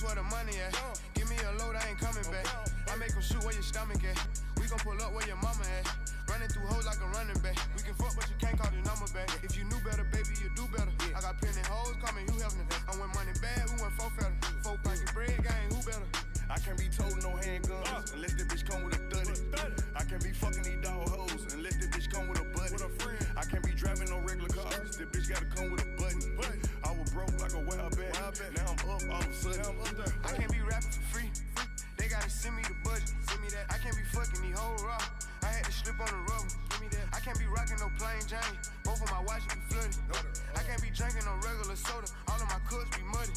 where the money at. Give me a load, I ain't coming back. I make them shoot where your stomach at. We gon' pull up where your mama at. Running through hoes like a running back. We can fuck, but you can't call the number back. If you knew better, baby, you do better. I got plenty hoes, call me Hugh Hefner. I went money bad, we went 4 fatter. 4 pocket bread, gang, who better? I can't be told no handguns unless the bitch come with a 30. I can't be fucking these dog hoes unless the bitch come with a buddy. I can't be driving no regular cars. The bitch gotta come with a button. I was broke like a wild bat. Now I'm up all of a sudden. I can't be rapping for free. They gotta send me the budget. Send me that. I can't be fucking these hoes raw. I had to slip on the rubber. Give me that. I can't be rocking no plain Jane. Both of my watches be flooded. I can't be drinking no regular soda. All of my cups be muddy.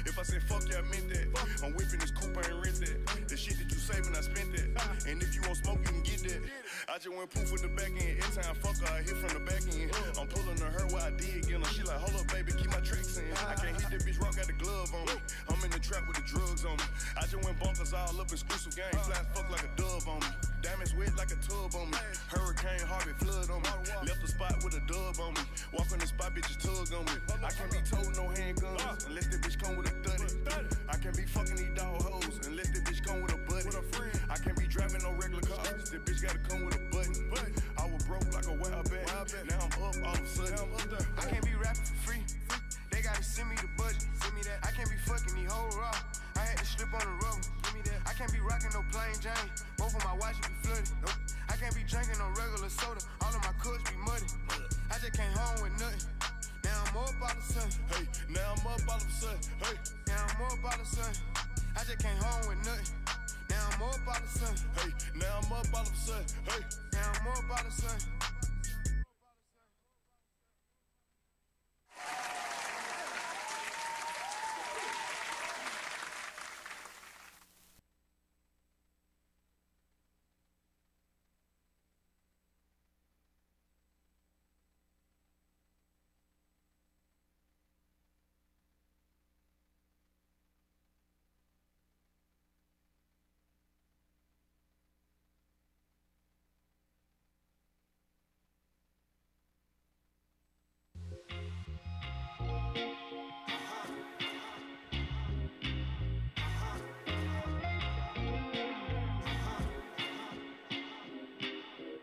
If I say fuck yeah, I meant that. I'm whipping this coupe, I ain't rent that. The shit that you saving, I spent that. And if you want smoke, you can get that. I just went poof with the back end. Every time fuck her, I hit from the back end. I'm pulling to her while I did get her. She like, hold up, baby, keep my tricks in. I can't hit that bitch rock, got the glove on me. I'm in the trap with the drugs on me. I just went bonkers all up exclusive gang. Fly fuck like a dove on me. Diamonds wet like a tub on me. Hurricane Harvey flood on me. Left the spot with a dub on me. Walk on the spot, bitches tug on me. I can't be told no handguns unless the bitch come with a 30. I can't be fucking these dog hoes unless the bitch come with a buddy. I can't be driving no regular cars. The bitch gotta come with a button. I was broke like a wild bat. Now I'm up all of a sudden. I can't be rapping for free. They gotta send me the budget. Send me that. I can't be fucking these hoes raw. I had to slip on the rubber. Give me that. I can't be rocking no plain Jane. Both of my watches be flooded. I can't be drinking no regular soda. All of my cups be muddy. I just came home with nothing. Now I'm up all of a sudden. Hey, now I'm up all of a sudden. Hey, now I'm up all of a sudden. I just came home with nothing. Now I'm up all of a sudden. Hey, now I'm up all of a sudden. Hey, now I'm up all of a sudden.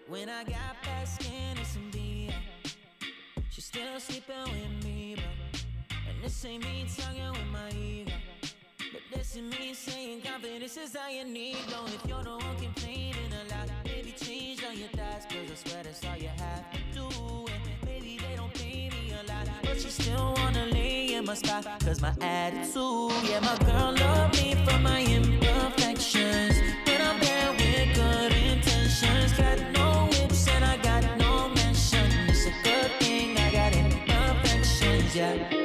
When I got past innocent being, she's still sleeping with me, bro. And this ain't me talking with my ego, but this is me saying confidence is all you need. Though if you're the one complaining a lot, maybe change all your thoughts, cause I swear that's all you have to do. And maybe they don't pay me a lot, but she still wanna lay in my spot, cause my attitude. Yeah, my girl love me for my imperfections, but I'm there with good intentions. Got no whips and I got no mention. It's a good thing I got imperfections, yeah.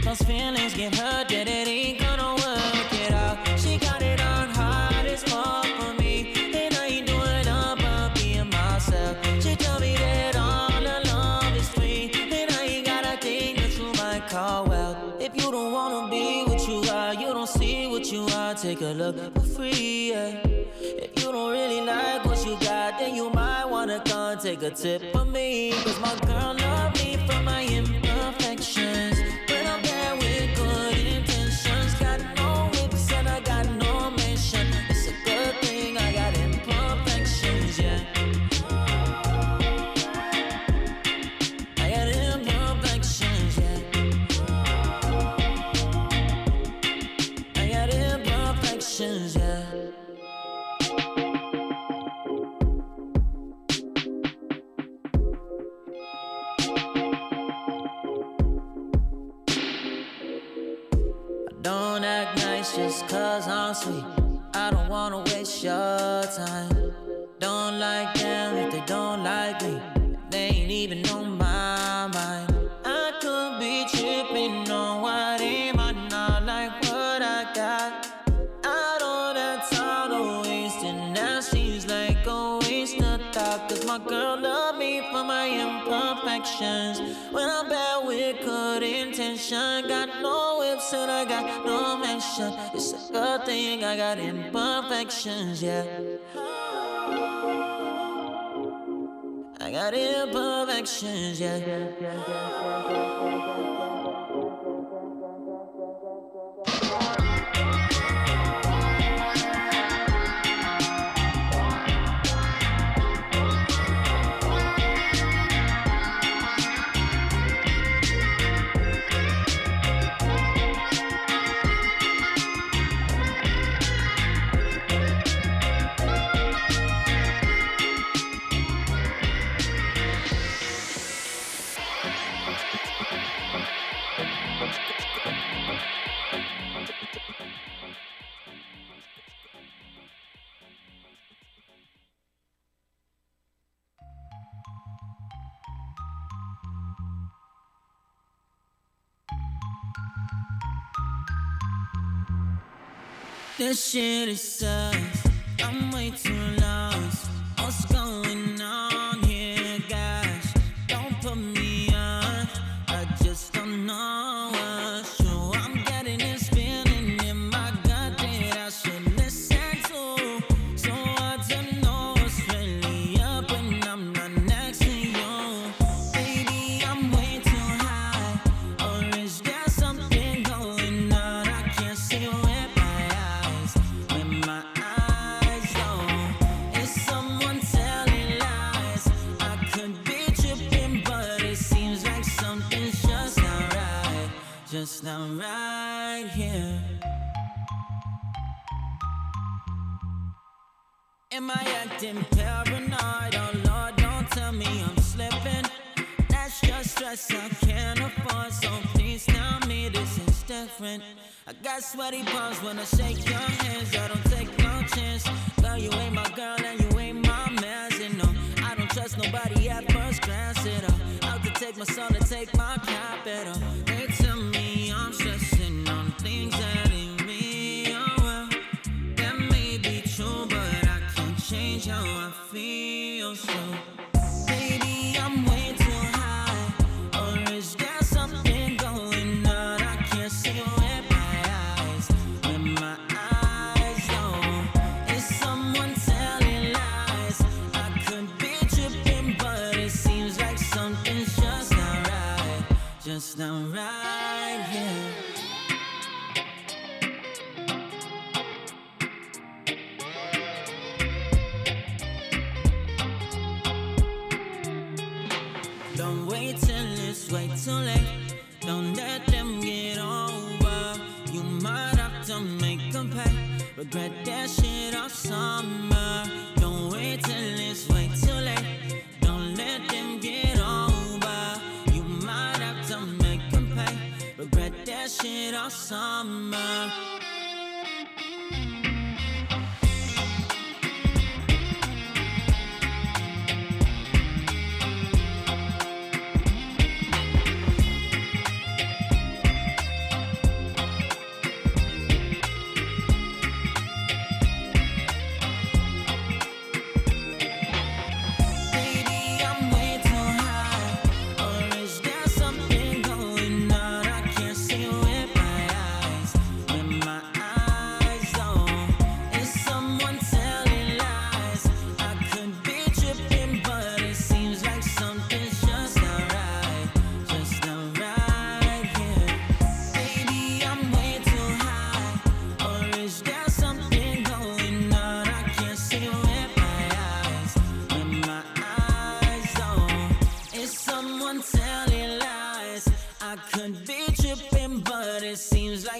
Those feelings get hurt, that it ain't gonna work it out. She got it on hard as fuck for me, and I ain't doing up but being myself. She told me that all her love is free, and I ain't got a thing that you might call well. If you don't wanna be what you are, you don't see what you are, take a look for free, yeah. If you don't really like what you got, then you might wanna come take a tip from me, cause my girl love me for my imperfections. Don't act nice just cause I'm sweet. I don't wanna waste your time. Don't like them if they don't like me. They ain't even on my mind. I could be tripping on what they might not like what I got. I don't have time to waste it. Now she's like a waste of thought, cause my girl love me for my imperfections. When I'm bad with with good intention. Got no whips and I got no mention. It's a good thing I got imperfections, yeah. I got imperfections, yeah. This shit is sad, I'm way too lost. What's going on here, guys? Don't put me on, I just don't know what's true. I'm getting this feeling in my gut that I should listen to. So hard to know what's really up when I'm not next to you. Baby, I'm way too high, or is there something going on? I can't see where just not right here. Am I acting paranoid? Oh Lord, don't tell me I'm slipping. That's just stress I can't afford, so please tell me this is different. I got sweaty palms when I shake your hands. I don't take no chance. Girl, you ain't my girl and you ain't my man. You know, I don't trust nobody at first glance. Out to take my soul and take my capital. They tell me I'm stressing on things that ain't me. Oh well, that may be true, but I can't change how I feel. So, baby, I'm way too high, or is there something going on? I can't see with my eyes, with my eyes on. Is someone telling lies? I could be tripping, but it seems like something's just not right, just not right here. Don't wait till it's way too late. Don't let them get over. You might have to make them pay. Regret that shit all summer. Don't wait till it's way too late. Don't let them get over. You might have to make them pay. Regret that shit all summer.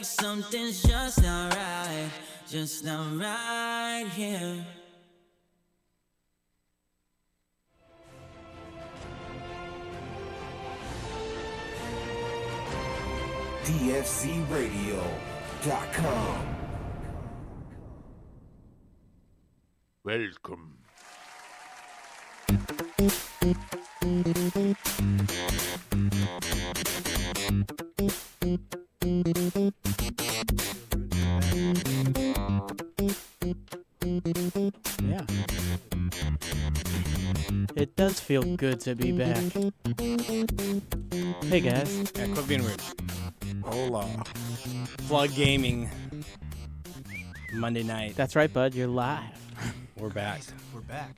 Something's just not right, just not right here. DFCRadio.com. Welcome. Yeah. It does feel good to be back. Hey guys. Yeah, quit being weird. Hola. Plug Gaming. Monday night. That's right, bud. You're live. We're back. We're back.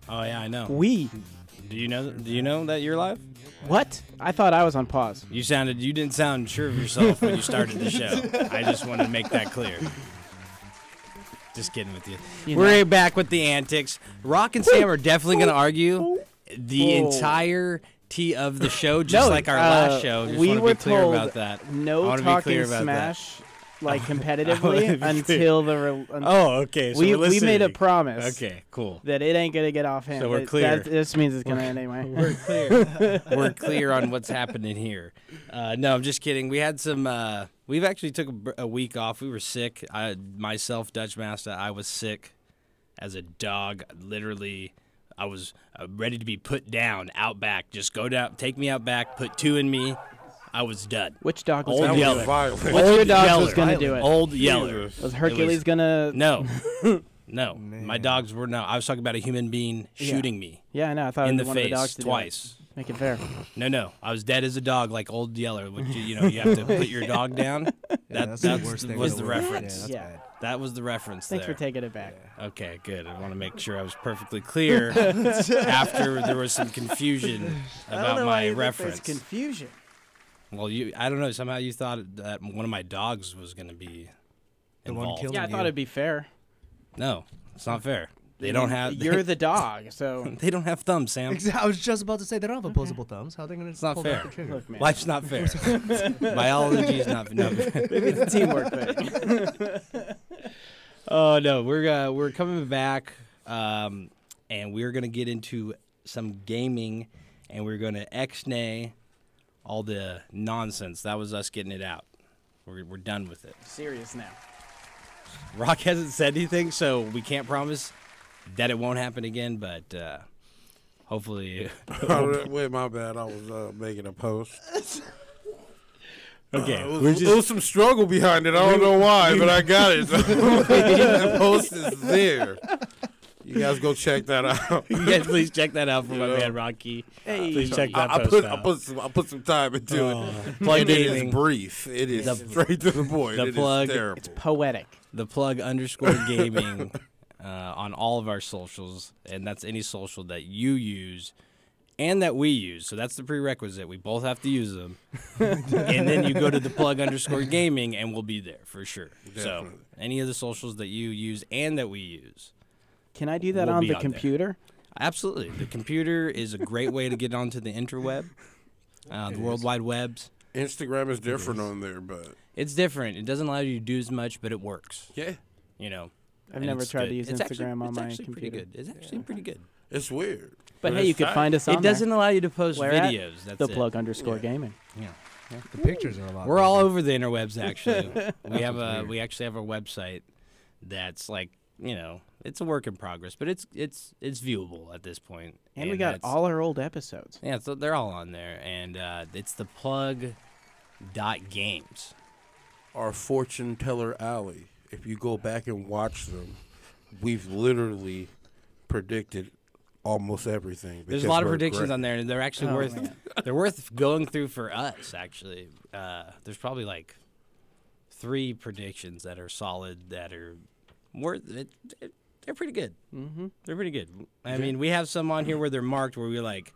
Oh yeah, I know. We. Do you know that you're live? What? I thought I was on pause. You didn't sound sure of yourself when you started the show. I just wanted to make that clear. Just kidding with you. We're back with the antics. Rock and Sam are definitely going to argue the entirety of the show, just like our last show. Just we want to were be clear told about that. no talking Smash like competitively until the. Oh, okay. So we made a promise. Okay, cool. That it ain't gonna get off hand. So we're clear. This means it's gonna end anyway. We're clear. We're clear on what's happening here. No, I'm just kidding. We had some. We've actually took a week off. We were sick. Myself, Dutch Master, I was sick as a dog. Literally, I was ready to be put down out back. Just go down, take me out back, put 2 in me. I was done. Which dog was Old gonna Yeller. do it? Which your dog was gonna do it? Old Yeller. Was Hercules gonna? No. No. My dogs were no. I was talking about a human being shooting me. Yeah, I know. I thought in it the was one of face the dogs to twice. Do it. Make it fair. No. I was dead as a dog, like Old Yeller. Which you have to put your dog down. That's the worst thing. Was the reference. Yeah, that's bad. That was the reference. Thanks there. for taking it back. Okay, good. I want to make sure I was perfectly clear after there was some confusion about my reference. There's confusion. Well, I don't know. Somehow you thought that one of my dogs was going to be involved. killing Yeah, I thought it'd be fair. No, it's not fair. They don't have. You're the dog, so. They don't have thumbs, Sam. I was just about to say they don't have opposable thumbs. How are they going to? It's not fair. Look, man. Life's not fair. Biology is not. No. Maybe it's a teamwork thing. Oh no, we're coming back, and we're gonna get into some gaming, and we're gonna ex-nay all the nonsense. That was us getting it out. We're done with it. Serious now. Rock hasn't said anything, so we can't promise that it won't happen again, but hopefully. Wait, my bad. I was making a post. Okay. There was some struggle behind it. I don't know why, but I got it. The post is there. You guys go check that out. You guys please check that out for my man Rocky. Hey. Please check that post out. I put some time into it. Plug And it is Gaming. brief. It is straight to the point. The It is plug. terrible. It's poetic. The plug_gaming on all of our socials, and that's any social that you use and that we use. So that's the prerequisite. We both have to use them. And then you go to the plug_gaming and we'll be there for sure. So Definitely. any of the socials that you use and that we use. Can I do that We'll on be the on there. computer? Absolutely. The computer is a great way to get onto the interweb, the World Wide Webs. Instagram is different on there, but It's different. It doesn't allow you to do as much, but it works. yeah, You know. I've and never it's tried good. to use It's Instagram on it's my actually computer. Pretty good. It's actually pretty good. it's weird. But hey, you it's could tight. find us on It doesn't allow you to post Where at? videos. That's the it. plug_gaming. Yeah. The pictures are a lot. We're all better. over the interwebs actually. we have weird. we actually have a website that's like, it's a work in progress, but it's viewable at this point. And we got that's- all our old episodes. Yeah, so they're all on there, and it's the plug.games. Our fortune teller alley. If you go back and watch them, we've literally predicted almost everything. There's a because lot of we're predictions great. on there, and they're actually Oh, worth man. they're worth going through for us. Actually, there's probably like 3 predictions that are solid that are worth it. They're pretty good. Mm-hmm. They're pretty good. I mean, we have some on here where they're marked where we're like,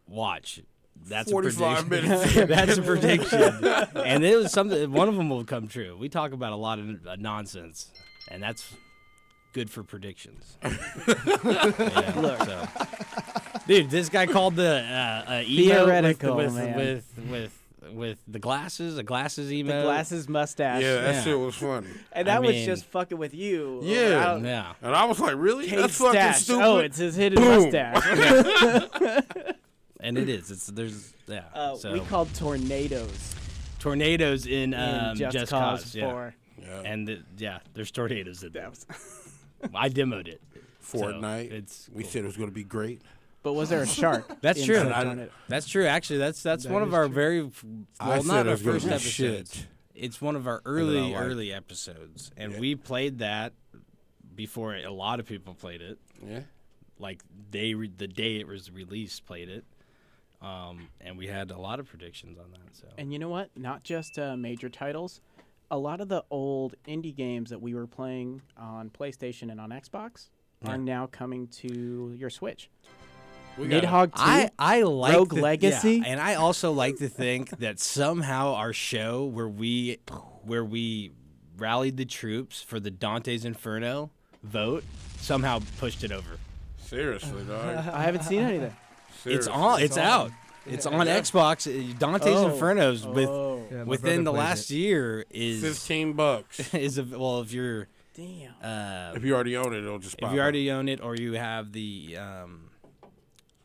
watch. That's 45 a prediction. minutes. That's a prediction. And it was something. One of them will come true. We talk about a lot of nonsense, and that's good for predictions. Look. So. Dude, this guy called the emo Theoretical, with man. with the glasses, a glasses emo. The glasses mustache. Yeah, that Yeah. shit was funny. And I that was mean- just fucking with you. Yeah. Yeah. And I was like, really? Kate That's fucking stash. stupid. Oh, it's his hidden Boom. mustache. And it is. So We called tornadoes tornadoes in in Just Cause yeah. 4. Yeah. And there's tornadoes in there. I demoed it. Fortnite. So it's we cool. said it was going to be great. But was there a shark? That's in true. said I- tornado? That's true. Actually, that's one of is our true. very I well, said not it our was gonna first be episodes. shit. It's one of our then I liked early episodes, and Yeah. we played that before a lot of people played it. Yeah. Like the day it was released, played it. and we had a lot of predictions on that. So And you know what? Not just major titles. A lot of the old indie games that we were playing on PlayStation and on Xbox Yeah. are now coming to your Switch. We got Nidhogg 2. I like Rogue Legacy? yeah, and I also like to think that somehow our show where we rallied the troops for the Dante's Inferno vote somehow pushed it over. seriously, dog. I haven't seen anything. It's Seriously. on. It's out. It's on Xbox. Dante's Oh. Inferno's Oh, Yeah, my within the brother plays last it. year is $15. well if you're damn. If you already own it, it'll just if pop you up. already own it or you have the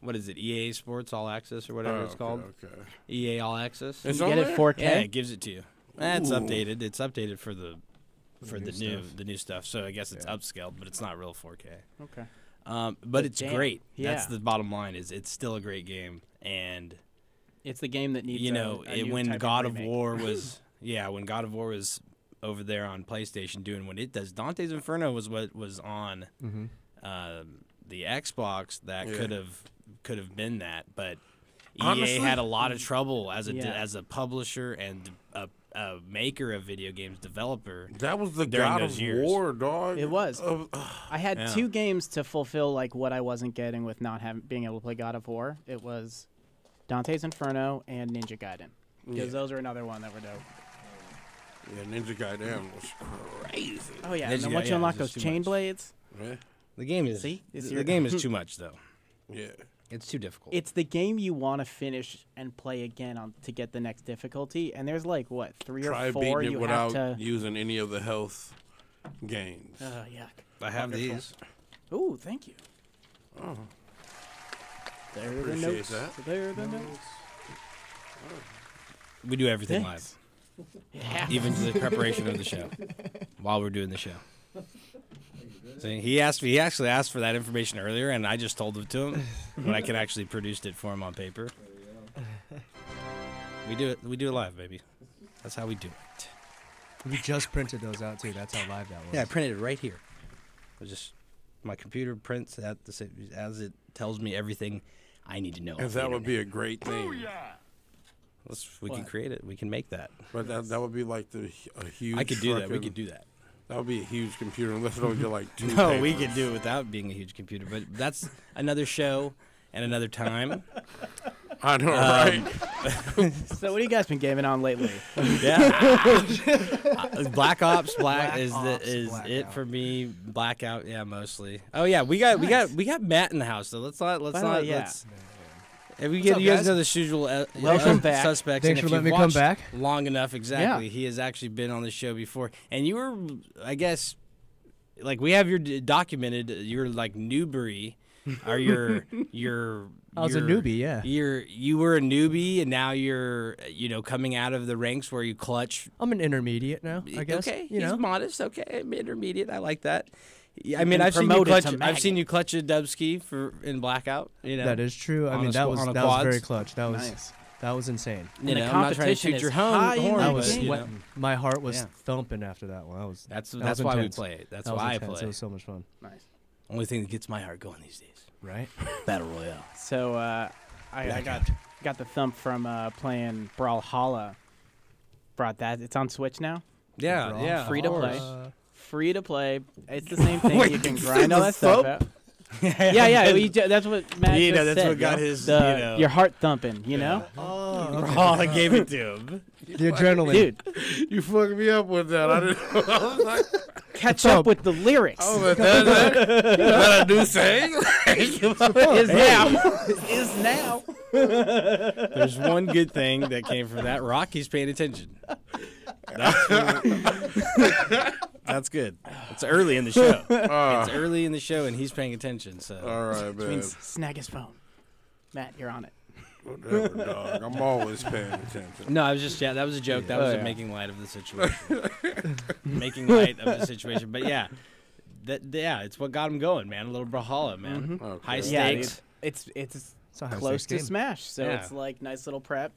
what is it, EA Sports All Access or whatever Oh, it's called, Okay. EA All Access. It's You on get it there? 4K? Yeah, it gives it to you. It's Ooh. updated. It's updated for the new new stuff. So I guess it's Yeah. upscaled, but it's not real 4K. Okay. But it's damn, great. That's yeah. the bottom line. Is it's still a great game, and It's the game that needs you know a new when type of God of remake. War was when God of War was over there on PlayStation doing what it does. Dante's Inferno was what was on the Xbox that Yeah. could have been that, but Honestly- EA had a lot of trouble as Yeah. as a publisher and a maker of video games, developer. That was the During God those of years. War, dog. It was. I had Yeah. 2 games to fulfill like what I wasn't getting with not being able to play God of War. It was Dante's Inferno and Ninja Gaiden. Because those are another one that were dope. Yeah, Ninja Gaiden was crazy. Oh yeah, Ninja and then once Gaiden, you unlock it's those just too chain much. blades, Yeah. The game is See? It's the your- game is too much though. Yeah. It's too difficult. it's the game you want to finish and play again on to get the next difficulty. And there's like what 3 Try or 4 beating it you without have to. using any of the health gains. Yuck. I have these. Ooh, thank you. Oh. There are the Appreciate notes. that. There are the notes. We do everything Thanks. live, Yeah. even to the preparation of the show, while we're doing the show. See, he asked me. He actually asked for that information earlier, and I just told it to him when I could actually produced it for him on paper. We do it. We do it live, baby. That's how we do it. We just printed those out too. That's how live that was. Yeah, I printed it right here. I just my computer prints at the same, as it tells me everything I need to know. And off the that would be internet. a great thing. We can create it. We can make that. But that would be like a huge. I could do that. We fucking- could do that. That would be a huge computer unless it only did like 2 No, we papers. could do it without being a huge computer. But that's another show and another time. I know, right? So what have you guys been gaming on lately? Yeah. Black Ops Black is Ops it Blackout. for me. Blackout, yeah, mostly. Oh yeah, we got Matt in the house. So let's By the way, yeah. let's. If we What's get up, you guys guys? know the usual Welcome back. suspects. Thanks and for if letting me you've come watched back. long enough. Exactly, Yeah. he has actually been on the show before, and you were, I guess, like we have your documented. You're like Newbury, or you're I was a newbie, yeah. You were a newbie, and now you're coming out of the ranks where you clutch. I'm an intermediate now, I guess. Okay, you he's know. modest. Okay, I'm intermediate. I like that. Yeah, I mean, been I've seen you promoted clutch. to I've maggot. seen you clutch a dubski in Blackout. That is true. I on mean, a that squ- was on a that was very quads. clutch. That was Nice. that was insane. You And know, the I'm not trying to competition shoot is your high in horn, that I was game. you know. sweating. My heart was Yeah. thumping after that one. That's that was why we intense. play it. That's That was why I intense. play. It was so much fun. Nice. Only thing that gets my heart going these days. Right? Battle Royale. So I got the thump from playing Brawlhalla. Brought that. It's on Switch now. Yeah, yeah. Free to of play. course. Free to play. It's the same thing. Wait, You can did you grind say all the that stuff thump? out. Yeah. That's what Matt You know, just that's said, what got yo. his, The- your heart thumping. You know, Oh, I gave it to him. The adrenaline. dude. You fucked me up with that. I didn't know. I was like, Catch up with the lyrics. oh, that a new saying? Is now. Is now. There's one good thing that came from that. Rocky's paying attention. That's good. It's early in the show. It's early in the show, and he's paying attention. So All right, Which man. means snag his phone. Matt, you're on it. Whatever, dog. I'm always paying attention. no, I was just that was a joke. That was Oh, yeah. making light of the situation. Making light of the situation, but yeah, it's what got him going, man. A little Brawlhalla, man. Okay. High Yeah, stakes. It's It's a high close stakes to game. Smash, so Yeah. it's like nice little prep.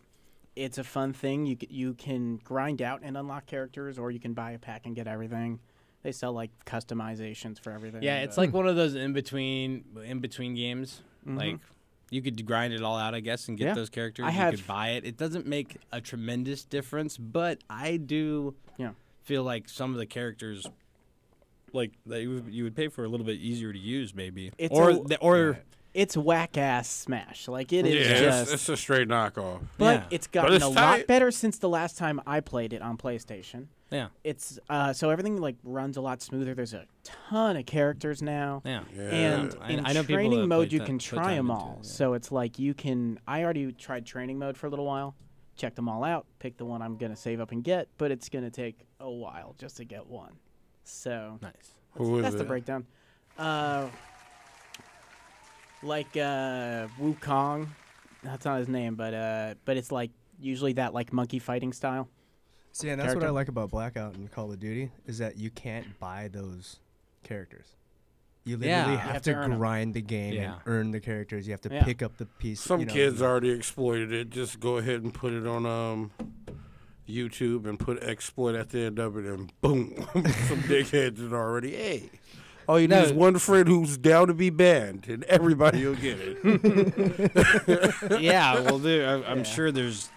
It's a fun thing. You can grind out and unlock characters, or you can buy a pack and get everything. They sell like customizations for everything. Yeah, but- it's like one of those in between games. Mhm. Like You could grind it all out, I guess, and get Yeah. those characters. I You have- could buy it. It doesn't make a tremendous difference, but I do Yeah. feel like some of the characters, like that you would pay for, a little bit easier to use, maybe. It's or It's whack ass Smash. Like it is Yeah, just. it's a straight knockoff. But Yeah. it's gotten it's a lot tight. better since the last time I played it on PlayStation. yeah, It's so everything like runs a lot smoother. There's a ton of characters now. yeah. And in I know people training that mode, put you ti- can put try time them into all. it, yeah. So it's like you can. I already tried training mode for a little while, checked them all out, picked the one I'm gonna save up and get. But it's gonna take a while just to get one. So Nice. Who is that's it? the breakdown. Like Wukong, that's not his name, but it's like usually that like monkey fighting style. See, and that's what character. I like about Blackout and Call of Duty is that you can't buy those characters. You Yeah. literally You have have to to earn 'em. grind the game Yeah. and earn the characters. You have to Yeah. pick up the piece. Some you know, kids already exploited it. Just go ahead and put it on YouTube and put exploit at the end of it, and boom, some dickheads had already. Hey, all you need is one friend who's down to be banned, and everybody will get it. Yeah, well, dude, I'm sure there's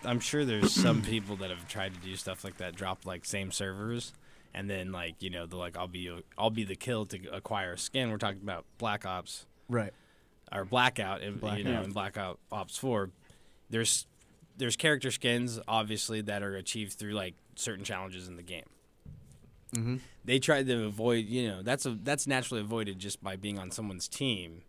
some people that have tried to do stuff like that, drop like same servers, and then like they're like I'll be the kill to acquire a skin. We're talking about Black Ops right. or Blackout, in Blackout Ops 4. There's character skins obviously that are achieved through like certain challenges in the game. Mm-hmm. They tried to avoid, that's naturally avoided just by being on someone's team,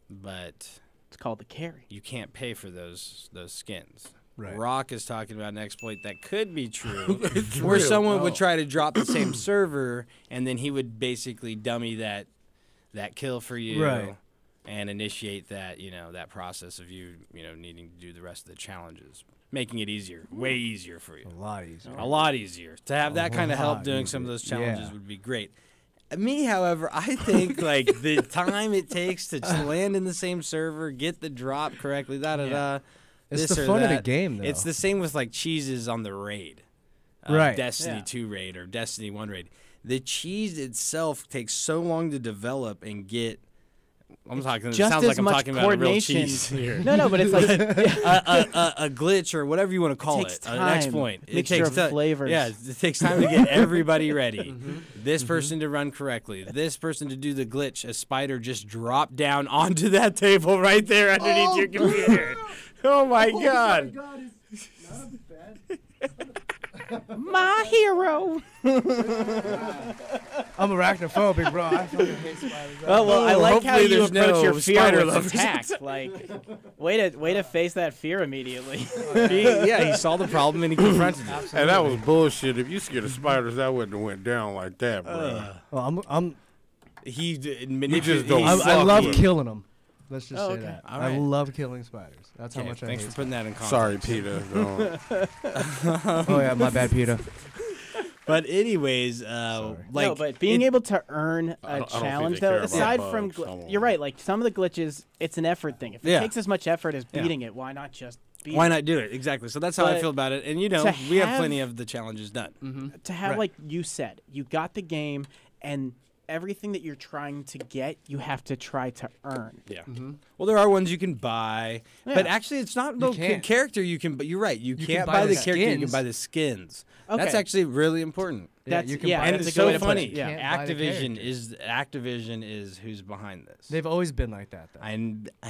but It's called the carry. you can't pay for those skins. Right. Rock is talking about an exploit that could be true, It's where real. someone would try to drop the same server, and then he would basically dummy that kill for you, Right. and initiate that that process of you needing to do the rest of the challenges, making it easier, way easier for you. A lot easier. A lot easier. To have that kind of help lot doing some of easier. those challenges Yeah. would be great. Me, however, I think like the time it takes to land in the same server, get the drop correctly, da. It's this the or fun of the that. game, though. It's the same with like cheeses on the raid, Right. Destiny Yeah. 2 raid or Destiny 1 raid. The cheese itself takes so long to develop and get. I'm talking. It Just sounds as like I'm much talking about a real coordination. cheese here. No, but it's like a glitch or whatever you want to call takes it, an exploit. time, mixture of flavors. Yeah, it takes time to get everybody ready. This person to run correctly. This person to do the glitch. A spider just dropped down onto that table right there underneath your computer. Oh my god! my hero. I'm arachnophobic, bro. I fucking hate spiders. Oh well, I like how Hopefully you there's approach no your fear spider with lovers. attack. Like, way to face that fear immediately. He saw the problem and he confronted it. And that was bullshit. If you scared of spiders, that wouldn't have went down like that, bro. Well, I'm He just don't I fuck love with killing them. Let's just Oh, say okay. that. All I right. love killing spiders. That's how much I Thanks hate for putting that in context. Sorry, Peter. Don't. Oh yeah, my bad, Peter. But anyways, no, like but being able to earn I a don't think challenge they care though, about aside bugs, from some of you're them. right. Like some of the glitches, it's an effort thing. If it Yeah. takes as much effort as Yeah. beating it, why not just beat why it? not do it? Exactly. So that's how I But feel about it. And to we have have- plenty of the challenges done. To have Right. like you said, you got the game and everything that you're trying to get, you have to try to earn. Yeah. Well, there are ones you can buy, but Yeah. actually, it's not the can't. character you can. But you're right. You can't buy buy the the character. You can skins. buy the skins. That's Okay. actually really important. Yeah, That's you can yeah, buy And it. that's it's a good way so to put funny. it. Yeah. Can't buy the Activision is who's behind this. They've always been like that, though. I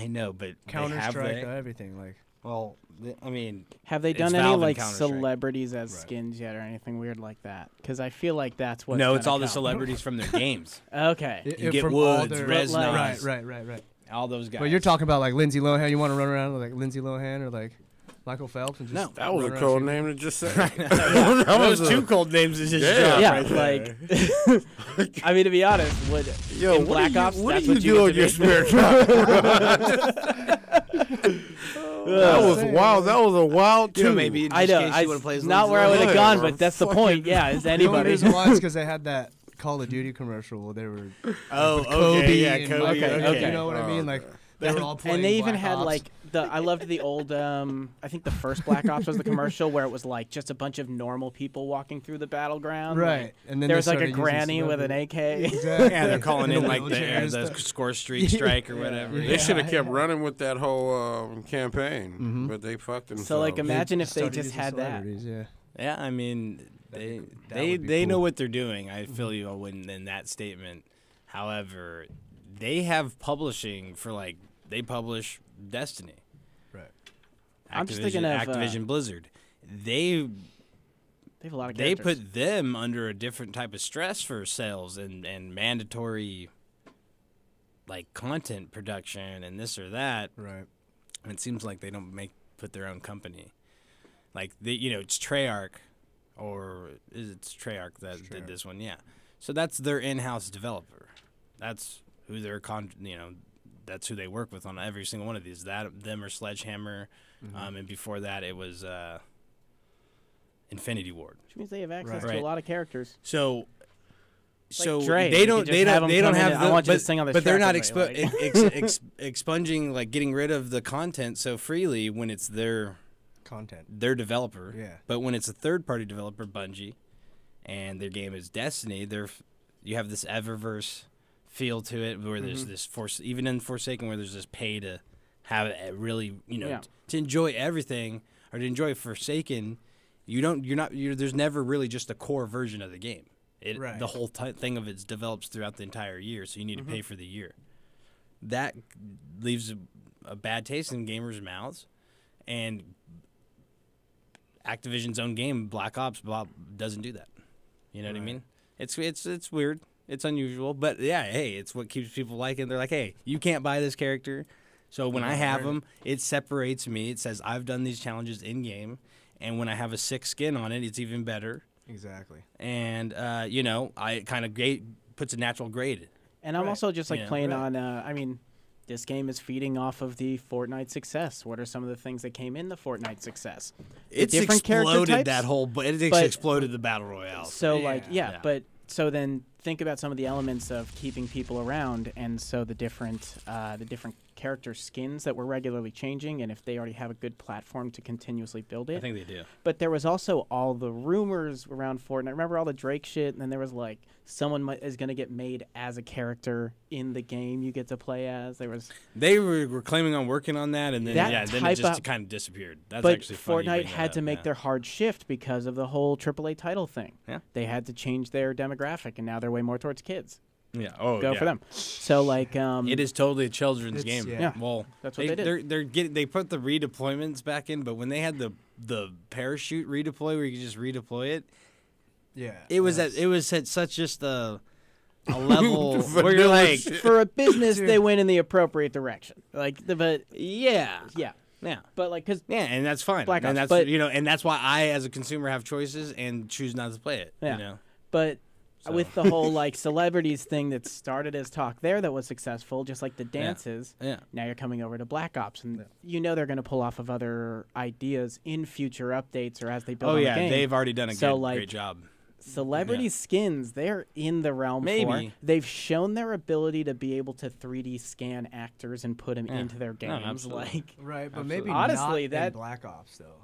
know, but Counter have Strike, they? everything. Like, Well, I mean, Have they It's done any Valve and like Counter-Strike. celebrities as Right. skins yet, or anything weird like that? Because I feel like that's what. no, it's all the celebrities from their games. Okay. You get from all Woods, their- Resnick. Right. All those guys. But you're talking about like Lindsay Lohan. You want to run around with like Lindsay Lohan or like Michael Phelps? And just No. That was a run around cold shooting? name to just say. Those two cold names is just Yeah. Yeah, like I mean, to be honest, would Yo, in Black Ops, what that's do you what do you on get your to do. spare time? That was wild. That was a wild too. maybe in I this know. case I, you wanna play as not Lindsay where I would have Lohan. gone, Or but that's the fucking- point. Yeah, is The only anybody? reason why is because they had that Call of Duty commercial where they were Oh, Kobe okay, yeah, and Kobe. Michael, okay. You know what I mean? Like they were all playing. And they even Black had Ops. like I loved the old. I think the first Black Ops was the commercial where it was like just a bunch of normal people walking through the battleground. Right. Like, And then there they was like a started using granny with an celebrity- AK. Exactly. Yeah, they're calling in like wheelchair and the stuff. score streak strike or whatever. They should have kept running with that whole campaign, but they fucked themselves. So like, imagine if they Started just using had that. celebrities, Yeah. Yeah, I mean, they that would be they know cool. what they're doing. I feel you in that statement. However, they have publishing for like they publish Destiny. Right. I'm just thinking of, Activision Blizzard. They have a lot of they characters. put them under a different type of stress for sales and mandatory like content production and this or that. Right. And it seems like they don't put their own company. Like it's Treyarch, or it's Treyarch that did this one, yeah. So that's their in-house developer. That's who that's who they work with on every single one of these. Them or Sledgehammer, and before that it was Infinity Ward. Which means they have access Right. to a lot of characters. So Drake, they you don't could they just have don't them they don't come in have and, "I the, want you to but, sing on this but they're track not with me," expunging like getting rid of the content so freely when it's their Content. developer. Yeah. But when it's a third-party developer, Bungie, and their game is Destiny, you have this Eververse feel to it where there's this even in Forsaken where there's this pay to have it really, Yeah. to enjoy everything or to enjoy Forsaken. There's never really just a core version of the game. Right. The whole thing of it develops throughout the entire year, so you need to pay for the year. That leaves a bad taste in gamers' mouths, and Activision's own game, Black Ops, doesn't do that. You know what I mean? It's weird. It's unusual, but yeah, hey, it's what keeps people liking. They're like, hey, you can't buy this character, so when I have them, it separates me. It says I've done these challenges in game, and when I have a sick skin on it, it's even better. Exactly. And it kind of puts a natural grade. And I'm also just like Yeah. playing on. I mean, this game is feeding off of the Fortnite success. What are some of the things that came in the Fortnite success? The It's different character exploded types. that whole, but it but- exploded the battle royale. So Yeah. but so then think about some of the elements of keeping people around, and so the different character skins that were regularly changing, and if they already have a good platform to continuously build it. I think they do. But there was also all the rumors around Fortnite. Remember all the Drake shit? And then there was like someone is going to get made as a character in the game you get to play as. There was, They were claiming on working on that, and then That then type it just of- kind of disappeared. That's but actually funny you Fortnite bring that had to up, make yeah. their hard shift because of the whole AAA title thing. Yeah. They had to change their demographic, and now they're way more towards kids. Yeah. Oh, Go yeah. for them. So like, It is totally a children's It's- game. yeah. Well, That's what they did. They put the redeployments back in, but when they had the parachute redeploy where you could just redeploy it, Yeah. it was at such just a level where you're Vanilla like, shit. for a business, they went in the appropriate direction. Like, but yeah, yeah, yeah. but like, cause Yeah, and that's fine. Black and Ops, that's but- and that's why I, as a consumer, have choices and choose not to play it. Yeah. You know, But So. with the whole like celebrities thing that started as talk there that was successful, just like the dances, yeah. now you're coming over to Black Ops, and you know they're going to pull off of other ideas in future updates or as they build Oh on yeah, the game. they've already done a So, good, like, great job. Celebrity skins, they're in the realm for. Maybe. They've shown their ability to be able to 3D scan actors and put them Yeah. into their No, games. absolutely. Like, Right, but Absolutely. maybe Honestly, not that- in Black Ops though.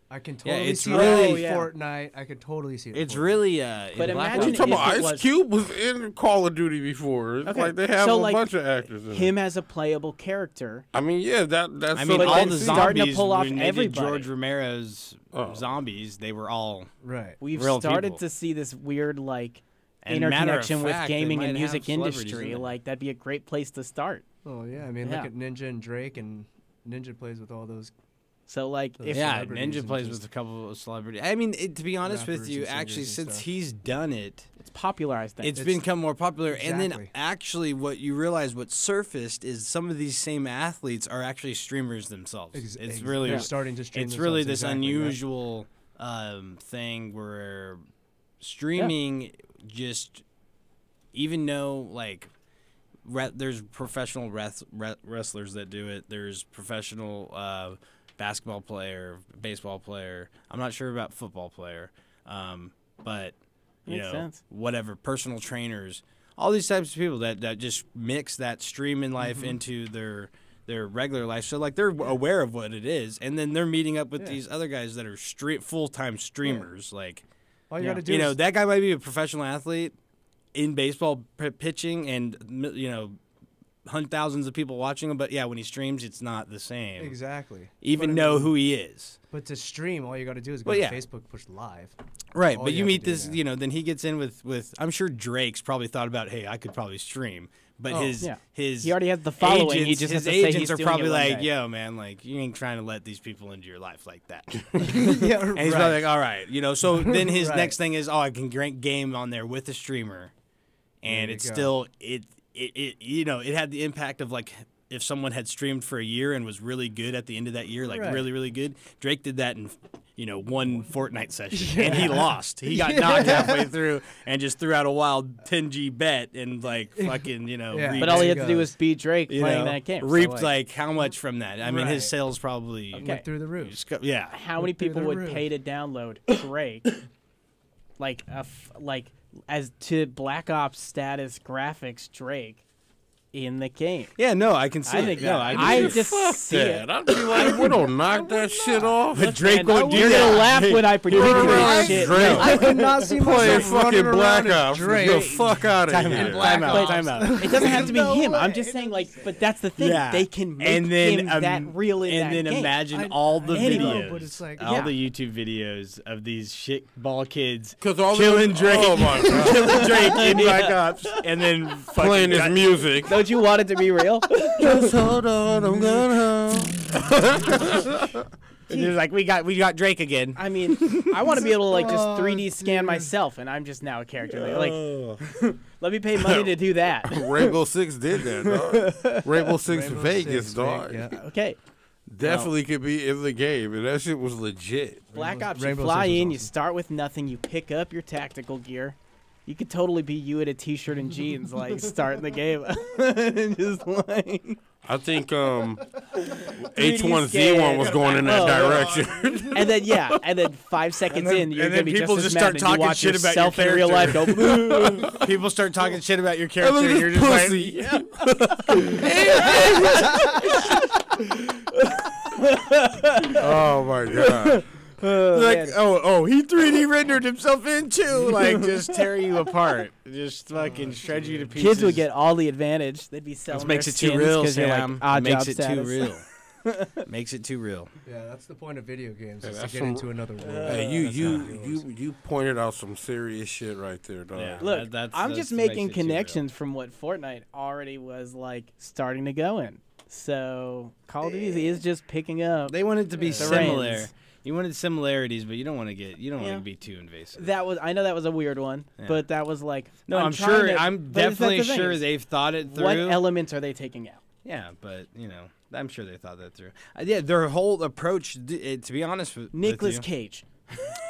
I can Yeah, totally it's see really- that Oh, in yeah. Fortnite. I could totally see it. in It's Fortnite. really But in Black imagine Ops- Talking if about it Ice was- Cube was in Call of Duty before. It's Okay, like they have so, a like, bunch of actors in him it. as a playable character. I mean, yeah, that's I mean, But all then the starting to zombies pull off when they did everybody. George Romero's Oh. zombies, they were all Right. We've real started people. to see this weird like And matter of interconnection with fact, they gaming and might have music celebrities industry. in it. Like that'd be a great place to start. Oh yeah, I mean, Yeah. look at Ninja and Drake, and Ninja plays with all those. So like, Those if yeah. celebrities Ninja and plays just with a couple of celebrities. I mean, to be honest with rappers you, and singers actually, and since stuff. he's done it, it's popularized things. it's become more popular. And then Exactly. actually, what you realize, what surfaced is some of these same athletes are actually streamers themselves. It's really, They're starting to stream. it's really themselves, this exactly, right. unusual thing where streaming just, even though like there's professional wrestlers that do it, there's professional basketball player, baseball player. I'm not sure about football player, but you Makes know, sense. whatever, personal trainers, all these types of people that just mix that streaming life into their regular life. So like they're aware of what it is, and then they're meeting up with these other guys that are full-time streamers. Like, All you got to do you know, is that guy might be a professional athlete in baseball pitching, and thousands of people watching him. But yeah, when he streams, it's not the same. exactly. Even But I know mean, who he is. But to stream, all you got to do is go Well, to yeah. Facebook, push live. Right, All but you you have to meet do this, now. then he gets in with I'm sure Drake's probably thought about, hey, I could probably stream. But Oh, his yeah. his He already has the following. Agents, He just has his to say agents he's are doing probably it one like, day. yo, man, like you ain't trying to let these people into your life like that. Yeah, And he's probably like, all right, so then his Right. next thing is, I can game on there with a streamer, and There it's you go. still it had the impact of like if someone had streamed for a year and was really good at the end of that year, like Right. really really good. Drake did that in one Fortnite session, and he lost. He got knocked halfway through and just threw out a wild 10G bet and like fucking Yeah. reaped- But all he There had to you do go. was beat Drake you playing know, that game. So, reaped like how much from that? I mean, his Right. sales probably Went through the roof. yeah. how many through people the would roof. pay to download Drake, like as to Black Ops status graphics Drake in the game? Yeah, no, I can see I it. think no, that- I I can see it. just Fuck see that. it. I'd be like, we don't knock that shit off. But Drake And won't do you're that. gonna laugh when I predict Right. this shit. Drake. No, I could not see Playing myself fucking running Black around as Ops. Drake. The fuck out of Time here. out. Time out. But Time out. it doesn't have to be No him. way. I'm just saying, like, but that's the thing. Yeah. They can make and then him that real in and that then game. imagine all the I know, videos, but it's like- all Yeah. the YouTube videos of these shit ball kids 'Cause all killing the- Drake, oh my God. killing Drake in Black Ops, and then fucking Playing his music. Don't you want it to be real? Just hold on, I'm going home. And they're like, we got Drake again. I mean, I want to be able to like just 3D scan myself, and I'm just now a character. Like, let me pay money to do that. Rainbow Six did that, dog. Rainbow Six Rainbow Vegas, Six, dog. yeah. Okay, Definitely could be in the game, and that shit was legit. Black Ops. Rainbow You fly Six was in, you awesome. start with nothing, you pick up your tactical gear. You could totally be you in a t-shirt and jeans, like starting the game, and just like. I think H1Z1 was going in that Oh. direction. And then 5 seconds in, you're and gonna then be people just as just start mad, and you talking watch shit about your yourself in real life. Go, "Ooh." People start talking shit about your character, look and at you're this just pussy. Oh my god. like, man. oh, he 3D rendered himself in too, like just tear you apart, just fucking shred you to pieces. Kids would get all the advantage. They'd be selling This makes their it too skins real, 'cause you're, like, Sam. odd Makes job it status. too real. Makes it too real. Yeah, that's the point of video games, is to that's get some- into another world. Hey, That's how it goes. you pointed out some serious shit right there, dog. Yeah. Look, I'm that's just makes making it too real. connections from what Fortnite already was like starting to go in. So Call of Duty is just picking up. They want it to be The similar. reins. You wanted similarities, but you don't want to Yeah. be too invasive. That was I know that was a weird one, Yeah. but that was like No, I'm trying sure. to- I'm but that's definitely the thing sure is, they've thought it through. What elements are they taking out? Yeah, but I'm sure they thought that through. Yeah, their whole approach. To be honest with Nicolas you, Cage.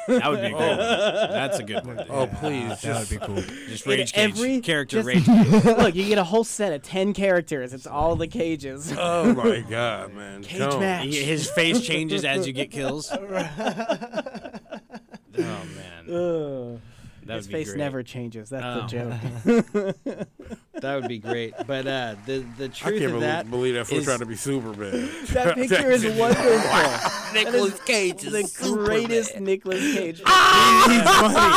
that would be cool. That's a good one. Oh please, That would be cool. Just In rage cage every- character just- rage. Cage. Look, you get a whole set of 10 characters. It's all the cages. oh my god, man. Cage Don't. match. His face changes as you get kills. Oh man, that His would be face great. never changes. That's the Oh. joke. That would be great. But the I truth can't of that believe that fool is- trying to be Superman. That picture is wonderful. Nicolas Cage is The greatest Nicolas Cage.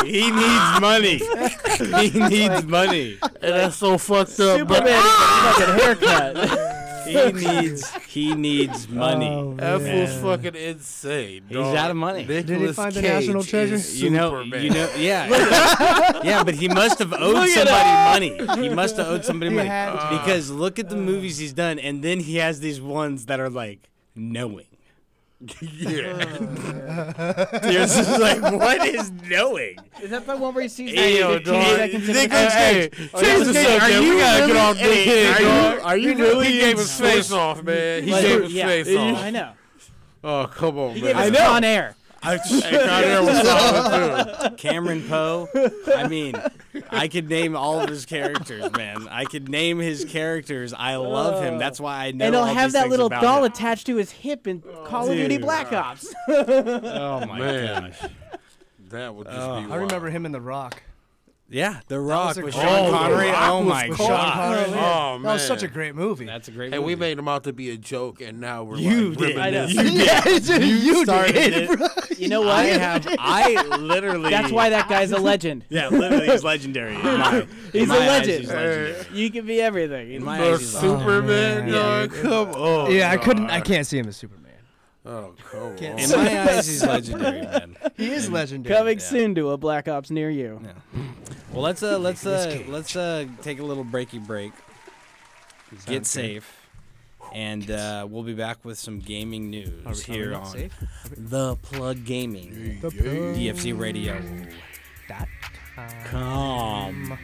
He needs money. He needs money. And that's so fucked up. Superman But needs a fucking haircut. He needs money. Oh, that man. fool's fucking insane. He's dog. out of money. Did he Nicolas find the Cage national treasure? is You know, Superman. yeah, yeah, but he must have owed somebody money. He must have owed somebody He money had to. because look at the movies he's done, and then he has these ones that are like knowing. yeah. You're just like, what is knowing? Is that the one where he sees Hey, like 15 dog. seconds in Nicolas the Cage. Change the subject. We gotta get off this kid, dog. Are you really? He gave his insane? face off, man. He Like, gave his yeah. face off. I know. Oh, come on, He man. gave us Con Air. Hey, Con Air was solid, too. Cameron Poe. I mean, I could name all of his characters, man. I could name his characters. I love him. That's why I know. And he'll all have these that things little about doll him. attached to his hip in Call of Duty Dude. Black Ops. Oh my Man. gosh. That would just be I wild. remember him in The Rock. Yeah, The Rock a with great- Sean Oh, The Connery. Rock Oh was my cool. Sean god, Connery. Oh, That was such a man. great movie. that's a great And movie. we made him out to be a joke, and now we're You like did. I know. reminiscing. You started did, it. bro. You know what? I literally. That's why that guy's a legend. Yeah, literally, he's legendary. In my- He's in a my eyes, legend. he's legendary. You can be everything. In my The eyes, he's legendary. Superman, man. dog, come on. Yeah, I dog. can't see him as Superman. Oh, come on. In my eyes, he's legendary, man. He is legendary. Coming soon to a Black Ops near you. Yeah. Well, let's take a little breaky break. Get safe, and we'll be back with some gaming news here on The Plug Gaming, DFC Radio. Come.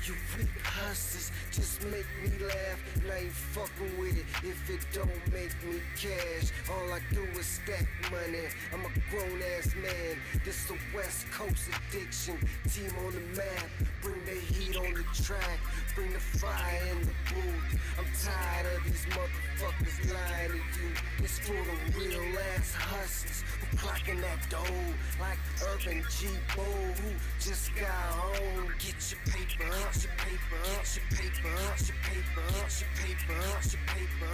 You weak hustlers just make me laugh, and I ain't fucking with it if it don't make me cash. All I do is stack money. I'm a grown ass man. This a West Coast addiction. Team on the map, bring the heat on the track, bring the fire in the booth. I'm tired of these motherfuckers lying to you. It's for the real ass hustlers who clocking that dough like Urban G. Bo, who just got home. Get your paper, get your paper, get your paper, get your paper, get your paper, get your paper.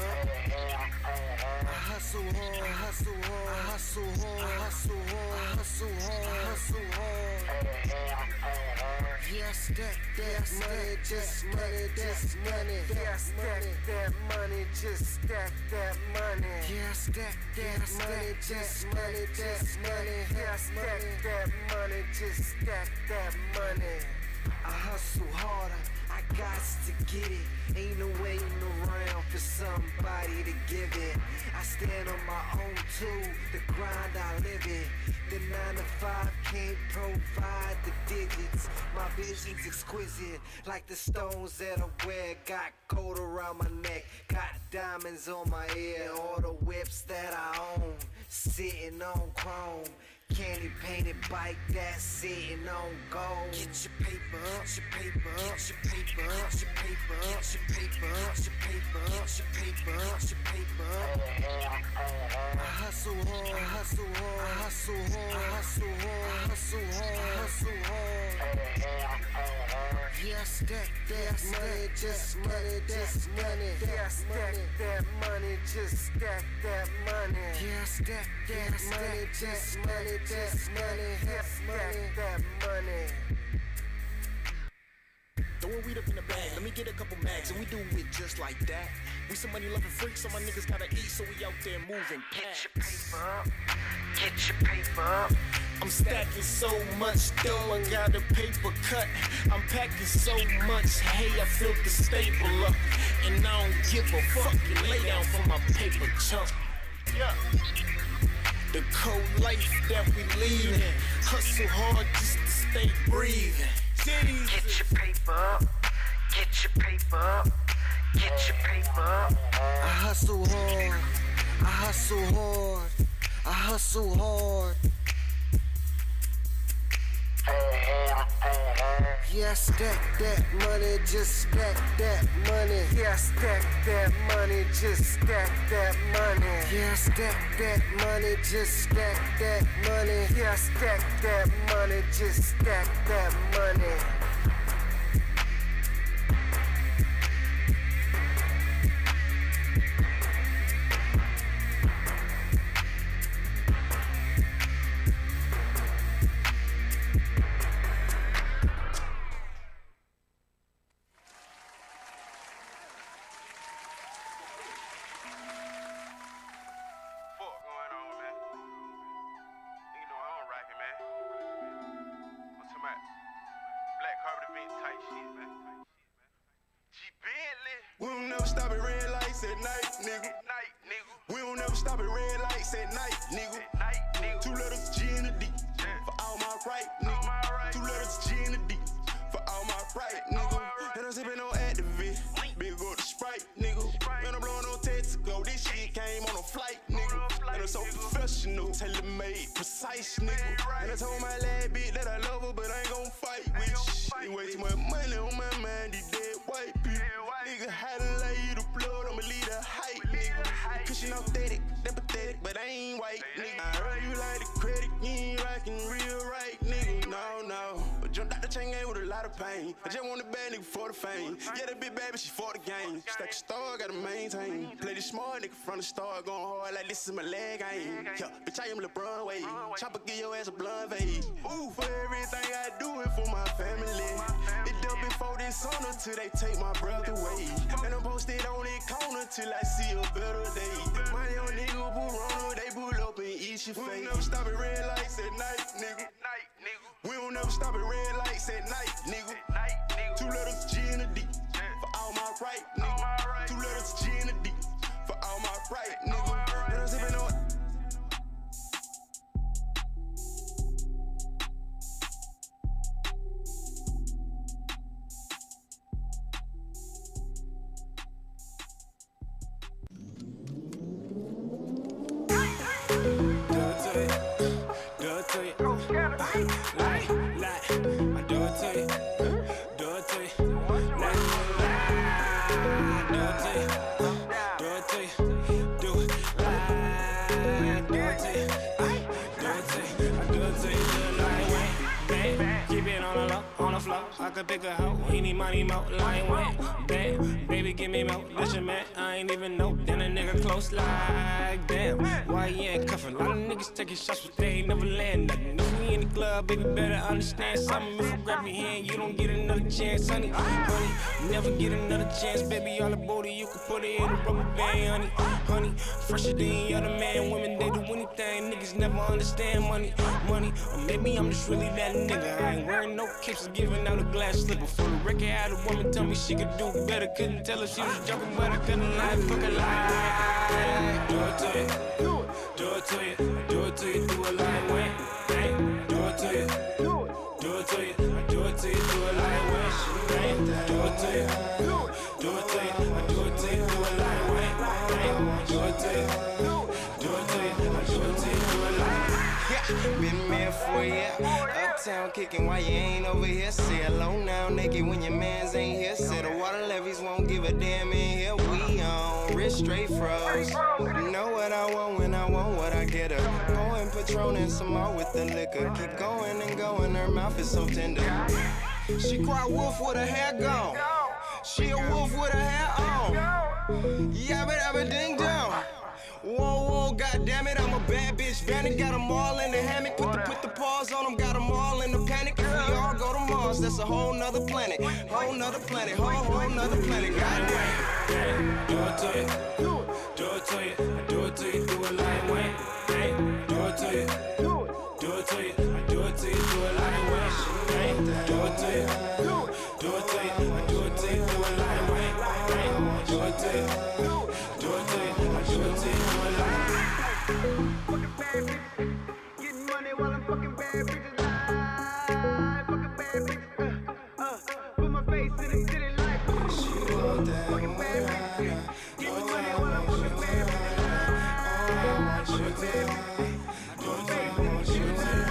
I hustle hard, I hustle hard, I hustle hard, I hustle hard, I hustle hard, I hustle hard. Yeah, stack that money, just money, just money. Yeah, stack that money, just stack that money. Yeah, stack that money, just money, just money. Yeah, stack that money, just stack that money. I hustle harder, I got to get it. Ain't no waiting around for somebody to give it. I stand on my own too, the grind I live it. The 9 to 5 can't provide the digits. My vision's exquisite, like the stones that I wear. Got gold around my neck, got diamonds on my ear. All the whips that I own, sitting on chrome. Candy painted bike that's sitting on gold. Get your paper, get your paper, get your paper, get your paper, get your paper, get your paper, get your paper, get your paper. I hustle hard, I hustle hard, I hustle hard, I hustle hard, I hustle hard, I hustle hard. Yeah, stack that money, just money, just money. Yeah, stack that money, just stack that money. Yeah, stack that money, just money, just money. Yeah, stack that money. Throwing weed up in the bag, let me get a couple mags, and we do it just like that. We some money loving freaks, so my niggas gotta eat, so we out there moving packs. Get your paper up, get your paper up. I'm stacking so much dough, I got a paper cut. I'm packing so much hay, I feel the staple up. And I don't give a fuck, you lay down for my paper chunk. Yeah. The cold life that we lead, hustle hard just to stay breathing. Get your paper up, get your paper up, get your paper up. I hustle hard, I hustle hard, I hustle hard. Yeah, stack that money, just stack that money. Yeah, stack that money, just stack that money. Yeah, stack that money, just stack that money. Yeah, stack that money, just stack that money. We don't never stop at red lights at night, nigga. We don't never stop at red lights at night, nigga. 2 letters G and a D for all my right, nigga. 2 letters G and a D for all my right, nigga. And I'm sipping on Activist, big go to Sprite, nigga. And I'm blowing on Texaco, this shit came on a flight, nigga. And I'm so professional, tailor-made, precise, nigga. And I told my lad bitch that I love her, but I ain't gon' fight with you. Way too much money on my mind, these dead white people. Nigga, how to lay you the blood, I'ma leave the hype, nigga. Cushion authentic, that pathetic, but I ain't white, nigga. I heard you like the credit, you ain't rockin' real right, nigga. No. But jumped out the chain game with a lot of pain. I just want a bad nigga for the fame. Yeah, that big baby, she for the game. Stack a star, gotta maintain. Play this smart nigga from the start, going hard like this is my leg game. Yeah, bitch, I am LeBron Wade. Chopper give your ass a blunt fade. Ooh, for everything I do it for my family. It done before this honor till they take my breath away. And I'm posted on that corner till I see a better day. My young nigga pull on, they pull up and eat your face. We don't never stop at red lights at night, nigga. We don't never stop at red lights at night, nigga. 2 letters G and a D for all my right, nigga. 2 letters G and a D for all my right, nigga. And I'm sipping on. I could pick a hoe, any money, mo, line went. Damn, baby, give me more. Listen, man, I ain't even know. Then a nigga close like, damn, why you ain't cuffin'? A lot of niggas taking shots, but they ain't never land nothing. If we in the club, baby, better understand something. If I grab your hand, you don't get another chance, honey. Honey, never get another chance, baby. All the booty, you can put it in a rubber band, honey. Fresher than any other man, women, they do anything. Niggas never understand money. Or maybe I'm just really that nigga. I ain't wearing no capes, giving out a glass slipper. For the record, had a woman tell me she could do better. Couldn't tell her she was joking, but I couldn't lie. Fucking lie. Do it to you. Do it to you. Do it to you. Do it like when. Do it to you. Do it to you. Do it to you. Do it like when. Do it to you. Do it to you. Do it to you. Do it like when. Do it to you. Do it to you. Do it to you. Do it like when. Been there for a year. Uptown kicking while you ain't over here. Say hello now, naked when your mans ain't here. Said the water levies won't give a damn in here. We on wrist straight froze. You know what I want when I want what I get her. Pouring Patron and some more with the liquor. Keep going and going, her mouth is so tender. She cry wolf with her hair gone. She a wolf with her hair on. Yabba dabba ding dong. Whoa, goddammit, I'm a bad bitch. Vanity got them all in the hammock. Put the paws on them, got them all in the panic. If we all go to Mars, that's a whole nother planet. Whole nother planet, whole nother planet. Goddamn. Do it to you. Do it to you. Do it to you. Do it like when. Do it to you. Do it to you. Do it to you. Do it like when. Do it to you. Do it to you. Do it to you. Do it like when. Do it to you. Do it to you. Do it to you. Fucking bad bitches, getting money while I'm fucking bad bitches live. Fucking bad bitches, put my face in the city life. Fucking bad bitches, getting money while I'm fucking bad bitches live. Fucking bad bitches, put my face in the city life.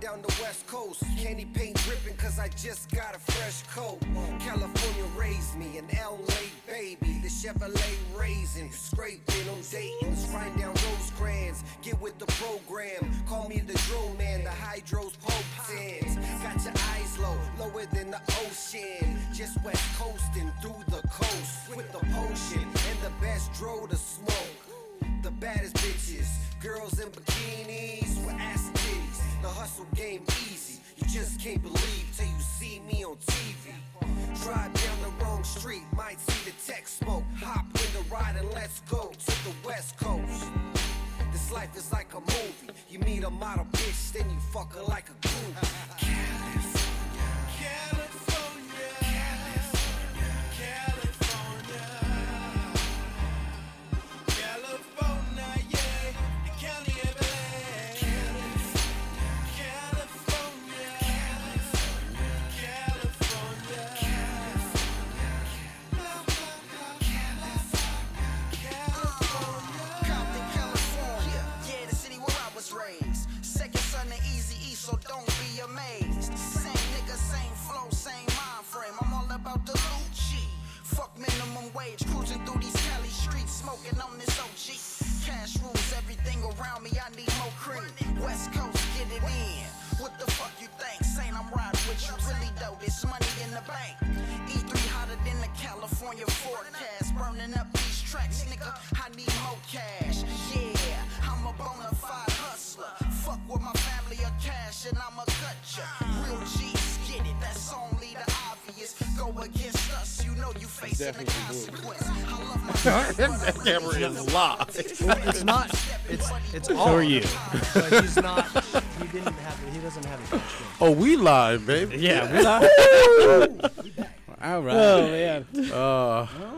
Down the West Coast, candy paint dripping cause I just got a fresh coat. California raised me, an LA baby, the Chevrolet raisin, scraping on Dayton's, riding down Rosecrans, get with the program, call me the drill man, the hydros pope sands, got your eyes low, lower than the ocean. just west coasting through the coast with the potion and the best dro to smoke. The baddest bitches, girls in bikinis with ass titties. The hustle game easy, you just can't believe till you see me on TV. Drive down the wrong street, might see the tech smoke. Hop in the ride and let's go to the west coast. This life is like a movie. You meet a model bitch, then you fuck her like a groupie. California, California, California, California, yeah, the county of LA. California, California, Compton, California, yeah, the city where I was raised. Second son of Eazy-E, so don't be amazed. Same nigga, same flow, same mind frame. I'm all about the Lucci. Fuck minimum wage, cruising through these Cali streets, smoking on this OG. Cash rules everything around me, I need more cream. West Coast, get it in. What the fuck you think? Saying I'm riding with you, really though, this money in the bank. E3 hotter than the California forecast. Burning up these tracks, nigga, I need more cash. Yeah, I'm a bona fide hustler. Fuck with my family or cash and I'ma cut ya. Real G's get it, that's only the obvious. Go against us, you know you facing the consequence. I love my That camera is locked. It's not. It's all. So are you. But he's not. He didn't have. He doesn't have a touch screen. Oh, we live, baby. Yeah, we're not. All right. Oh man.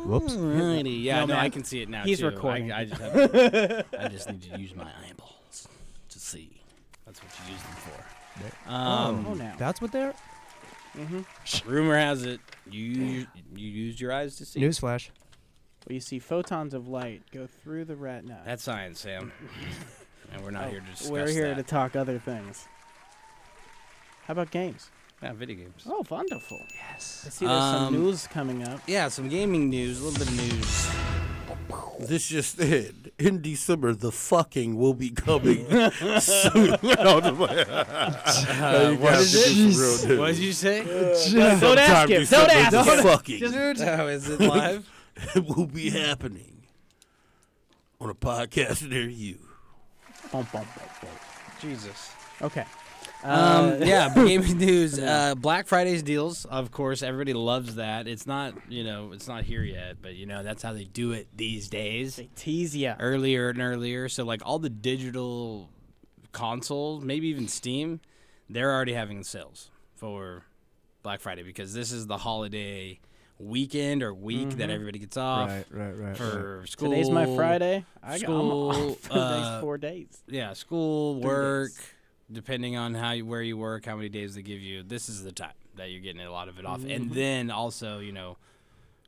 Whoops. Alrighty. Yeah, No, no, man. I can see it now. He's too. recording. I just have I just need to use my eyeballs to see. That's what you use them for. Oh, now. That's what they're. Rumor has it you used your eyes to see. Newsflash. Well, you see photons of light go through the retina. That's science, Sam. And we're not here to discuss We're here that. to talk other things. How about games? Yeah, video games. Oh, wonderful. Yes. I see there's some news coming up. Yeah, some gaming news, a little bit of news. This just in. In December, the fucking will be coming soon. What is it? What did you say? Don't ask him. Don't ask the him. fucking Oh, is it live? it will be happening on a podcast near you. Bum, bum, bum, bum. Jesus. Okay. Yeah, gaming news. Black Friday's deals, of course, everybody loves that. It's not, it's not here yet, but that's how they do it these days. They tease ya. Earlier and earlier. So like all the digital consoles, maybe even Steam, they're already having sales for Black Friday because this is the holiday weekend or week that everybody gets off. Right. For school. Today's my Friday. I'm School, off for the next 4 days. Yeah, school, work. days. Depending on where you work, how many days they give you, this is the time that you're getting a lot of it off. And then also,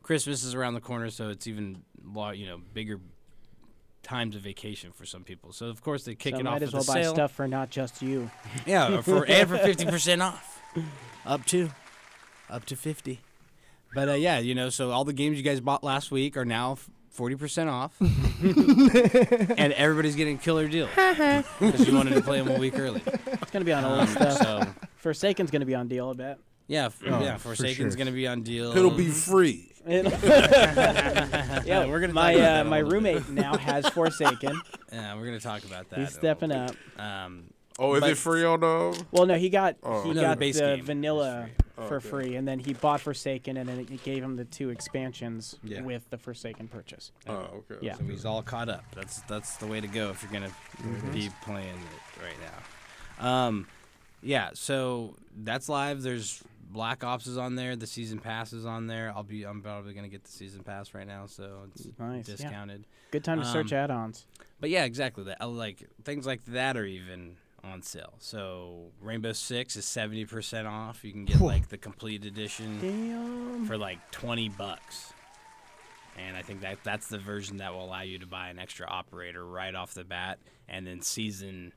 Christmas is around the corner, so it's even bigger times of vacation for some people. So of course they kick So it off might with as a well buy sale. stuff for not just you. Yeah, for 50% off, up to 50. But yeah, so all the games you guys bought last week are now 40% off, and everybody's getting a killer deal because you wanted to play them a week early. It's gonna be on old stuff. So Forsaken's gonna be on deal, I bet. yeah, for Forsaken's sure. gonna be on deal. It'll be free. Yeah, we're gonna talk about that a my little roommate now has Forsaken. Yeah, we're gonna talk about that. He's a stepping little up. bit. Oh, is But- it free on Well, no, he got Oh. he No, got the base the game vanilla is for okay. free, and then he bought Forsaken, and then it gave him the 2 expansions Yeah. with the Forsaken purchase. Oh, okay. Yeah. So he's all caught up. That's the way to go if you're gonna be playing it right now. Yeah. So that's live. There's Black Ops is on there. The season pass is on there. I'm probably gonna get the season pass right now, so it's Nice, yeah. discounted. Good time to search add-ons. But yeah, exactly. That like things like that are even on sale. So Rainbow Six is 70% off. You can get like the complete edition Damn. for like $20. And I think that's the version that will allow you to buy an extra operator right off the bat, and then season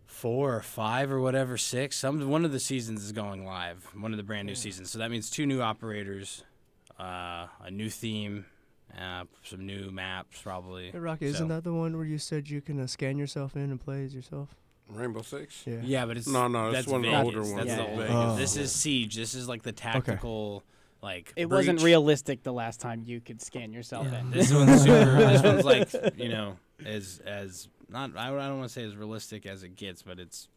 4 or 5 or whatever, 6. One of the seasons is going live. One of the brand new seasons. So that means 2 new operators, a new theme, some new maps probably. Hey, Rocky, isn't that the one where you said you can scan yourself in and play as yourself? Rainbow Six. Yeah. Yeah, but it's No, that's it's one of the Vegas. older ones. That's Yeah, the yeah, old yeah. Vegas. Oh. This is Siege. This is like the tactical, like It wasn't breach. realistic the last time you could scan yourself in. This one's super. This one's like as not. I don't want to say as realistic as it gets, but it's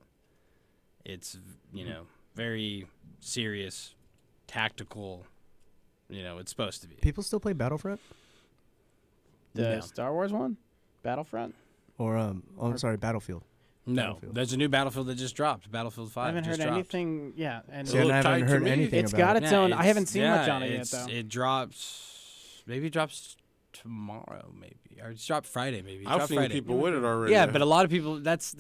very serious, tactical. It's supposed to be. People still play Battlefront? The No. Star Wars one, Battlefront. Or I'm sorry, Battlefield. No, Battlefield. there's a new Battlefield that just dropped. Battlefield 5. I haven't just heard dropped. anything. Yeah, and See, I look haven't tight to heard me. anything it's about got it. its own. I it's- haven't seen much on it yet it's- though. It drops. Maybe it drops tomorrow. Maybe or it's dropped Friday. Maybe it I've dropped seen Friday. people with it already. Yeah, but a lot of people. That's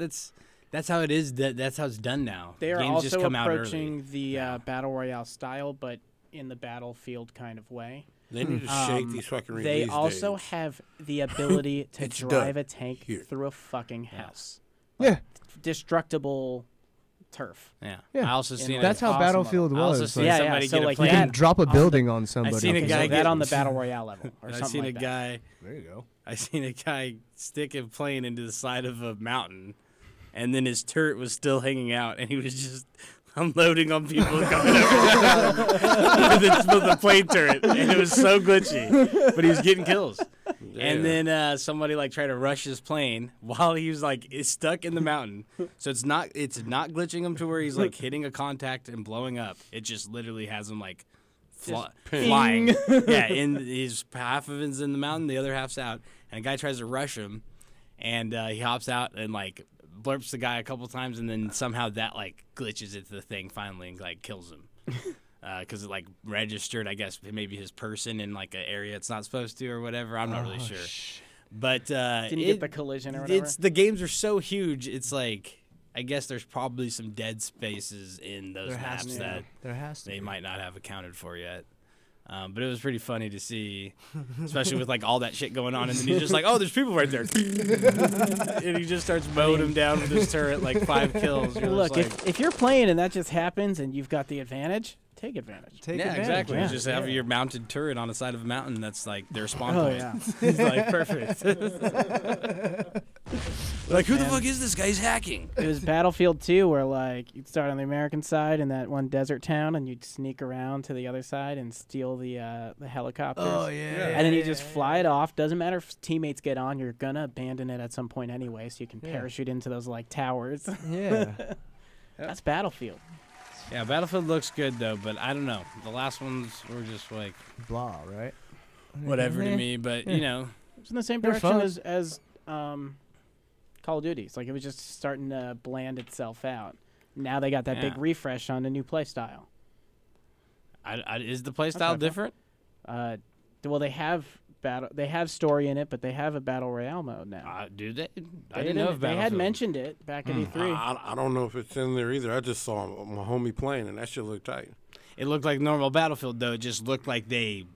how it is. That's how it's done now. They are Games just also come out early. approaching the battle royale style, but in the Battlefield kind of way. They need to shake these fucking release They also dates. have the ability to It's drive done a tank here. through a fucking house. Yeah. Destructible turf. Yeah. Yeah. I also And seen That's it. how awesome Battlefield I also was. seen like, somebody so get a like you plane. can that drop a on the- building on somebody. seen a Okay, guy so get- that on the battle royale level or I something seen like a that. guy. There you go. I seen a guy stick a plane into the side of a mountain, and then his turret was still hanging out, and he was just unloading on people coming over with the plane turret, and it was so glitchy, but he was getting kills. And then somebody like tried to rush his plane while he was like stuck in the mountain. So it's not glitching him to where he's like hitting a contact and blowing up. It just literally has him like flying. Yeah, in his half of it's in the mountain, the other half's out. And a guy tries to rush him, and he hops out and like blurps the guy a couple times, and then somehow that like glitches into the thing finally and like kills him. Because it like registered, I guess maybe his person in like an area it's not supposed to or whatever. I'm not really sure. But Didn't get the collision or whatever. it's the games are so huge. It's like I guess there's probably some dead spaces in those There has maps to. that There has to. they might not have accounted for yet. But it was pretty funny to see, especially with like all that shit going on, and then he's just like, "Oh, there's people right there," and he just starts mowing them down with his turret, like 5 kills. You're Look, just like, if you're playing and that just happens and you've got the advantage, take advantage. Take yeah, advantage. exactly. Yeah. You just have your mounted turret on the side of a mountain. That's like their spawn Oh point. yeah. It's like perfect. Like, who the fuck is this guy? He's hacking. It was Battlefield 2 where like you'd start on the American side in that one desert town and you'd sneak around to the other side and steal the helicopters. Oh yeah. And then you just fly it off. Doesn't matter if teammates get on, you're gonna abandon it at some point anyway, so you can Yeah. parachute into those like towers. Yeah. That's Battlefield. Yeah, Battlefield looks good though, but I don't know. The last ones were just like Blah. Right. whatever to Yeah. me. But you know, It's in the same They're direction fun. as Call of Duty. It's like it was just starting to bland itself out. Now they got that big Yeah. refresh on a new play style. is the playstyle Okay. different? Well, they have story in it, but they have a battle royale mode now. Do they? I They didn't know if They had Battlefield- mentioned it back at E3. I don't know if it's in there either. I just saw my homie playing, and that shit looked tight. It looked like normal Battlefield though. It just looked like they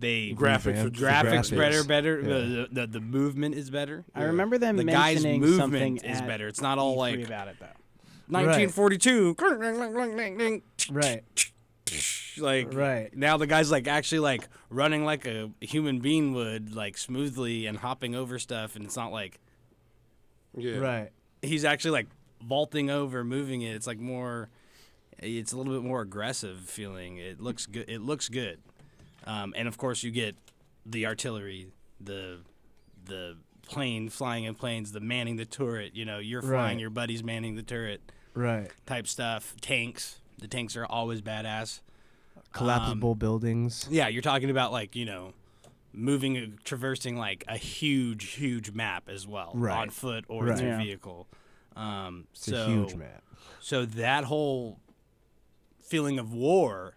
Graphics, are graphics graphics. better. Yeah. The movement is better. I remember them The guy's mentioning movement something is at better. It's not all E3 like about it though. 1942. Right. Like Right. now the guy's like actually like running like a human being would, like smoothly and hopping over stuff, and it's not like Yeah. Right. he's actually like vaulting over, moving it. It's like more. It's a little bit more aggressive feeling. It looks good. It looks good. And of course, you get the artillery, the plane flying in planes, the manning the turret. You know, you're flying, Right. your buddy's manning the turret Right. type stuff. Tanks. The tanks are always badass. Collapsible buildings. Yeah, you're talking about like, you know, moving, traversing like a huge map as well, Right. on foot or Right. through Yeah. vehicle. It's a huge map. So that whole feeling of war,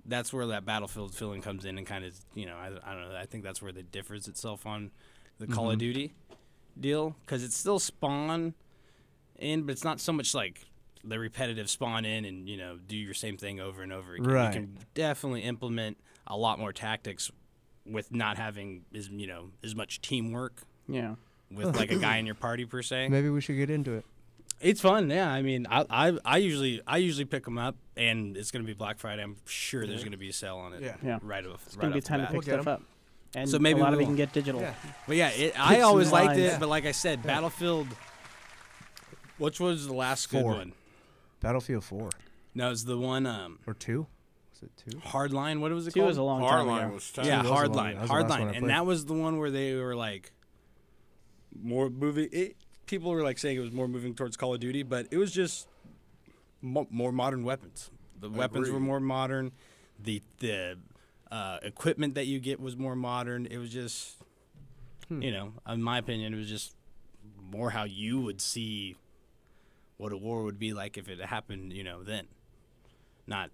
that's where that Battlefield feeling comes in and kind of, you know, I don't know. I think that's where it differs itself on the Call of Duty deal, because it's still spawn in, but it's not so much like the repetitive spawn in and, you know, do your same thing over and over again. Right. You can definitely implement a lot more tactics with not having as much teamwork Yeah. with like a guy in your party per se. Maybe we should get into it. It's fun, yeah. I mean, I usually pick them up, and it's gonna be Black Friday. I'm sure there's gonna be a sale on it. Yeah. Yeah. Right off. It's gonna be time to pick We'll get stuff up. And So maybe a lot of we it can will. get digital. Yeah. But yeah, I always some liked lines. it. But like I said, Battlefield. Which was the last good 4. one? Battlefield 4 No, it was the one or 2. Was it 2? Hardline. What was it 2 called? was a long time Hardline ago. was tough. Yeah, That was the Hardline. one- that was the last one I Hardline. And played. that was the one where they were like more moving. People were like saying it was more moving towards Call of Duty, but it was just more modern weapons. The weapons were Agreed. more modern. The equipment that you get was more modern. It was just, you know, in my opinion, it was just more how you would see what a war would be like if it happened, you know, then, not,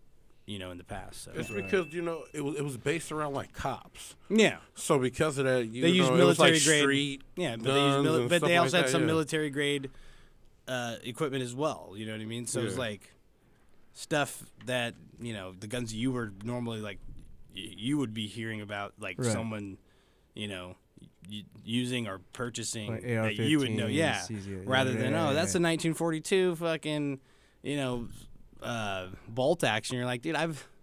you know, in the past. So. It's because, you know, it was based around like cops. Yeah. So because of that, They used it was military like grade. street Yeah, but guns and but stuff they like also had that, some yeah. military grade equipment as well. You know what I mean? So it was Yeah. like stuff that, you know, the guns you were normally like you would be hearing about, like Right. someone, you know, using or purchasing Like that you would know. AR-15s, Yeah. CZ, Rather yeah, than yeah, that's yeah. a 1942 fucking, you know, bolt action. You're like, dude,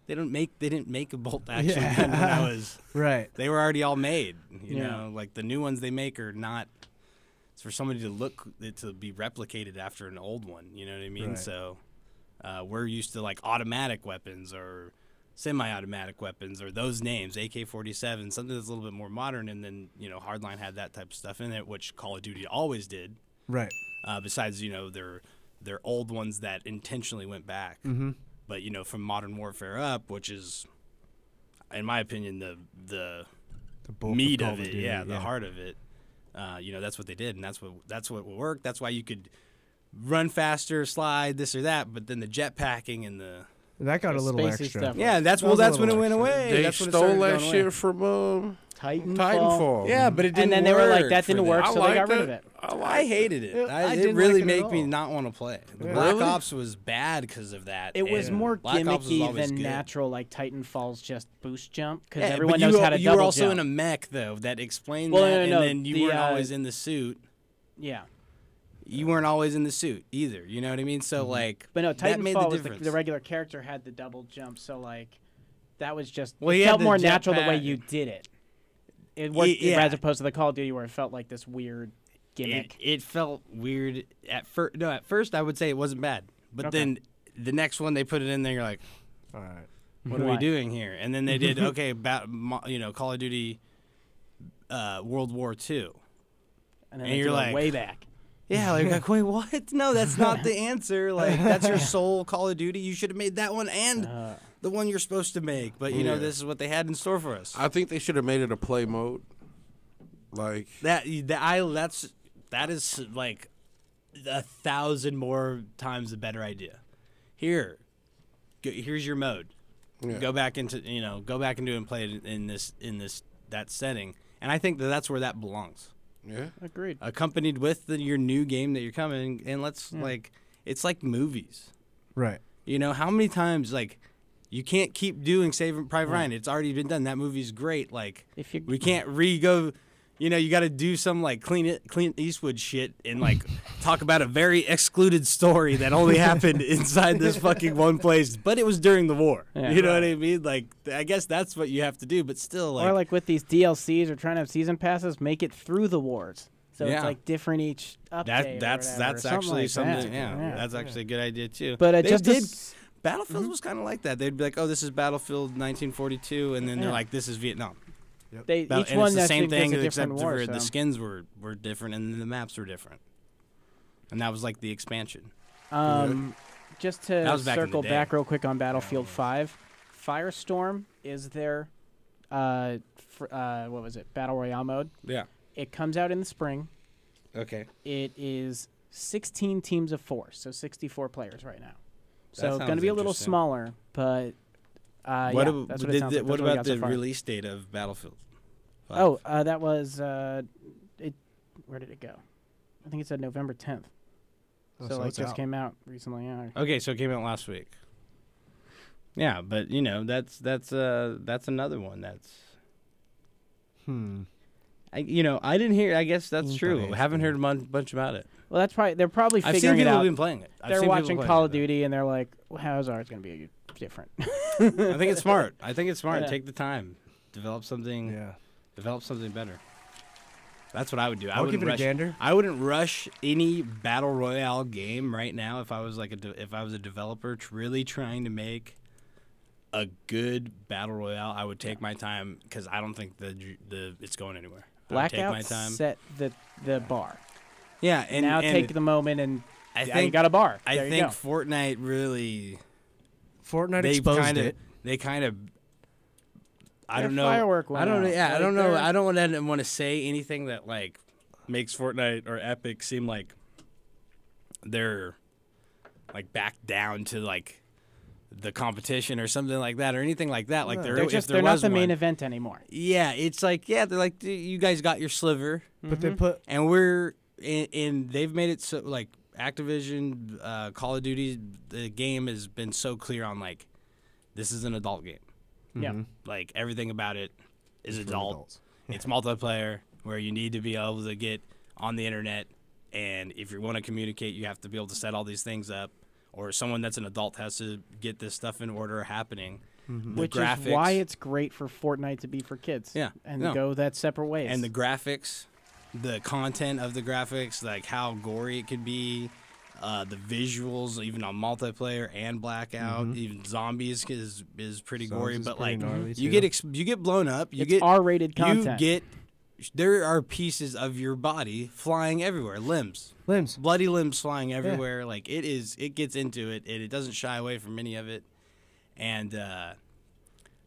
they didn't make a bolt action Yeah. gun when I was. Right. They were already all made. You Yeah. know, like the new ones they make are not. It's for somebody to be replicated after an old one. You know what I mean? Right. So we're used to like automatic weapons or semi-automatic weapons or those names, AK-47, something that's a little bit more modern. And then, you know, Hardline had that type of stuff in it, which Call of Duty always did. Right. Besides, you know, their old ones that intentionally went back. Mm-hmm. But, you know, from Modern Warfare up, which is, in my opinion, the bulk meat Call of it, Duty, the heart of it. You know, that's what they did, and that's what will work. That's why you could run faster, slide, this or that. But then the jetpacking and the That got a little spacey extra. stuff. yeah, that's That was a that's when it little went extra. away. They That's when it stole started that going shit away. from Titanfall. Yeah, but it didn't. And then they were like, work that for didn't them. work, I so they got liked rid it. of it. I hated it. I It didn't really like it at made me all. not want to play. The Yeah. Black Really? Ops was bad because of that. It was and more Black Ops was gimmicky always than good. natural, like Titanfall's just boost jump, because Yeah, everyone but knows how to you double were also jump. in a mech though that explained Well, that, no, and no, then you the, weren't always in the suit. Yeah. You weren't always in the suit either. You know what I mean? So like, But no, that made the Titanfall was difference. the regular character had the double jump, so like that was just Well, it he had felt the more natural the way jetpack. you did it. It worked Yeah. as opposed to the Call of Duty where it felt like this weird gimmick. It felt weird at first. No, at first I would say it wasn't bad, but Okay. then the next one they put it in there, you're like, All right. what are we Why? doing here? And then they did okay, you know, Call of Duty, World War II. And then and they you're threw it like- way back. Yeah, like wait, what? No, that's not the answer. Like that's your sole Call of Duty. You should have made that one and the one you're supposed to make. But you know, Yeah. this is what they had in store for us. I think they should have made it a play mode. Like That is like 1,000 more times a better idea. Here's your mode. yeah. Go back into it and play it in that setting. And I think that's where that belongs. Yeah. Agreed. Accompanied with your new game that you're coming, and let's like it's like movies. Right. You know how many times like you can't keep doing Saving Private Ryan. It's already been done. That movie's great. Like If you we can't re-go. You know, you got to do some like Clint Eastwood shit and like talk about a very excluded story that only happened inside this fucking one place, but it was during the war. Yeah. You know what I mean? Like, I guess that's what you have to do, but still, like, or like with these DLCs or trying to have season passes, make it through the wars. So Yeah. it's like different each update. or that's whatever, that's something actually like something. that. Yeah, that's actually a good idea too. But They just did. as- Battlefield was kind of like that. They'd be like, "Oh, this is Battlefield 1942," and then they're Yeah. like, "This is Vietnam." they Battle- each and one it's the actually same thing, does a except different war. for the so. skins were different and the maps were different, and that was like the expansion. Just That to was back in the circle day. back real quick on Battlefield 5, Firestorm is their what was it? Battle Royale mode. Yeah. It comes out in the spring. Okay. It is 16 teams of 4, so 64 players right now. So That going to sounds be a little interesting. smaller, but What, yeah, ab- that's what it did sounds the- like. what That's we about got so the far. release date of Battlefield? 5? Oh, that was where did it go? I think it said November 10th. Oh, so so like it's just out. came out recently. Yeah. Okay, so it came out last week. Yeah, but you know that's another one that's I didn't hear. I guess that's true. Interesting. Haven't heard a bunch about it. Well, they're probably I've seen figuring it people out. who've been playing it. I've They're seen people watching playing Call it, of Duty and they're like, well, "How's ours going to be different?" I think it's smart. Yeah. Take the time, develop something. Yeah. Develop something better. That's what I would do. I'll give it a rush, gander. I wouldn't rush any battle royale game right now if I was like if I was a developer really trying to make a good battle royale. I would take my time because I don't think it's going anywhere. I would take my Blackout time. set the bar. Yeah, and now and take the moment and I you think got a bar. I There you think go. Fortnite really Fortnite they exposed kind of it. they kind of I Their don't know. firework went I don't. out. Yeah, I Like, don't know. they're- I don't want to say anything that like makes Fortnite or Epic seem like they're like back down to like the competition or something like that or anything like that. Like They're if just there they're not was the main one. event anymore. Yeah, it's like they're like you guys got your sliver, But they put and we're in. They've made it so like Activision, Call of Duty. The game has been so clear on like this is an adult game. Yeah. Like everything about it is for adult. adults. It's multiplayer where you need to be able to get on the internet, and if you want to communicate, you have to be able to set all these things up. Or someone that's an adult has to get this stuff in order happening. The Which graphics, is why it's great for Fortnite to be for kids. Yeah, And no. go that separate ways. and the graphics, the content of the graphics, like how gory it could be, the visuals, even on multiplayer and Blackout, even zombies is pretty gory. Zombies is But pretty like gnarly, you too. get you get blown up, you It's get R-rated content. You get there are pieces of your body flying everywhere, limbs, bloody limbs flying everywhere. Like it gets into it, and it doesn't shy away from any of it. And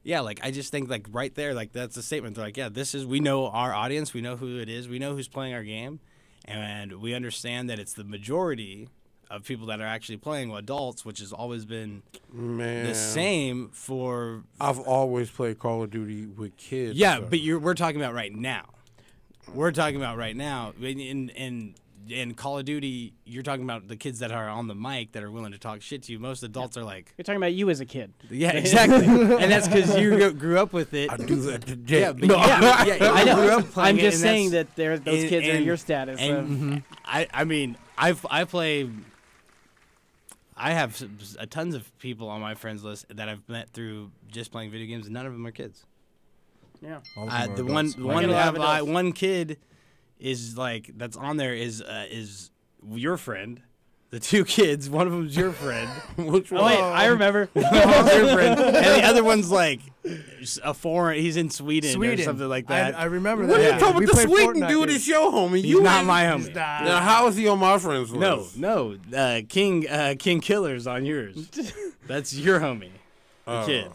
yeah, like I just think like right there, like that's a statement. They're like, yeah, we know our audience, we know who it is, we know who's playing our game, and we understand that it's the majority of people that are actually playing adults, which has always been Man, the same for. I've always played Call of Duty with kids. Yeah, so. but we're talking about right now. We're talking about right now. In Call of Duty, you're talking about the kids that are on the mic that are willing to talk shit to you. Most adults are like, You're talking about you as a kid. yeah, exactly. And that's because you grew up with it. I do that today. Yeah, but yeah, I know. Grew up playing I'm it, just and saying that's- that those kids are your status. And I mean, I play. I have tons of people on my friends list that I've met through just playing video games, and none of them are kids. yeah. all of them are The adults. one kid is like that's on there is your friend. The two kids, one of them's your friend. Which one? Oh wait, I remember. Your friend, and the other one's like a foreign. He's in Sweden or something like that. I remember What that. are you talking We about? The played Sweden Fortnite dude there. is your homie. He's You not ain't- my homie. Now, how is he on my friends list? No, King Killer's on yours. That's your homie, the kid,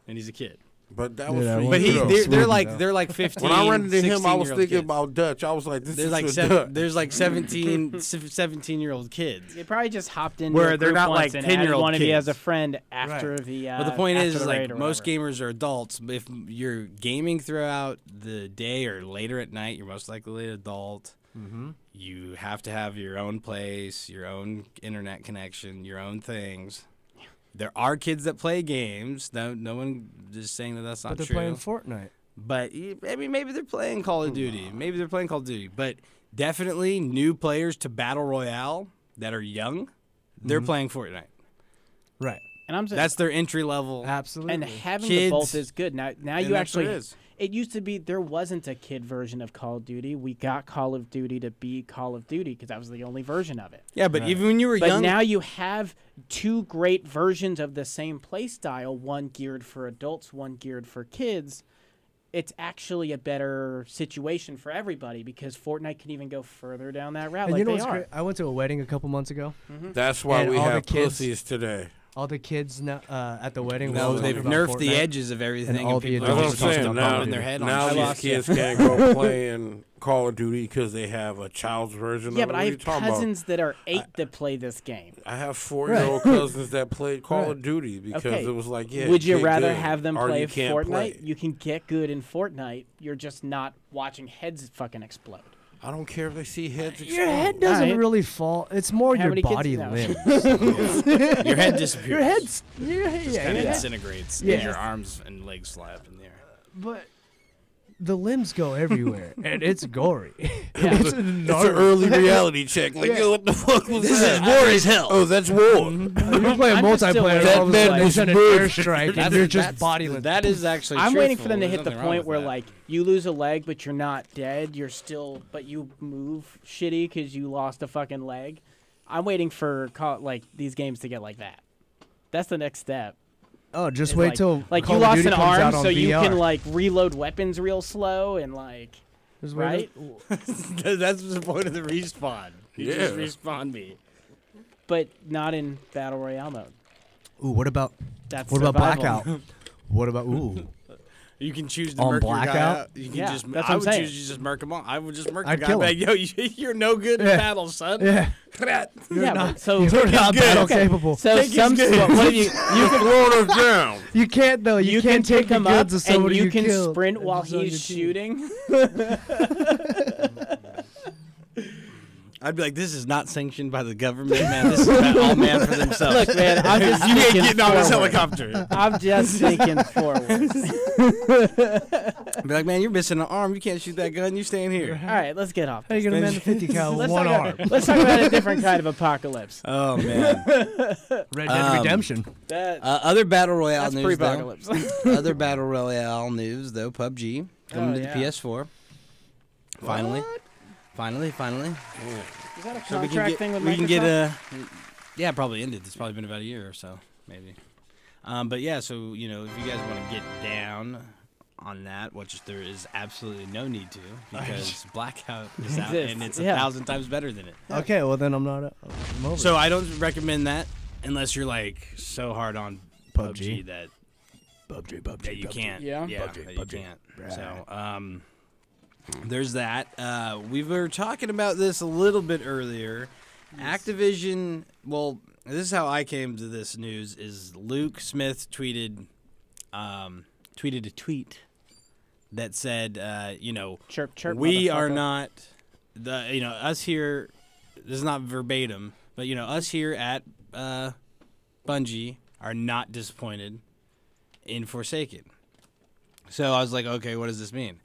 and he's a kid. But that was Yeah, for that But you, was- though. they're like 15. When I ran into him, I was 16-year-old thinking kids. about Dutch. I was like, this is for Dutch. There's like 17-year-old kids. They probably just hopped into Where a they're group not once like and added 10-year-old one of you kids. as a friend after the. But the point after is the like raid or most whatever. gamers are adults. If you're gaming throughout the day or later at night, you're most likely an adult. You have to have your own place, your own internet connection, your own things. There are kids that play games. No one is saying that that's not But they're true. playing Fortnite. But I mean, maybe they're playing Call of Duty. Maybe they're playing Call of Duty. But definitely new players to Battle Royale that are young, they're playing Fortnite. Right. And I'm saying That's their entry level. Absolutely. and having Kids. the both is good. Now And you that's what actually. it is. It used to be there wasn't a kid version of Call of Duty. We got Call of Duty to be Call of Duty because that was the only version of it. Yeah, but even when you were But young, now you have two great versions of the same play style, one geared for adults, one geared for kids. It's actually a better situation for everybody because Fortnite can even go further down that route And like you know they what's are. great? I went to a wedding a couple months ago. That's why And we all the have kids- pussies today. All the kids now, at the wedding. no, were they've talking about nerfed the Fortnite. edges of everything, And all the people That's are what I'm just saying. still Now, bumping their head on now shit. these kids can't go playing Call of Duty because they have a child's version Yeah, of it. but What I are you have talking about? cousins that are 8 that play this game. I have 4-year-old cousins that played Call Right. of Duty because Okay. it was like, yeah. Would you get rather good, have them or play you can't Fortnite? play. You can get good in Fortnite. You're just not watching heads fucking explode. I don't care if they see heads. Your head doesn't Alright. really fall. It's more How your many kids body now? limbs. Your head disappears. Your head's. Yeah, just yeah, kind of yeah. disintegrates. Yeah. And your arms and legs fly up in the air. But the limbs go everywhere, and it's gory. It's an early reality check. Like, yo, what the fuck was This that? is war as hell. Oh, that's war. You're playing I'm just still multiplayer, waiting. all of a That sudden man they was send an moved. airstrike, and you're just bodiless. That is actually. I'm waiting for them to truthful. hit the There's nothing wrong point with where that. like you lose a leg, but you're not dead. You're still, but you move shitty because you lost a fucking leg. I'm waiting for like these games to get like that. That's the next step. Oh, just It's wait like, till like Call you of lost Duty an comes arm, out on so you VR. can like reload weapons real slow and like Just wait right. till- That's the point of the respawn. You just Yeah. respawn me. But not in battle royale mode. Ooh, what about That's what about survival. Blackout? What about You can choose to On murk your guy Blackout? out. You can Yeah, just. that's what I I'm would saying. choose to just murk him all. I would just murk the I'd guy. kill Like, yo, you're no good in Yeah. battle, son. Yeah, Yeah, but so you're not good. battle Okay. capable. so Think he's some good. what have you Throwing us down. You can't though. You, can't pick take the him up goods of and somebody you can killed sprint and while just on he's your shooting. team. I'd be like, this is not sanctioned by the government, man. This is about all man for themselves. Look, man, I'm just you ain't thinking getting on this forward. helicopter. I'm just thinking forward. I'd be like, man, you're missing an arm. You can't shoot that gun. You staying here. All right, let's get off. How you gonna man the 50 cal with Let's one talk arm? about, let's talk about a different kind of apocalypse. Oh man. Red Dead Redemption. That, Other battle royale that's news, though. pre-apocalypse. Other battle royale news, though. PUBG coming Oh, to yeah. the PS4. Finally. Finally. Is that a So we contract thing with we can get Microsoft? yeah, probably ended. It's probably been about a year or so, maybe. But yeah, so if you guys want to get down on that, which there is absolutely no need to, because Blackout is out and it's Yeah. 1,000 times better than it. Okay, well then I'm not. I'm over So it. I don't recommend that unless you're like so hard on PUBG that you can't. Yeah? that you can't. So there's that. We were talking about this a little bit earlier. Activision. Well, this is how I came to this news. Is Luke Smith tweeted a tweet that said, Chirp, chirp, we are motherfucker. not us here. This is not verbatim, but us here at Bungie are not disappointed in Forsaken. So I was like, okay, what does this mean?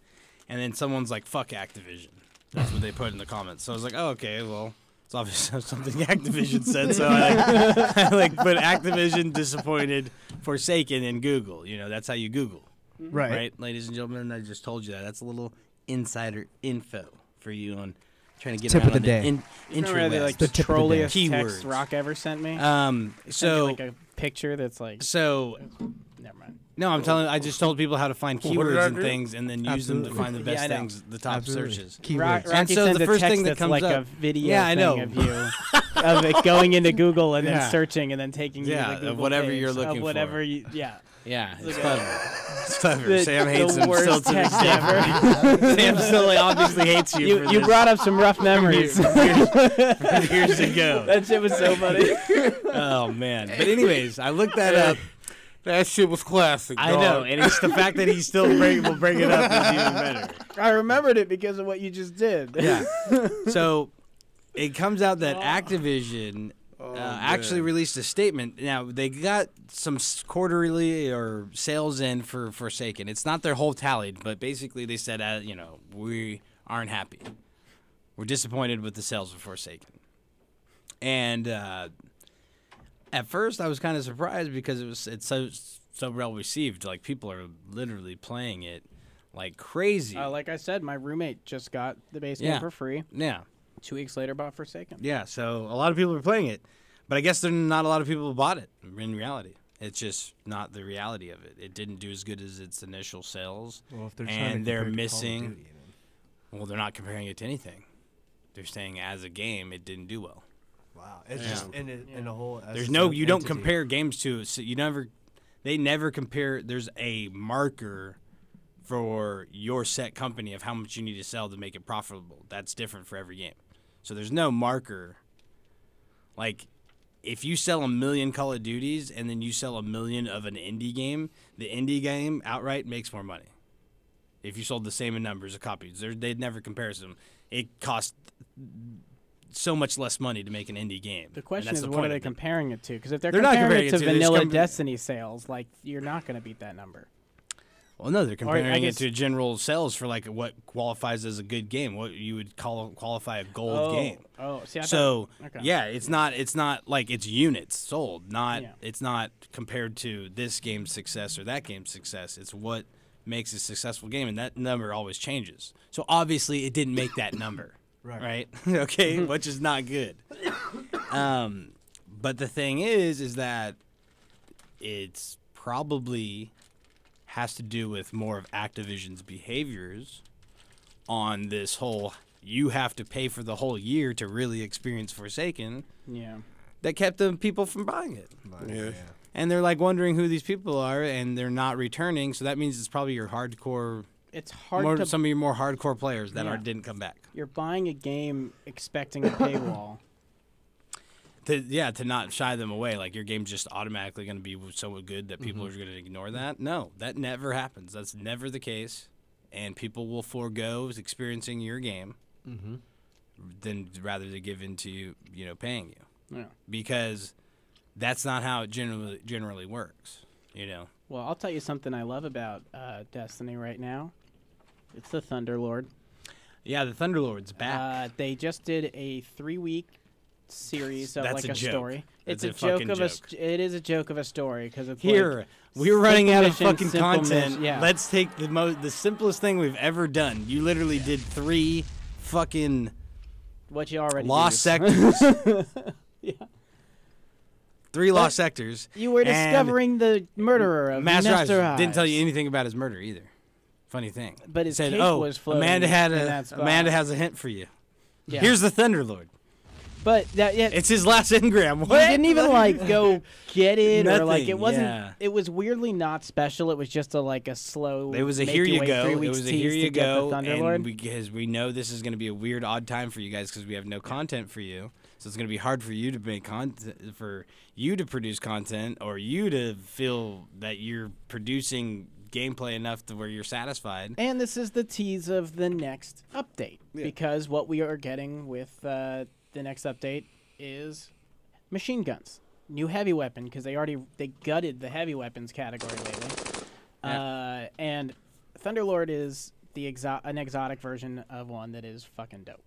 And then someone's like, fuck Activision. That's what they put in the comments. So I was like, oh, okay, well, it's obviously something Activision said. So I put Activision disappointed Forsaken in Google. That's how you Google. Right, ladies and gentlemen, I just told you that. That's a little insider info for you on trying to get Tip around of the day. Remember interwebs. like The the tip of the day. trolliest text Keywords. Rock ever sent me? So Sent me, like a picture that's like, never mind. no, I just told people how to find What did I keywords and do? things, and then use them to Absolutely. find the Yeah, best I know. things, the top Absolutely. searches. Keywords. Rocky And so sends the a first text thing that that's comes like up- a video Yeah, I thing know. of you, of it going into Google and Yeah. then searching and then taking you Yeah, to the of Google whatever page you're of looking for. whatever you, yeah. Yeah, it's Look clever. It's clever. The, Sam hates the him still worst to this text day. ever. Sam still obviously hates you. You brought up some rough memories. years ago. That shit was so funny. Oh man. But anyways, I looked that up. That shit was classic. I dog. know, and it's the fact that he still will bring it up is even better. I remembered it because of what you just did. Yeah. So it comes out that Activision actually released a statement. Now they got some quarterly or sales in for Forsaken. It's not their whole tally, but basically they said, we aren't happy. We're disappointed with the sales of Forsaken. And at first I was kind of surprised because it's so well received. Like people are literally playing it like crazy. Like I said, my roommate just got the base game Yeah. for free. Yeah. 2 weeks later, bought Forsaken. Yeah, so a lot of people are playing it, but I guess there's not a lot of people who bought it in reality. It's just not the reality of it. It didn't do as good as its initial sales, Well, if they're trying and to they're compare it to Call of missing. Duty, then- Well, they're not comparing it to anything. They're saying as a game, it didn't do well. Wow, it's just in a whole. as There's its no, own you don't entity. compare games to. So they never compare. There's a marker for your set company of how much you need to sell to make it profitable. That's different for every game. So there's no marker. Like, if you sell 1 million Call of Duties and then you sell 1 million of an indie game, the indie game outright makes more money. If you sold the same in numbers of copies, they'd never compare them. It costs so much less money to make an indie game. The question And that's is, the what point are they of it. comparing it to? Because if they're They're not comparing comparing it it to to this vanilla company- Destiny sales, like, you're not going to beat that number. Well, no, they're comparing I it guess- to general sales for like what qualifies as a good game, what you would qualify a gold game. Oh, see, I So thought, okay. yeah, it's not like it's units sold, Yeah. it's not compared to this game's success or that game's success. It's what makes a successful game, and that number always changes. So obviously, it didn't make that number, right? Okay, which is not good. But the thing is that it's probably has to do with more of Activision's behaviors on this whole you have to pay for the whole year to really experience Forsaken Yeah. that kept the people from buying it. Yeah. And they're like wondering who these people are, and they're not returning, so that means it's probably your hardcore, It's hard to. some of your more hardcore players that Yeah. didn't come back. You're buying a game expecting a paywall. To not shy them away, like your game's just automatically going to be so good that people are going to ignore that. No, that never happens. That's never the case, and people will forego experiencing your game than rather to give into paying you, Yeah. because that's not how it generally works. Well, I'll tell you something I love about Destiny right now. It's the Thunderlord. Yeah, the Thunderlord's back. They just did a 3-week series of That's like a a joke. story. That's It's a a joke fucking of joke. it is a joke of a story because it's Here, like we're running simple out of mission, fucking simple content. mission, yeah. Let's take the simplest thing we've ever done. You literally did 3 fucking what you already lost used. sectors. Yeah. 3 lost sectors. You were and discovering the murderer of Master Master Ives didn't tell you Ives. anything about his murder either. Funny thing. But his Said, cape "Oh, was floating Amanda in that spot." Amanda has a hint for you. Yeah. Here's the Thunderlord. But that yeah, It's his last engram. you What? didn't even like go get it or like Nothing, it wasn't. yeah. It was weirdly not special. It was just a slow. It was a make here you you wait go. 3 It weeks was a tease here to you get the go, Thunderlord. and because we know this is going to be a weird odd time for you guys because we have no content for you. So it's going to be hard for you to make content, for you to produce content, or you to feel that you're producing gameplay enough to where you're satisfied. And this is the tease of the next update because what we are getting with the next update is machine guns, new heavy weapon because they gutted the heavy weapons category lately. And Thunderlord is an exotic version of one that is fucking dope.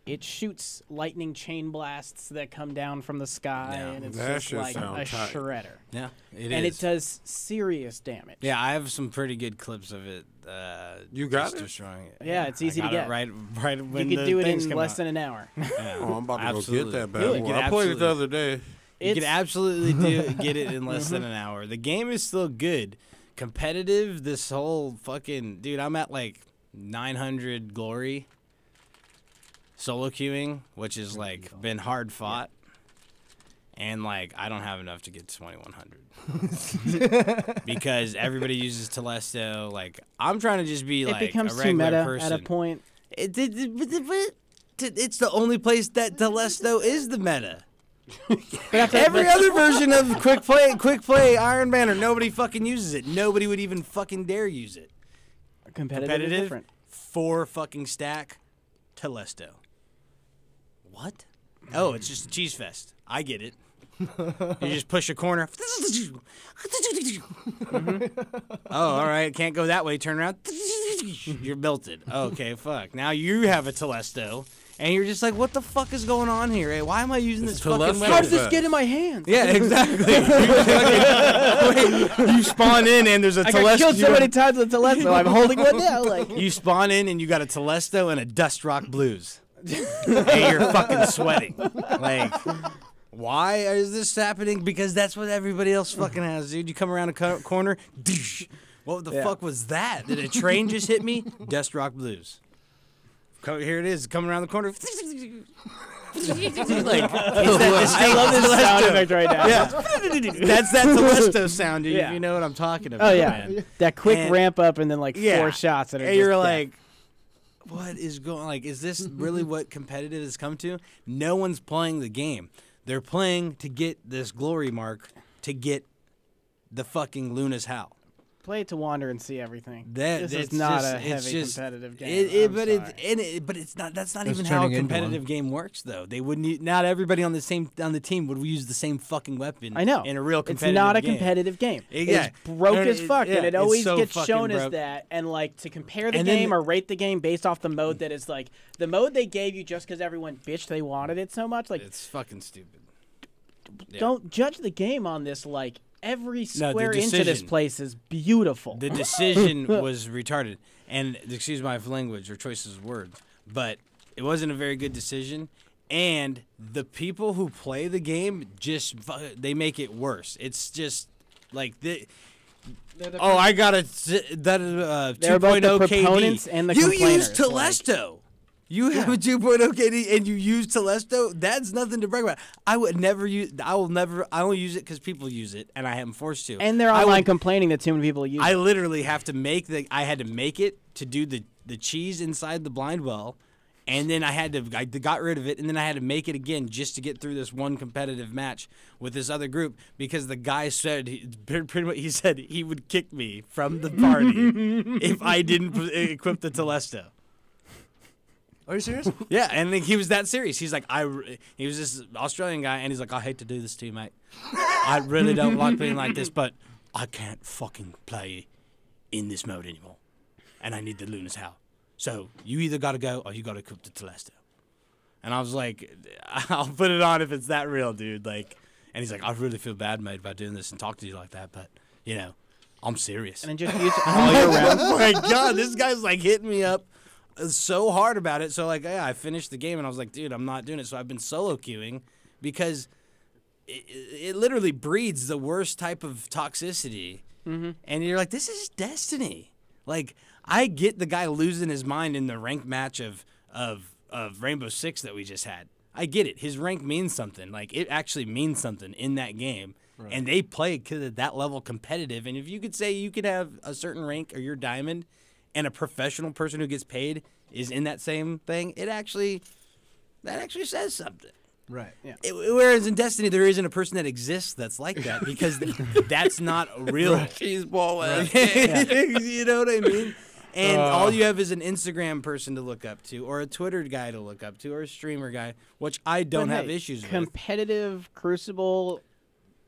It shoots lightning chain blasts that come down from the sky, Yeah. and it's That just shit like sound a tight. shredder. Yeah, it And is. it does serious damage. Yeah, I have some pretty good clips of it. You got just it? destroying it. Yeah, it's easy I to got it get. right when You the could do it things in come less out. than an hour. Yeah. Oh, I'm about to Absolutely. go get that bad Do it. boy. You I can played it the absolutely- other day. You can It's- absolutely get it in less than an hour. The game is still good. Competitive, this whole fucking... Dude, I'm at like 900 glory solo queuing, which is like been hard fought. And like, I don't have enough to get to 2100. Because everybody uses Telesto. Like, I'm trying to just be It like becomes a too regular meta person. at a point. It's the only place that Telesto is the meta. But Every other version of quick play Iron Banner, nobody fucking uses it. Nobody would even fucking dare use it. competitive is different. 4 fucking stack, Telesto. What? Oh, it's just a cheese fest. I get it. You just push a corner. Oh, all right. Can't go that way. Turn around. You're belted. Okay, fuck. Now you have a Telesto. And you're just like, what the fuck is going on here? Hey, why am I using this fucking Telesto. weapon? How did this get in my hands? Yeah, exactly. Wait, you spawn in and there's a I got Telesto. killed so many times with Telesto. I'm holding one now. Like You spawn in and you got a Telesto and a Dust Rock Blues. And you're fucking sweating. Like, why is this happening? Because that's what everybody else fucking has, dude. You come around a corner. What the fuck was that? Did a train just hit me? Dust Rock Blues. Here it is, coming around the corner. Like, I love this sound effect right now. Yeah, that's that Telesto sound, dude. Yeah. You know what I'm talking about. Oh yeah, man. that quick And- ramp up and then like Yeah. 4 shots that are And you're just like, what is going? Like, is this really what competitive has come to? No one's playing the game. They're playing to get this glory mark to get the fucking Luna's Howl. Play it to wander and see everything. This is not a heavy competitive game. But it's not. That's not It's even how a turning into competitive game works, though. They wouldn't. Not everybody on the team would use the same fucking weapon. I know. In a real It's competitive not a game. competitive game. Yeah. It's broke And as fuck, and it it's always so gets fucking shown as broke. that. And like to compare the And then game or rate the game based off the mode that is like the mode they gave you just because everyone bitched they wanted it so much. Like, It's fucking stupid. Yeah. don't judge the game on this. Like every No, the square inch of this decision. place is beautiful. The decision was retarded, and excuse my language or choices of words, but it wasn't a very good decision. And the people who play the game they make it worse. It's just like I got a that They're both 2.0 the KD. proponents and the You complainers, use Telesto. You have a 2.0 KD and you use Telesto. That's nothing to brag about. I would never use. I only use it because people use it, and I am forced to. and they're I online would- complaining that too many people use I it. literally have to I had to make it to do the cheese inside the blind well, and then I got rid of it, and then I had to make it again just to get through this one competitive match with this other group because the guy said pretty much he said he would kick me from the party if I didn't equip the Telesto. Are you serious? Yeah, and he was that serious. He's like, he was this Australian guy, and he's like, I hate to do this to you, mate. I really don't like being like this, but I can't fucking play in this mode anymore, and I need the Luna's Howl. So you either got to go or you got to equip the Telesto. And I was like, I'll put it on if it's that real, dude. Like, and he's like, I really feel bad, mate, about doing this and talking to you like that, but you know, I'm serious. And then just use it all year round. Oh my god, this guy's like hitting me up so hard about it. So like, yeah, I finished the game and I was like, dude, I'm not doing it. So I've been solo queuing because it literally breeds the worst type of toxicity. Mm-hmm. And you're like, this is Destiny. Like, I get the guy losing his mind in the ranked match of Rainbow Six that we just had. I get it. His rank means something. Like, it actually means something in that game. Right. And they play at that level competitive. And if you could say you could have a certain rank or you're diamond and a professional person who gets paid is in that same thing, that actually says something. Right. Yeah. Whereas in Destiny, there isn't a person that exists that's like that because that's not real. Cheese ball ass. You know what I mean? And all you have is an Instagram person to look up to, or a Twitter guy to look up to, or a streamer guy, which I don't have issues with. Competitive Crucible,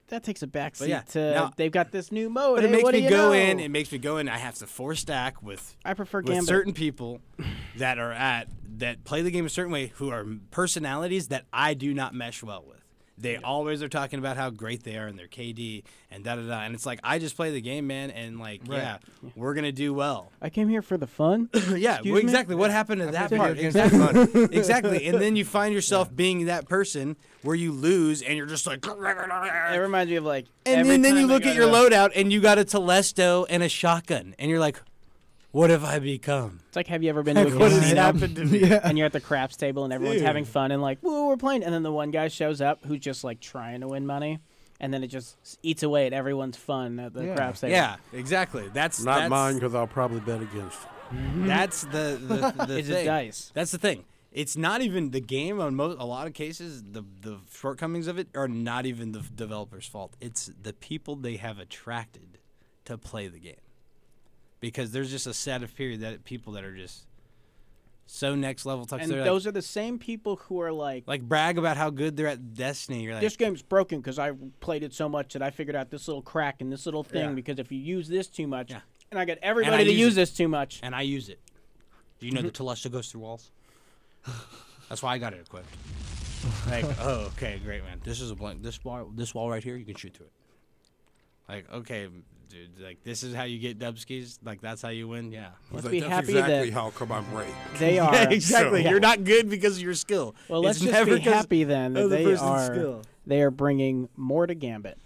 that takes a backseat yeah, to now- they've got this new mode. But it Hey, makes what do me you go know? in. It makes me go in. I have to 4-stack with I prefer with Gambit. certain people that play the game a certain way who are personalities that I do not mesh well with. They always are talking about how great they are and their KD and da-da-da. And it's like, I just play the game, man, and like, yeah, we're going to do well. I came here for the fun. Yeah, Excuse well, me? exactly. What happened to that play part? video games Exactly. Exactly. And then you find yourself being that person where you lose and you're just like... It reminds me of like. And every then you time I look go at your to- loadout and you got a Telesto and a shotgun. And you're like, what have I become? It's like, have you ever been to a What has casino happened to me? and you're at the craps table and everyone's having fun and like, whoa, we're playing, and then the one guy shows up who's just like trying to win money, and then it just eats away at everyone's fun at the craps table. Yeah, exactly. That's Not mine because I'll probably bet against it. That's the It's thing. a dice. That's the thing. It's not even the game. On a lot of cases, the shortcomings of it are not even the developer's fault. It's the people they have attracted to play the game. Because there's just a set of people that are just so next level toxic. And They're those are the same people who are like, brag about how good they're at Destiny. You're like, this game's broken because I played it so much that I figured out this little crack and this little thing Yeah. because if you use this too much, Yeah. and I get everybody to use use it. this too much. and I use it. Do you know the Telesto goes through walls? That's why I got it equipped. Like, oh, okay, great, man. This is a blank. This wall right here, you can shoot through it. Like, okay, dude. Like, this is how you get dubskis. Like, that's how you win. Yeah. Let's Like, be that's happy exactly that how come I'm right. they are. Yeah, exactly. So- You're not good because of your skill. Well, let's It's just never be 'cause happy then that of the they person's are skill. they are bringing more to Gambit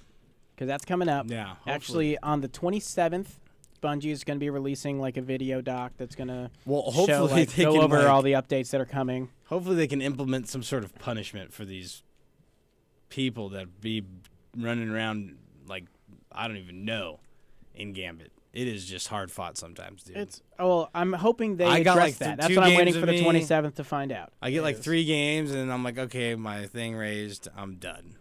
because that's coming up. Yeah, hopefully. Actually, on the 27th, Bungie is going to be releasing like a video doc that's going to Well, show hopefully like, they go can, over like- all the updates that are coming. Hopefully they can implement some sort of punishment for these people that be running around like I don't even know in Gambit. It is just hard fought sometimes, dude. I'm hoping they I got, address like, that. 2 That's what I'm waiting games for of the me. 27th to find out. I get like 3 games and I'm like, okay, my thing raised. I'm done.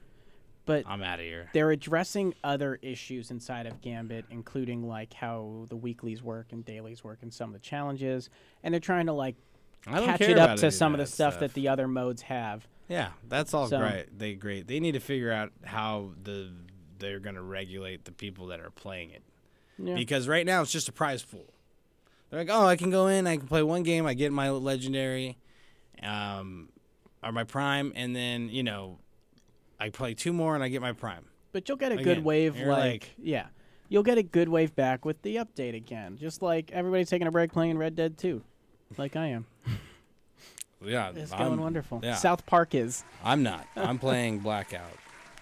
but I'm out of here. they're addressing other issues inside of Gambit, including like how the weeklies work and dailies work and some of the challenges, and they're trying to like I don't catch care it up about to any some of the that stuff that the other modes have. Yeah, that's all So- great. They need to figure out how they're going to regulate the people that are playing it. Yeah. Because right now it's just a prize pool. They're like, oh, I can go in, I can play one game, I get my legendary, or my prime, and then I play 2 more and I get my prime. But you'll get a Again, good wave, you're like- yeah, you'll get a good wave back with the update again. Just like everybody's taking a break playing Red Dead 2, like I am. Yeah, It's going wonderful. yeah. South Park is. I'm not. I'm playing Blackout,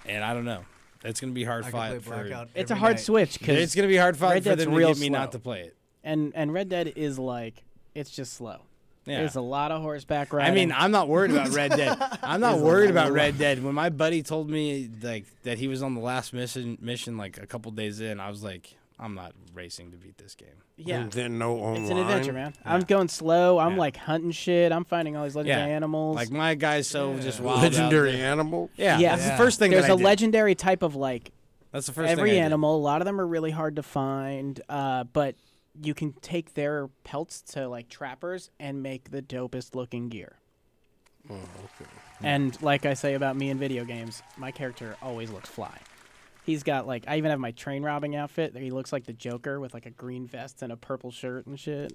and I don't know. It's gonna be hard I can play fight for. Blackout It's a every hard night. switch because It's gonna be hard fight Red for Dead's them to real get me not slow. to play it. and Red Dead is like it's just slow. Yeah. There's a lot of horseback riding. I mean, I'm not worried about Red Dead. I'm not worried about Red Dead. When my buddy told me like that he was on the last mission like a couple days in, I was like, I'm not racing to beat this game. yeah, And then no online. it's an adventure, man. I'm going slow. I'm Yeah. like hunting shit. I'm finding all these legendary Yeah. animals. Like my guy's so just wild. Legendary out there. animal. Yeah, Yeah. that's the first thing There's that I a did. legendary type of like That's the first every thing I did. animal. A lot of them are really hard to find, but you can take their pelts to like trappers and make the dopest looking gear. Oh, okay. And like I say about me in video games, my character always looks fly. He's got like I even have my train robbing outfit. He looks like the Joker with like a green vest and a purple shirt and shit.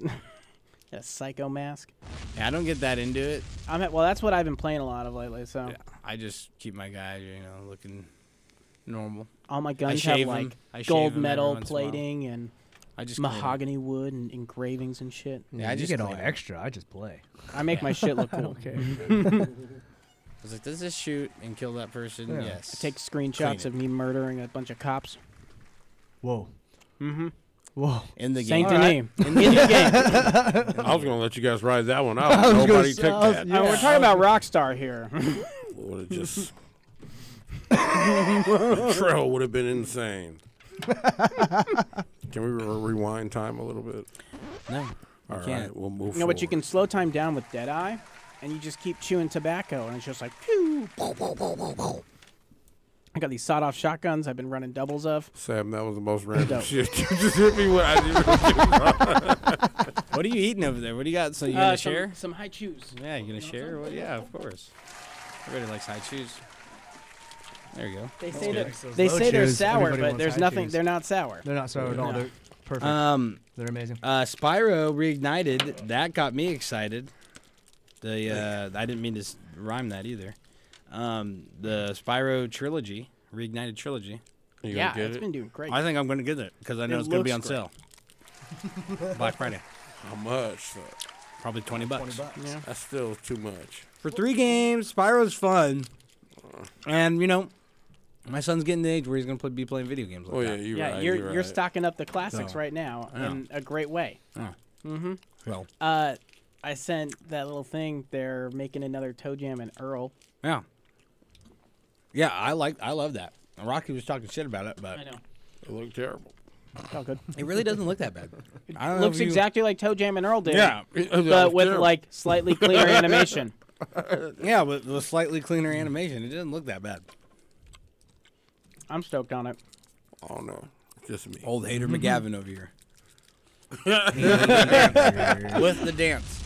A psycho mask. Yeah, I don't get that into it. Well, that's what I've been playing a lot of lately. So Yeah, I just keep my guy, looking normal. all my guns shave have 'em. like I shave gold 'em every metal once in a while. plating and I just clean 'em. mahogany wood and engravings and shit. Yeah, I you just get all clean 'em. extra. I just play. I make my shit look cool. Okay. I was like, does this shoot and kill that person? Yeah. Yes. I take Clean screenshots it. of me murdering a bunch of cops. Whoa. Mm-hmm. Whoa. in the Saint game. Denis. In the game. I was gonna let you guys ride that one out. I was gonna Nobody say- took I was- that. yeah. We're talking about Rockstar here. Would have just. Trail would have been insane. Can we rewind time a little bit? No. All right, can't. we'll move. No, but you forward. can slow time down with Deadeye, and you just keep chewing tobacco, and it's just like, pew. I got these sawed-off shotguns I've been running doubles of. Sam, that was the most random Dope. shit. You just hit me with. I didn't What are you eating over there? What do you got? So you gonna share? Some high chews. Yeah, you gonna share? Well, yeah, of course. Everybody likes high chews. There you go. They That's say good. that they low say they're chews, sour, everybody but wants there's high nothing. chews. They're not sour. They're not sour at all. No. They're perfect. They're amazing. Spyro Reignited. That got me excited. The I didn't mean to rhyme that either. The Spyro trilogy, Reignited trilogy. You Yeah, gonna get it's it? been doing great. I think I'm gonna get it because I know It it's gonna be on looks sale. Black Friday, How much? probably $20. Yeah. That's still too much. For 3 games. Spyro's fun, and my son's getting the age where he's gonna be playing video games. Like Oh yeah, that. you're Yeah, right. you're right. stocking up the classics So, right now yeah. in a great way. Oh. Mm-hmm. Well, I sent that little thing. They're making another Toe Jam and Earl. yeah, yeah. I love that. Rocky was talking shit about it, but I know. It looked terrible. It's all good. it really doesn't look that bad. I don't know Looks if you- exactly like Toe Jam and Earl did. Yeah, But with like slightly cleaner animation. yeah, with slightly cleaner animation, it didn't look that bad. I'm stoked on it. Oh no, just me. Old hater McGavin over here with the dance.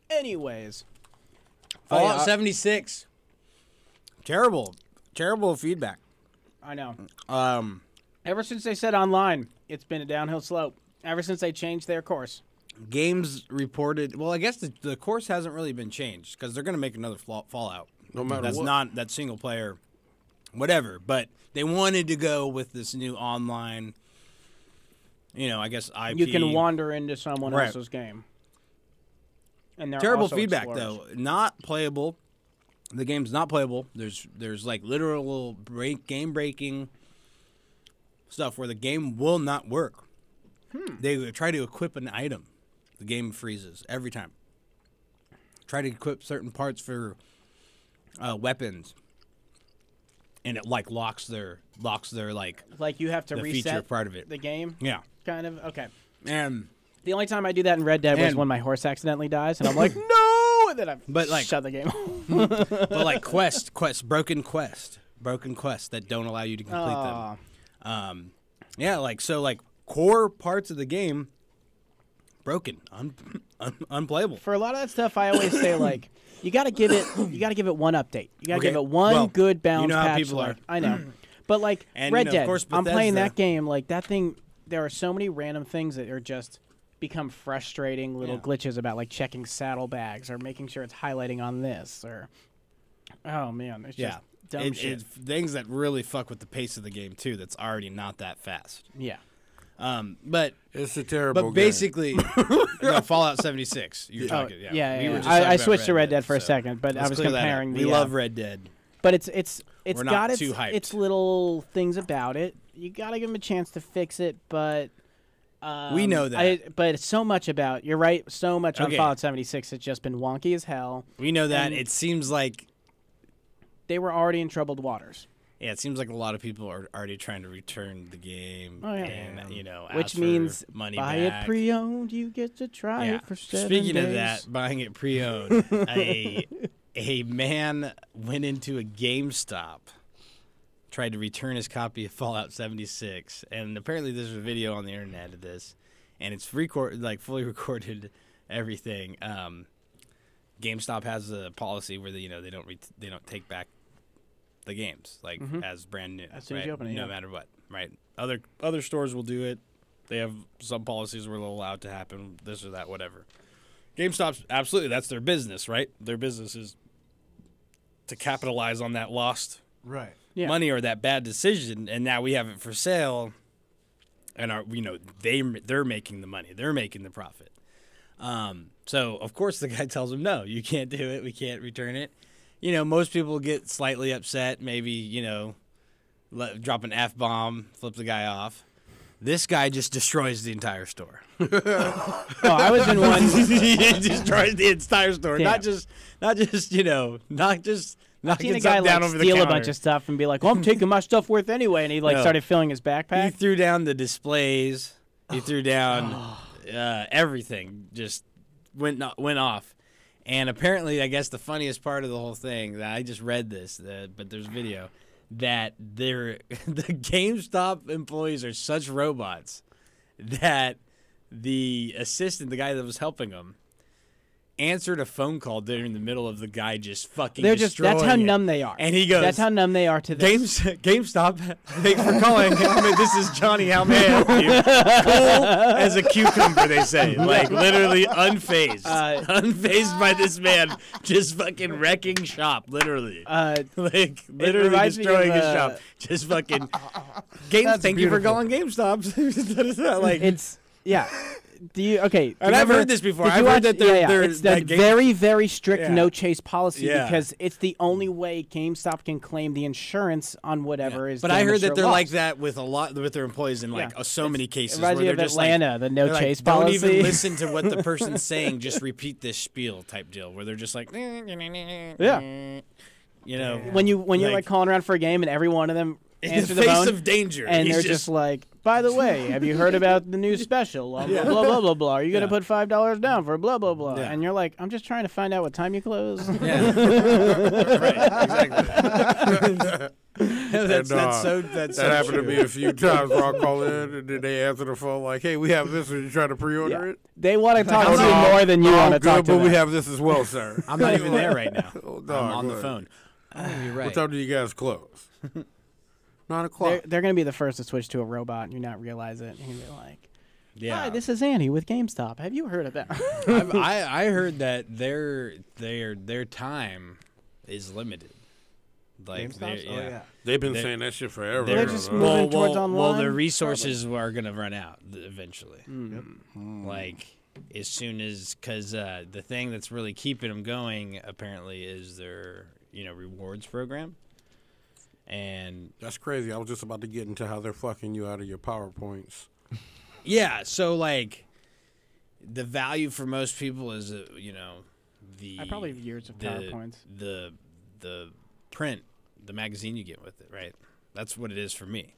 Anyways, Fallout 76. Terrible feedback. I know. Um, Ever since they said online, it's been a downhill slope. Ever since they changed their course. games reported. Well, I guess the course hasn't really been changed because they're going to make another Fallout. No matter That's what. not that single player, whatever. But they wanted to go with this new online. I guess IP. You can wander into someone Right. else's game. And they're Terrible also feedback explorers. though. Not playable. The game's not playable. There's like literal game breaking stuff where the game will not work. They try to equip an item, the game freezes every time. Try to equip certain parts for weapons, and it like locks their like Like you have to the reset feature part of it. the game. Yeah, Kind of. Okay. and The only time I do that in Red Dead was And- when my horse accidentally dies, and I'm like, no! then I But, like- shut the game. but like broken quests that don't allow you to complete them. Yeah, like so, like core parts of the game broken, unplayable. For a lot of that stuff, I always say like you got to give it one update. You got to give it one good balance you know how patch. people like, are. I know, but like And, Red of Dead, course, I'm playing Bethesda- that game. Like that thing, there are so many random things that are just become frustrating little glitches about like checking saddlebags or making sure it's highlighting on this or oh man, it's just dumb shit. It's things that really fuck with the pace of the game too. That's already not that fast. Yeah. But It's a terrible but game. basically, no, Fallout 76. You're talking, yeah. We were just I talking switched about to Red Dead for a so second, but I let's was clear that up. comparing. We the, love Red Dead. but it's We're got not its too hyped. its little things about it. You gotta give them a chance to fix it, but We know that. but it's so much about. You're right. So much on Okay. Fallout 76. It's just been wonky as hell. We know that. And- It seems like They were already in troubled waters, it seems like a lot of people are already trying to return the game. Oh, yeah. And ask which for means money buy back. it pre-owned. You get to try Yeah. it for 7 Speaking days. of that, buying it pre-owned, a man went into a GameStop, tried to return his copy of Fallout 76, and apparently there's a video on the internet of this, and it's fully recorded everything. GameStop has a policy where they don't take back the games as brand new, As soon as right? you open it, no yeah. matter what, right? Other stores will do it. They have some policies where they'll allow it to happen, this or that, whatever. GameStop's absolutely, that's their business, right? Their business is to capitalize on that lost Yeah. money or that bad decision, and now we have it for sale, and they're making the money, they're making the profit. So of course the guy tells him, no, you can't do it, we can't return it. Most people get slightly upset, maybe drop an F-bomb, flip the guy off. This guy just destroys the entire store. Oh, I was in one. He destroys the entire store, Damn. not just knocking Seen a guy something down like over the steal a counter. bunch of stuff and be like, "Well, I'm taking my stuff with anyway," and he No. started filling his He backpack. threw down the displays. He threw down everything. Just went off. And apparently, I guess the funniest part of the whole thing that I just read this, but there's video that the GameStop employees are such robots that the assistant, the guy that was helping him, answered a phone call during the middle of the guy just fucking They're just that's how destroying it. numb they are. And he goes, "That's how numb they are to this." GameStop, thanks for calling. This is Johnny. How may I help you? Cool as a cucumber, they say. Like, literally unfazed. Unfazed by this man just fucking wrecking shop, literally. Like, literally reminds me destroying of, his shop. Just fucking... Thank you for calling GameStop. Like, It's yeah. Do you okay? And I've heard this before. I've heard that they're it's the like very, very strict Yeah. no chase policy Yeah. because it's the only way GameStop can claim the insurance on whatever is. But I heard damaged or that they're like lost. that with with their employees in like Yeah. so many cases. reminds where me they're of just Atlanta, the no they're chase Don't policy. even listen to what the person's saying. Just repeat this spiel type deal where they're just like, Yeah. When you're like calling around for a game and every one of them in answer the the face phone of danger, and he's they're just like, "By the way, have you heard about the new special? Blah blah blah blah blah. blah. Are you gonna put $5 down for blah blah blah?" Yeah. And you're like, "I'm just trying to find out what time you close." yeah, right, exactly. That's so that so happened true. to me a few times where I call in and then they answer the phone like, "Hey, we have this. Are you trying to pre-order Yeah. it?" They want to talk to No, you more than you no, want to I'm talk good, to but them. we have this as well, sir. I'm not even there right now. Oh, I'm dog, on the what? phone. Oh, you're right. What time do you guys close? 9 o'clock. They're going to be the first to switch to a robot and you not realize it. And you're like, Yeah. "Hi, this is Annie with GameStop. Have you heard of that?" I heard that their time is limited. Like, GameStop's? Oh, yeah. They've been They're- saying that shit forever. They're just though. moving towards well, online. the resources are going to run out eventually. Mm. Like, as soon as, because the thing that's really keeping them going apparently is their rewards program. And That's crazy. I was just about to get into how they're fucking you out of your PowerPoints. yeah, so like the value for most people is the I probably have years of the- PowerPoints. the print, the magazine you get with it, right? That's what it is for me.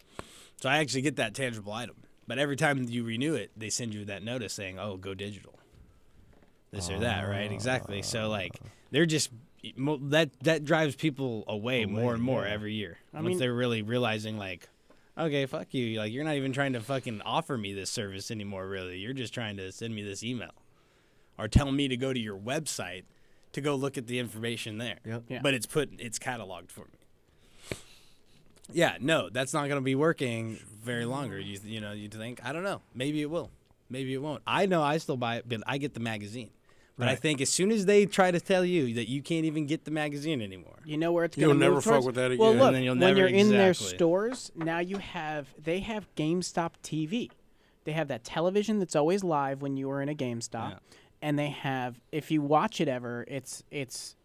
So I actually get that tangible item. But every time you renew it, they send you that notice saying, "Oh, go digital." this or that, right? Exactly. So like they're just that drives people away more and more every year. Once they're really realizing like, okay, fuck you. Like you're not even trying to fucking offer me this service anymore. Really, you're just trying to send me this email or tell me to go to your website to go look at the information there. Yep. Yeah. But it's cataloged for me. Yeah, no, that's not going to be working very longer. You think? I don't know. Maybe it will. Maybe it won't. I know I still buy it, but I get the magazine. But I think as soon as they try to tell you that you can't even get the magazine anymore, You know where it's going to You'll move never fuck towards? with that again. Well, look, And then you'll when never- you're in their exactly. stores, now they have GameStop TV. They have that television that's always live when you are in a GameStop. Yeah. And they have, if you watch it ever, it's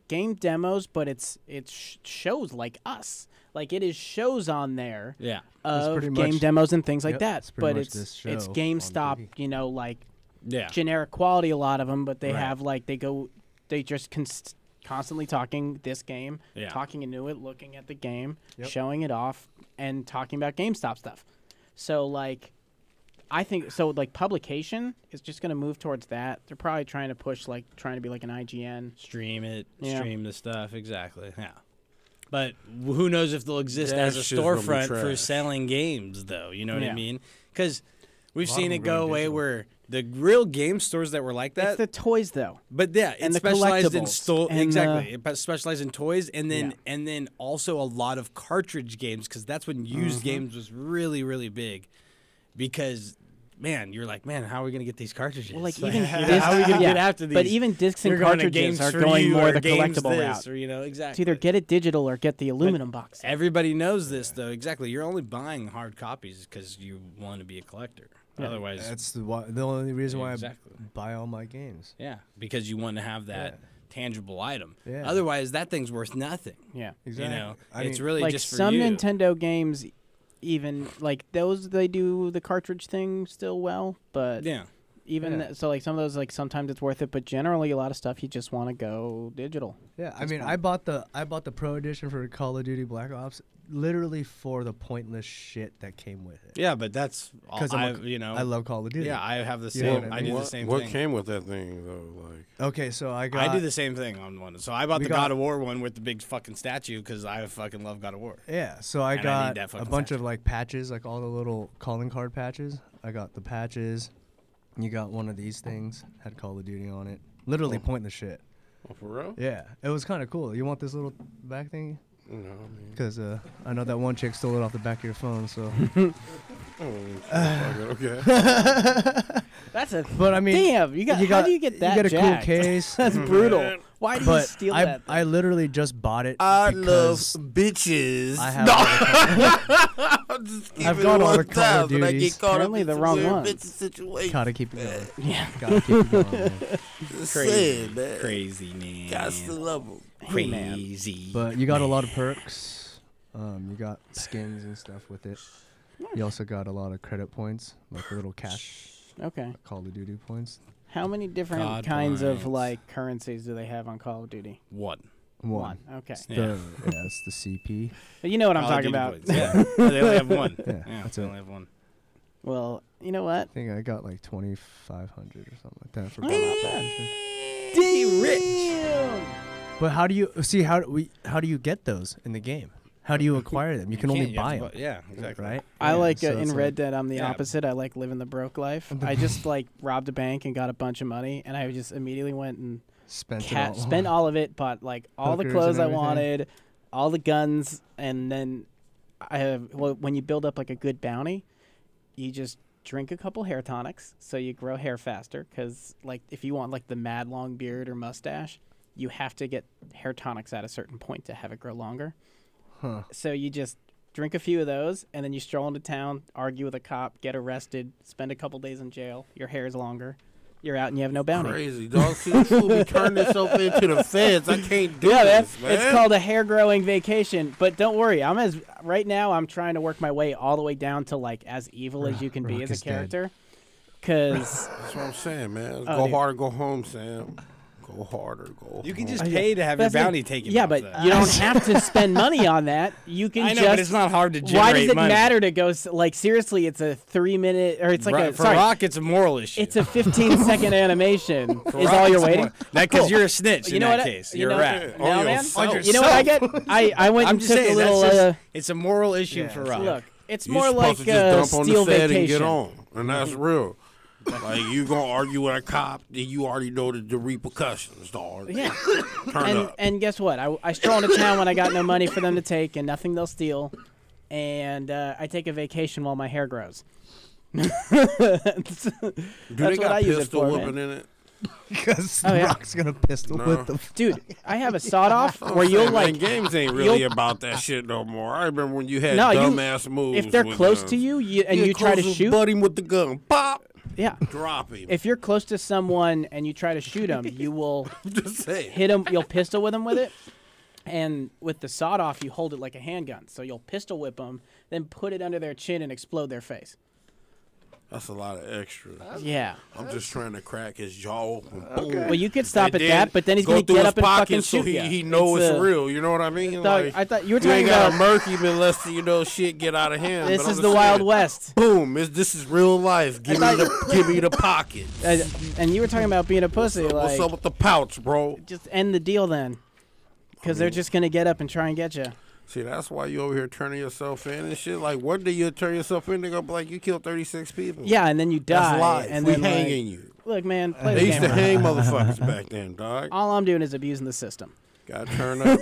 game demos, but it's shows like us. Like it is shows on there yeah. of pretty game much- demos and things like Yep, that. it's pretty But much it's this show it's on GameStop, TV. like Yeah. generic quality, a lot of them, but they Right. have like they just constantly talking this game, Yeah. talking into it, looking at the game, Yep. showing it off, and talking about GameStop stuff. So like, I think so. Like publication is just going to move towards that. They're probably trying to push trying to be like an IGN. Stream it, Yeah. stream the stuff. Exactly. Yeah. But who knows if they'll exist That as a shit's gonna be storefront for trash. selling games, though. You know what I Yeah. mean? Because we've A lot seen of it them go going away digital. where the real game stores that were like It's that. the toys though. But yeah, and it's the specialized in collectibles and exactly. It specialized in toys, and then Yeah. and then also a lot of cartridge games because that's when used games was really really big. Because man, you're like, man, how are we gonna get these cartridges? Well, like Like, even how discs, are we gonna get yeah, after these? But even discs and You're going to cartridges Games are for going You more or the Games collectible this, route. or It's exactly. either get it digital or get the aluminum box. Everybody knows this though. Exactly. You're only buying hard copies because you want to be a collector. Yeah. Otherwise, That's the only reason Yeah, why exactly. I buy all my games. yeah, because you want to have that Yeah. tangible item. Yeah. Otherwise, that thing's worth nothing. Yeah. Exactly. You know, I it's mean, really Like just for some you. Nintendo games, even like those, they do the cartridge thing still well. But Yeah. even Yeah. so, like some of those, like sometimes it's worth it. But generally, a lot of stuff you just want to go digital. Yeah, I That's mean, fine. I bought the Pro Edition for Call of Duty Black Ops literally for the pointless shit that came with it. Yeah, but that's all. 'Cause I, I'm you know. I love Call of Duty. Yeah, I have the You know same. what I I do mean? the same what thing. came with that thing though? Like, Okay, so I got. I do the same thing on one. So I bought We the got- God of War one with the big fucking statue because I fucking love God of War. Yeah, so I And I got need that a fucking bunch of statue. like patches, like all the little calling card patches. I got the patches. You got one of these things, had Call of Duty on it. Literally pointless shit. oh, for real? Yeah, it was kind of cool. You want this little back thing? No, I mean, Because I know that one chick stole it off the back of your phone. So, okay. That's a but I mean, damn. You got how do you get that? You get a jacked? cool case. That's brutal. Why do you But steal I that? I literally just bought it. I because love bitches. I have. I've got all the Call of Duties. Apparently the wrong ones. Situation. Gotta keep it going. Yeah. Gotta keep it going. Man. Crazy, man. Crazy man. Got to love 'em. Hey, man. Crazy. But you got a lot of perks. You got skins and stuff with it. You also got a lot of credit points, like little cash Okay. Call of Duty points. How many different God kinds of points. like currencies do they have on Call of Duty? One. One. Okay. Yeah. It's the CP. But you know what I'm Call of talking Duty about. points. Yeah. They only have one. Yeah, Yeah, that's they it. only have one. Well, you know what? I think I got like 2,500 or something like that for Oh, Call of not Duty. Damn. But how do you see how do you get those in the game? How do you acquire them? You can only can't, you have buy to them, Yeah, exactly. right? I Yeah, like so in it's Red Dead. I'm the yeah. opposite. I like living the broke life. I just like robbed a bank and got a bunch of money, and I just immediately went and spent all of it. Bought like all the Hookers clothes and I everything. wanted, all the guns, and then when you build up like a good bounty, you just drink a couple hair tonics so you grow hair faster. Because like if you want like the mad long beard or mustache, you have to get hair tonics at a certain point to have it grow longer. Huh. So you just drink a few of those, and then you stroll into town, argue with a cop, get arrested, spend a couple days in jail. Your hair is longer. You're out, and you have no bounty. Crazy, dog. See, you fool be turning this into the feds. I can't do Yeah, man. this, man. It's called a hair growing vacation. But don't worry, right now I'm trying to work my way all the way down to like as evil as you can be Rock as is a dead. character. Because That's what I'm saying, man. Oh, Go dude. hard or go home, Sam. Go harder. Go. You can home. just pay to have your That's like- bounty taken. Yeah, off, but though. you don't have to spend money on that. You can I know, just. but it's not hard to generate Why does it money. matter to go? Like seriously, it's a 3-minute or it's like a For sorry. Rock, it's a moral issue. It's a 15-second animation. For Is Rock, all you're it's a waiting? moral- That because Cool. you're a snitch You in know that what? case. You You're know, a rat. On no, man. yourself. You know what I get? I went I'm and just took saying a little. that's it's a moral issue for Rock. Look, it's You're more like supposed to just dump on Steel the set and Vacation. get on, and that's real. Like you gonna argue with a cop, then you already know the repercussions, dog. Yeah. Turn up. And guess what? I stroll into town when I got no money for them to take and nothing they'll steal, and I take a vacation while my hair grows. That's Do they what got I use it pistol for, whipping man. in it? Because Oh, yeah. Rock's gonna pistol No. with the. Dude, I have a sawed off I'm where you'll saying, man, like games ain't really you'll- about that shit no more. I remember when you had No, you- dumbass moves. if they're with close guns. to you, and Get you try to close, shoot. butt him with the gun, pop, Yeah. drop him. If you're close to someone and you try to shoot them, you will Just say hit them. You'll pistol whip them with it, and with the sawed off, you hold it like a handgun. So you'll pistol whip them, then put it under their chin and explode their face. that's a lot of extra. Yeah. I'm just trying to crack his jaw open. Boom. Well, you could stop And at then that, but then he's go gonna through get his up and fucking pockets so shoot ya. he know it's, It's, real. You know what I mean? Dog, Like, I thought you were you ain't talking gotta about. murk him unless you know shit get out of hand. This but I'm is just the Wild saying, West. Boom! This is real life. Give me the pocket. And you were talking about being a pussy. What's Like, up with the pouch, bro? just end the deal then, because they're just gonna get up and try and get you. See, that's why you over here turning yourself in and shit. Like, one day you turn yourself in, they gonna be like, you killed 36 people. Yeah, and then you die. That's life. And We then like, hanging you. look, man, play They the used game. to hang motherfuckers back then, dog. All I'm doing is abusing the system. Gotta turn up,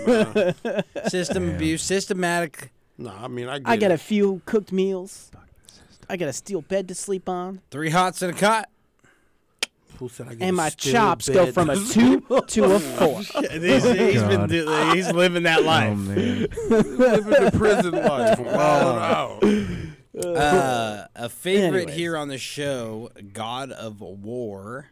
man. System abuse, systematic. No, I mean, I get I got it. a few cooked meals. I got a steel bed to sleep on, 3 hots in a cot. Who said I get and a my steel chops go bed? from a 2 to a 4. He's living that Oh life. man. Living the prison life. Wild out. A favorite Anyways. here on the show, God of War.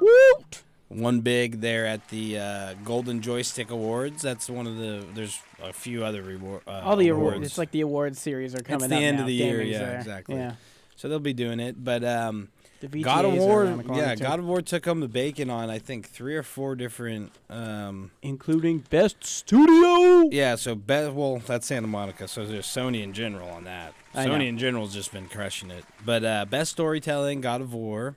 Woot! Won big there at the Golden Joystick Awards. That's one of the. There's a few other All the awards. It's like the awards series are coming the up end now. of the year, Gaming's yeah, there. exactly. Yeah. So they'll be doing it, but The VGAs God of are War, around the corner, yeah, too. God of War took home the bacon on I think 3 or 4 different. Including Best Studio. Yeah, so well, that's Santa Monica. So there's Sony in general on that. I know. Sony in general's just been crushing it. But best storytelling, God of War.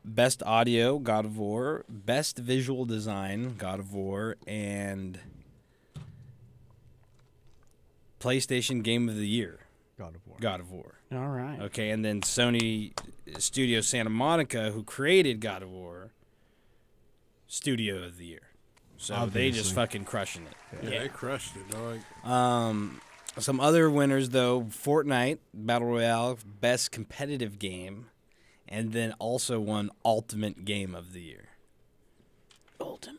Best audio, God of War. Best visual design, God of War, and PlayStation Game of the Year, God of War. God of War. All right. Okay, and then Sony Studio Santa Monica, who created God of War, Studio of the Year. So they just Obviously. fucking crushing it. Yeah, they crushed it, dog. Some other winners, though, Fortnite, Battle Royale, Best Competitive Game, and then also won Ultimate Game of the Year. Ultimate.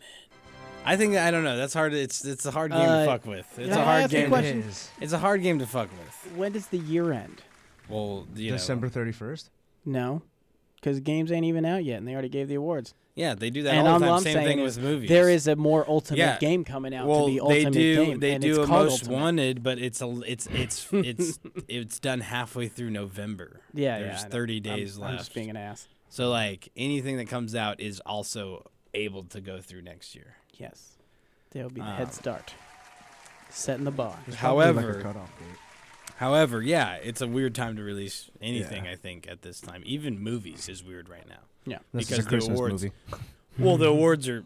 I think, I don't know, that's hard. It's a hard game to fuck with. It's can a I hard ask a game. question? It's a hard game to fuck with. When does the year end? Well, you December 31st. No, because games ain't even out yet, and they already gave the awards. yeah, they do that And all all the time. I'm Same saying thing is with movies. there is a more ultimate Yeah. game coming out Well, to be ultimate game. they and do it's a called most Ultimate. wanted, but it's done halfway through November. Yeah, There's I know. 30 days I'm left. just being an ass. So like anything that comes out is also able to go through next year. Yes, there'll be the head start. Setting the bar. However, cutoff date. However, yeah, it's a weird time to release anything. Yeah. I think at this time, even movies is weird right now. Yeah, This because is a the Christmas awards- movie. Well, the awards are,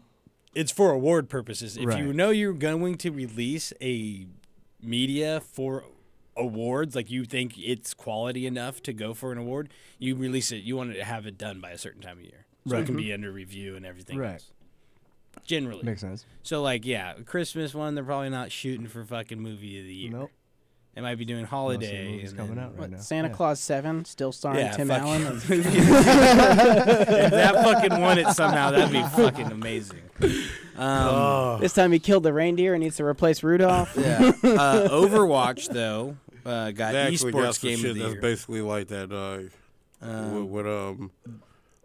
it's for award purposes. If you Right. know you're going to release a media for awards, like you think it's quality enough to go for an award, you release it. You want to have it done by a certain time of year, so Right. it can be under review and everything Right. else. Generally, Makes sense. so like yeah, Christmas one, they're probably not shooting for fucking movie of the year. Nope. They might be doing Most of the holiday. movies and coming then- out right What, now. Santa Yeah. Claus 7 still starring Yeah, Tim fuck Allen. yeah. If that fucking won it somehow, that'd be fucking amazing. This time he killed the reindeer and needs to replace Rudolph. Yeah. Overwatch though got They actually got esports some game shit of the that's year. basically like that, dog.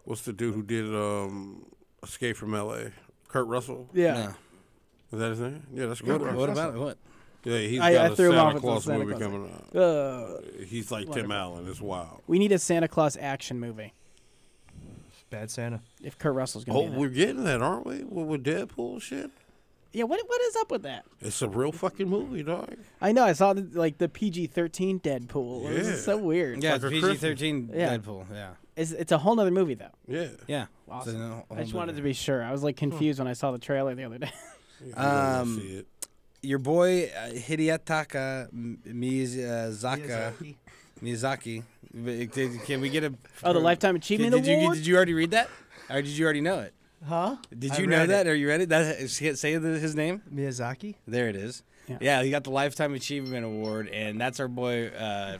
What's the dude who did Escape from L.A.? Kurt Russell? Yeah. Is that his name? Yeah, that's Kurt Russell. What about it? What? Yeah, he's I got a threw him off Santa with the Claus Santa movie Claus. coming out. He's like Tim Wonderful. Allen. It's wild. We need a Santa Claus action movie. Bad Santa. If Kurt Russell's gonna Oh, be in it. we're getting that, aren't we? With Deadpool shit. Yeah, what is up with that? It's a real fucking movie, dog. I know. I saw the PG-13 Deadpool. It Yeah. was so weird. Yeah, like it's a Christmas. PG-13 Yeah. Deadpool. Yeah. It's a whole nother movie though. Yeah. Yeah. Awesome. It's a whole I just wanted movie. to be sure. I was like confused when I saw the trailer the other day. You gotta Um, see it. Your boy Hidetaka Miyazaki. Can we get a? Oh, the Lifetime Achievement Award? Did you already read that? Or did you already know it? Huh? Did I you know read that? it. Or you read it? Say his name. Miyazaki? There it is. Yeah. Yeah, he got the Lifetime Achievement Award, and that's our boy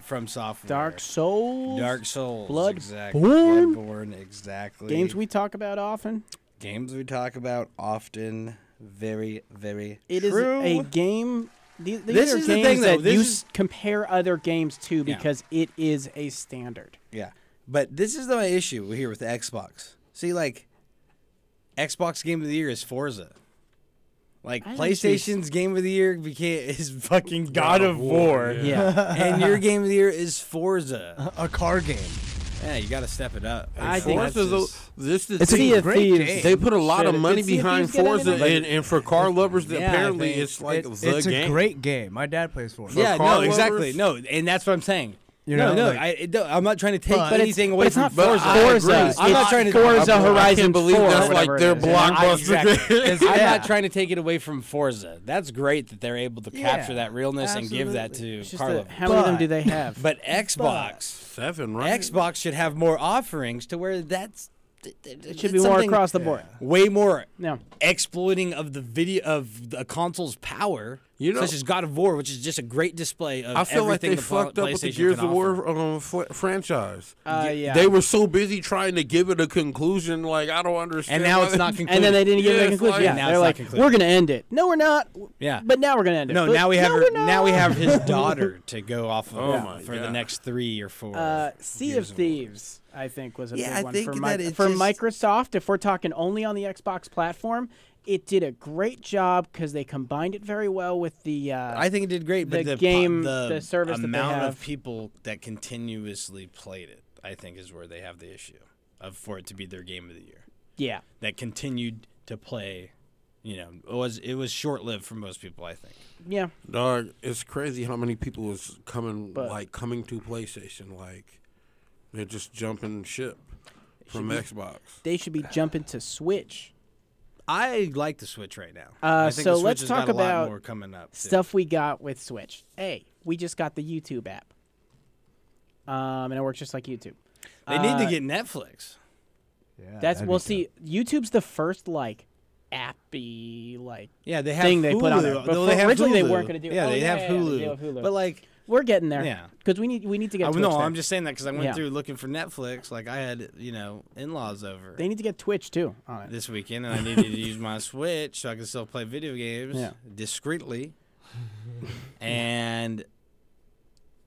from Software. Dark Souls. Dark Souls. Bloodborne. Exactly. Bloodborne. Exactly. Games we talk about often. Games we talk about often. Very, very It is true. a game. These This are is the games thing, though. that This you is- compare other games to because it is a standard. Yeah. But this is my issue here with the Xbox. See, like, Xbox Game of the Year is Forza. Like, I don't see- PlayStation's Game of the Year is fucking God of War. Yeah. And your Game of the Year is Forza. A car game. Yeah, you got to step it up. I think that's Forza's just- this is It's the Sea of great Thieves. game. They put a lot of Shit, money did Sea of behind Thieves get Forza, anything? and for car lovers, Yeah, I apparently think it's like It's the game. a great game. My dad plays for it. Yeah, car no, exactly. lovers? No, and that's what I'm saying. You no, know, no, like- I'm not trying to take But anything but away it's from not Forza. I Forza. agree. It's I'm not trying to- Forza I Horizon can't believe 4. that's whatever like their it is. blockbuster Exactly. game. I'm Yeah. not trying to take it away from Forza. That's great that they're able to capture that realness and give that absolutely. to It's just car that lovers. how many of them But- do they have? But Xbox, 7, right? Xbox should have more offerings to where that's it should be more across the board. way more No. exploiting of the video of the console's power, You know- such as God of War, which is just a great display of I feel like everything they the fucked up with the PlayStation Gears can of offer. War franchise. Yeah. They were so busy trying to give it a conclusion. Like, I don't understand. And now why it's they- not concluded. And then they didn't give it Yeah, a it's conclusion. like- Yeah, Now they're it's not like, concluded. we're gonna end it. No, we're not. Yeah. But now we're gonna end it. No, But now we have we're not. now we have his daughter to go off of Oh my for the God. next 3 or 4. Sea of Gears War. Thieves, I think, was a Yeah, big I one think for, that it for just- Microsoft. If we're talking only on the Xbox platform, it did a great job because they combined it very well with the. I think it did great, but the the game- the the service that they amount have. of people that continuously played it, I think, is where they have the issue of for it to be their game of the year. Yeah. That continued to play, it was short lived for most people, I think. Yeah. Dog, it's crazy how many people is coming But- coming to PlayStation. Like, they're just jumping ship from Xbox. They should be jumping to Switch. I like the Switch right now. I think so the Switch let's has talk got a lot about more coming up. too. Stuff we got with Switch. Hey, we just got the YouTube app. And it works just like YouTube. They need to get Netflix. Yeah, That's that'd we'll be see. YouTube's the first appy Yeah, they have thing Hulu. they put on there. Though Before- they have originally they Hulu. weren't gonna do it. Yeah, Oh, they yeah, have yeah, the Hulu. deal with Hulu. But like, We're getting there. Yeah. Because we need to get Twitch no, there. I'm just saying that because I went Yeah. through looking for Netflix. Like I had, in-laws over They need to get Twitch too on it. this weekend, and I needed to use my Switch so I could still play video games Yeah. discreetly. And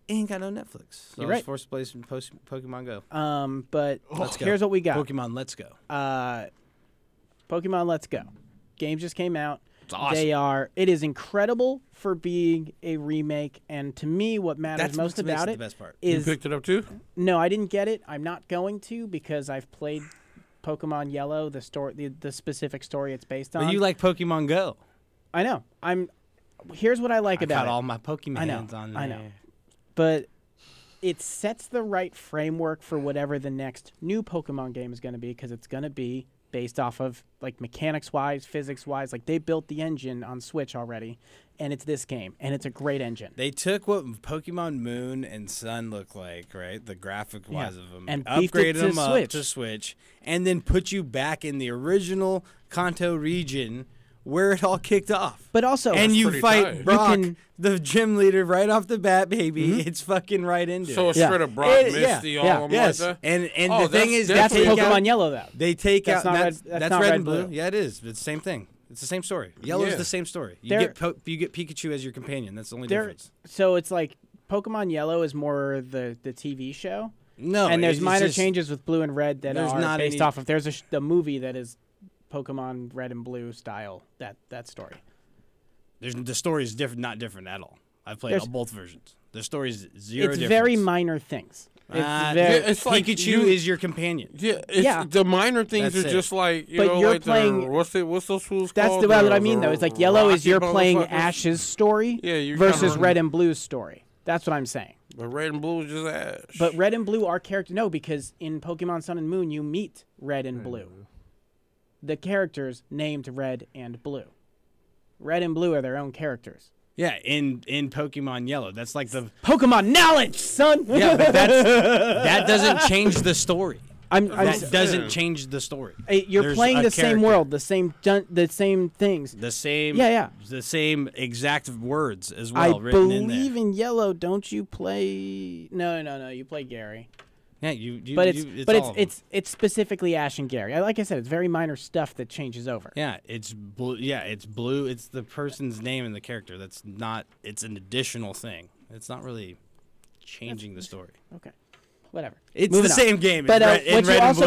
ain't got no Netflix. So You're I was right. forced to play some Pokemon Go. But Let's go. here's what we got. Pokemon Let's Go. Pokemon Let's Go. Games just came out. It's awesome. It is incredible for being a remake, and to me, what matters That's most what makes about it it the best part. You is picked it up too? no, I didn't get it. I'm not going to because I've played Pokemon Yellow, the story, the specific story it's based on. But you like Pokemon Go. I know. Here's what I like I about got it. all my Pokemon I know, on there. I know. But it sets the right framework for whatever the next new Pokemon game is going to be because it's going to be based off of like mechanics-wise, physics-wise. Like they built the engine on Switch already, and it's this game, and it's a great engine. They took what Pokemon Moon and Sun look like, right? The graphic wise Yeah. of them, And beefed it upgraded to them up Switch. to Switch, and then put you back in the original Kanto region where it all kicked off. But also, And you pretty fight tight. Brock, You can- the gym leader, right off the bat, baby. It's fucking right into So it. it's Yeah. straight up Brock, Yeah, Misty, yeah, all of them Yes, like that? and Oh, the thing that's is, that's they take Pokemon out, Yellow, though. They take That's out not that's, red- that's that's not red red and blue. blue. Yeah, it is. It's the same thing. It's the same story. Yellow is Yeah. the same story. You They're- get Pikachu as your companion. That's the only There- difference. So it's like Pokemon Yellow is more the TV show. No, and there's it's minor just- changes with Blue and Red that there's are not based any- off of. There's a movie that is Pokemon Red and Blue style. That story. The story is different, not different at all. I've played There's- both versions. The story's zero It's difference. very minor things. It's very, it's like Pikachu is your companion. Yeah, Yeah. The minor things That's are it. just like you But know, you're like playing- what's those fools that's called? the what I mean, though. It's like yellow is rocket you're playing motherfuckers. Ash's story Yeah, you're versus kinda- red and blue's story. That's what I'm saying. But red and blue is just Ash. But red and blue are characters. No, because in Pokemon Sun and Moon, you meet red and blue. The characters named red and blue. Red and blue are their own characters. Yeah, in Pokemon Yellow, that's like the Pokemon knowledge, son. yeah, but that doesn't change the story. That doesn't change the story. You're There's playing a the same character. world, the same things. The same, Yeah. the same exact words as I well written in there. believe in Yellow. Don't you play? No. You play Gary. Yeah, you. But it's it's all of them. it's specifically Ash and Gary. Like I said, it's very minor stuff that changes over. Yeah, it's blue. Yeah, it's blue. It's the person's name and the character. That's not. It's an additional thing. It's not really changing the story. Okay, whatever. It's Moving the on. same game. But in what red you and also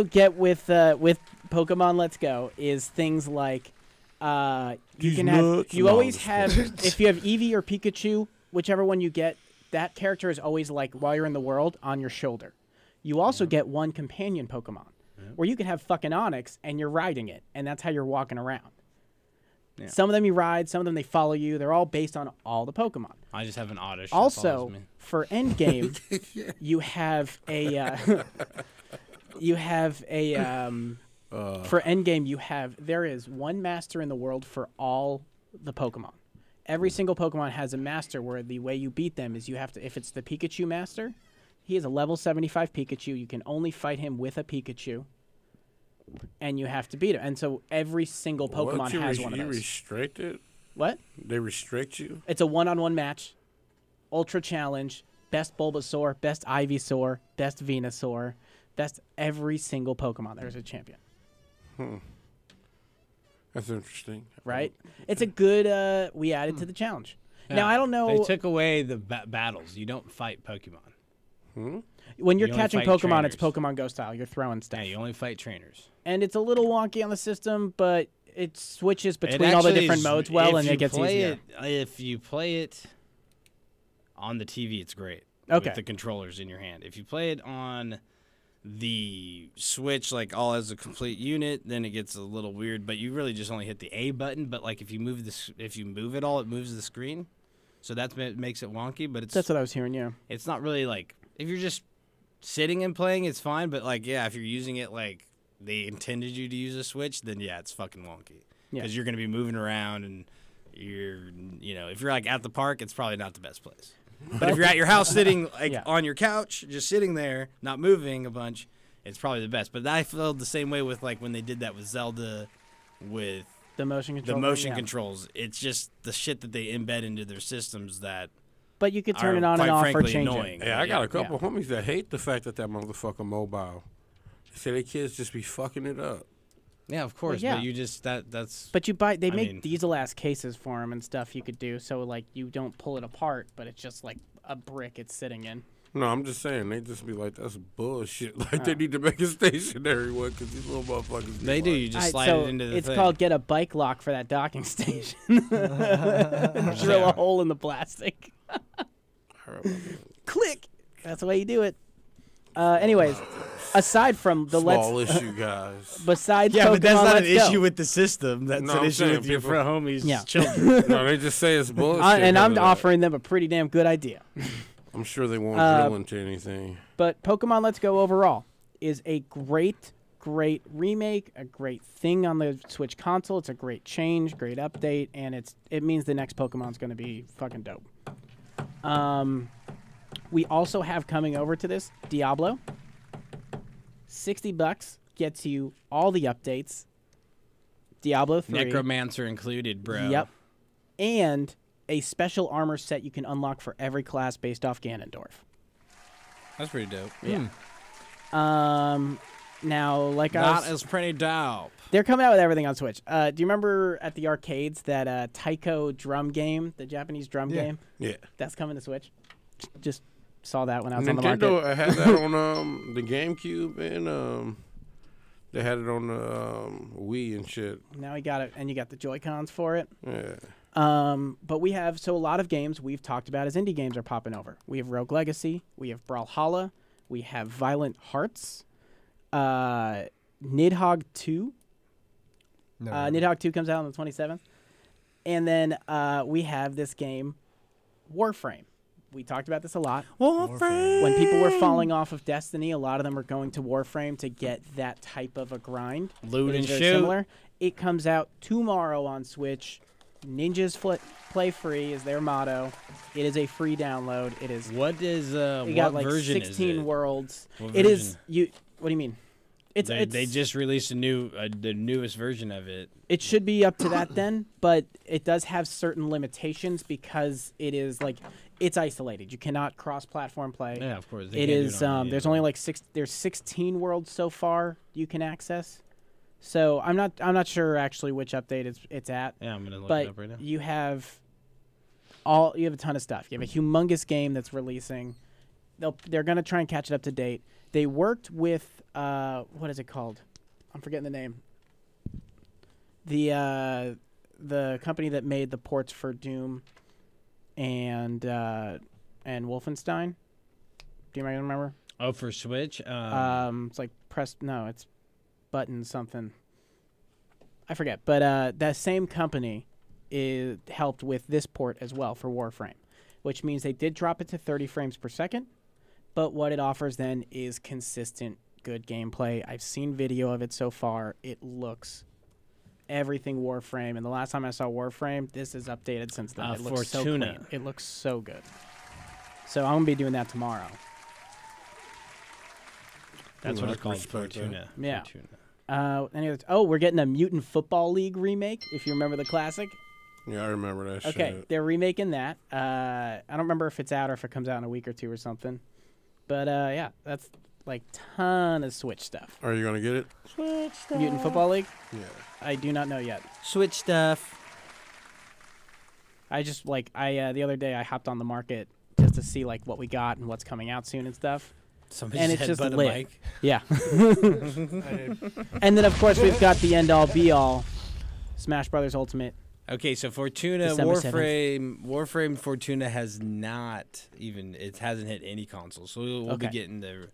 blue. get, with Pokemon Let's Go, is things like you These can have. nuts. You No, always I'm have if you have Eevee or Pikachu, whichever one you get, that character is always like while you're in the world on your shoulder. You also get one companion Pokemon, where you could have fucking Onix and you're riding it, and that's how you're walking around. Yeah. Some of them you ride, some of them they follow you. They're all based on all the Pokemon. I just have an Oddish. that Also, follows me. for Endgame, you have a for Endgame there is one master in the world for all the Pokemon. Every single Pokemon has a master where the way you beat them is you have to, if it's the Pikachu master, he is a level 75 Pikachu. You can only fight him with a Pikachu. And you have to beat him. And so every single Pokemon has one of You those. restricted? What? They restrict you? It's a one-on-one match. Ultra Challenge. Best Bulbasaur. Best Ivysaur. Best Venusaur. Best every single Pokemon. There's a champion. That's interesting. Right? It's a good... we added to the challenge. Yeah, Now, I don't know... They took away the battles. You don't fight Pokemon. when you're you only catching fight Pokemon, it's trainers. Pokemon Go style. You're throwing stuff. Yeah, you only fight trainers. And it's a little wonky on the system, but it switches It between all the actually different is- modes well, if and you it gets play easier. If you play it on the TV, it's great. Okay. With the controllers in your hand. If you play it on the Switch, like all as a complete unit, then it gets a little weird. But you really just only hit the A button. But like if you move it all, it moves the screen. So that makes it wonky. But That's what I was hearing, yeah. it's not really like if you're just sitting and playing, it's fine. But like if you're using it like they intended you to use a Switch, then yeah, it's fucking wonky. Yeah. Because you're gonna be moving around and if you're like at the park, it's probably not the best place. But if you're at your house sitting like Yeah. on your couch, just sitting there, not moving a bunch, it's probably the best. But I felt the same way with like when they did that with Zelda, with The motion control. the motion yeah. controls. It's just the shit that they embed into their systems that But you could turn are it on quite and off or frankly change annoying. it. Hey, I got a couple homies that hate the fact that motherfucker mobile. They say their kids just be fucking it up. Yeah, of course. yeah. But you just that's. But they I make mean- diesel ass cases for them and stuff you could do, so like you don't pull it apart, but it's just like a brick it's sitting in. No, I'm just saying they just be like, that's bullshit. Like they need to make a stationary one because these little motherfuckers. be They do. like- You just Alright, slide so it into the it's thing. called get a bike lock for that docking station. Drill a hole in the plastic. Click. That's the way you do it. Anyways, aside from the Small issue, guys. besides Yeah, Pokemon but that's not an Let's Go. issue with the system. That's No, an I'm issue saying with your people- homies' Yeah. children. No, they just say it's bullshit. And I'm because of that. offering them a pretty damn good idea. I'm sure they won't drill into anything. But Pokemon Let's Go overall is a great remake, a great thing on the Switch console. It's a great change, great update, and it means the next Pokemon's going to be fucking dope. We also have coming over to this Diablo. $60 gets you all the updates. Diablo 3. Necromancer included, bro. Yep. And a special armor set you can unlock for every class based off Ganondorf. That's pretty dope. Yeah. Now, like That is pretty dope. they're coming out with everything on Switch. Do you remember at the arcades that Taiko drum game, the Japanese drum game? Yeah. That's coming to Switch. Just saw that when I was on the market. Nintendo had that on the GameCube and they had it on the Wii and shit. Now we got it, and you got the Joy-Cons for it. Yeah. But we have a lot of games we've talked about as indie games are popping over. We have Rogue Legacy, we have Brawlhalla, we have Violent Hearts, Nidhogg 2. No, Nidhogg 2 comes out on the 27th. And then we have this game, Warframe. We talked about this a lot. Warframe. When people were falling off of Destiny, a lot of them were going to Warframe to get that type of a grind. Loot It and is very shoot. similar. It comes out tomorrow on Switch. Ninjas play free is their motto. It is a free download. It is. What is We what got like version 16 is it? worlds. What It is version? you. What do you mean? They just released the newest version of it. It should be up to that then, but it does have certain limitations because it is like it's isolated. You cannot cross-platform play. Yeah, of course. It is. There's only like there's 16 worlds so far you can access. So I'm not sure actually which update it's at. Yeah, I'm gonna look But it up right now. you have a ton of stuff. You have a humongous game that's releasing. They're gonna try and catch it up to date. They worked with what is it called? I'm forgetting the name. The company that made the ports for Doom and Wolfenstein. Do you remember? Oh, for Switch. It's like it's button something. I forget, but that same company helped with this port as well for Warframe, which means they did drop it to 30 frames per second, but what it offers then is consistent good gameplay. I've seen video of it so far. It looks everything Warframe, and the last time I saw Warframe, this is updated since then. It looks so Fortuna. clean. It looks so good. So I'm gonna be doing that tomorrow. That's Ooh, what I it's called. respect that. Fortuna. Yeah. Fortuna. We're getting a Mutant Football League remake, if you remember the classic. Yeah, I remember that Okay, shit. they're remaking that. I don't remember if it's out or if it comes out in a week or two or something. But yeah, that's like ton of Switch stuff. Are you gonna get it? Mutant Football League? Yeah. I do not know yet. Switch stuff. I just the other day I hopped on the market just to see like what we got and what's coming out soon and stuff. Somebody And it's just headbutt a lit. mic. Yeah. And then of course we've got the end all be all Smash Brothers Ultimate. Okay, so Fortuna December Warframe Fortuna has not even it hasn't hit any consoles. So we'll be Okay. getting the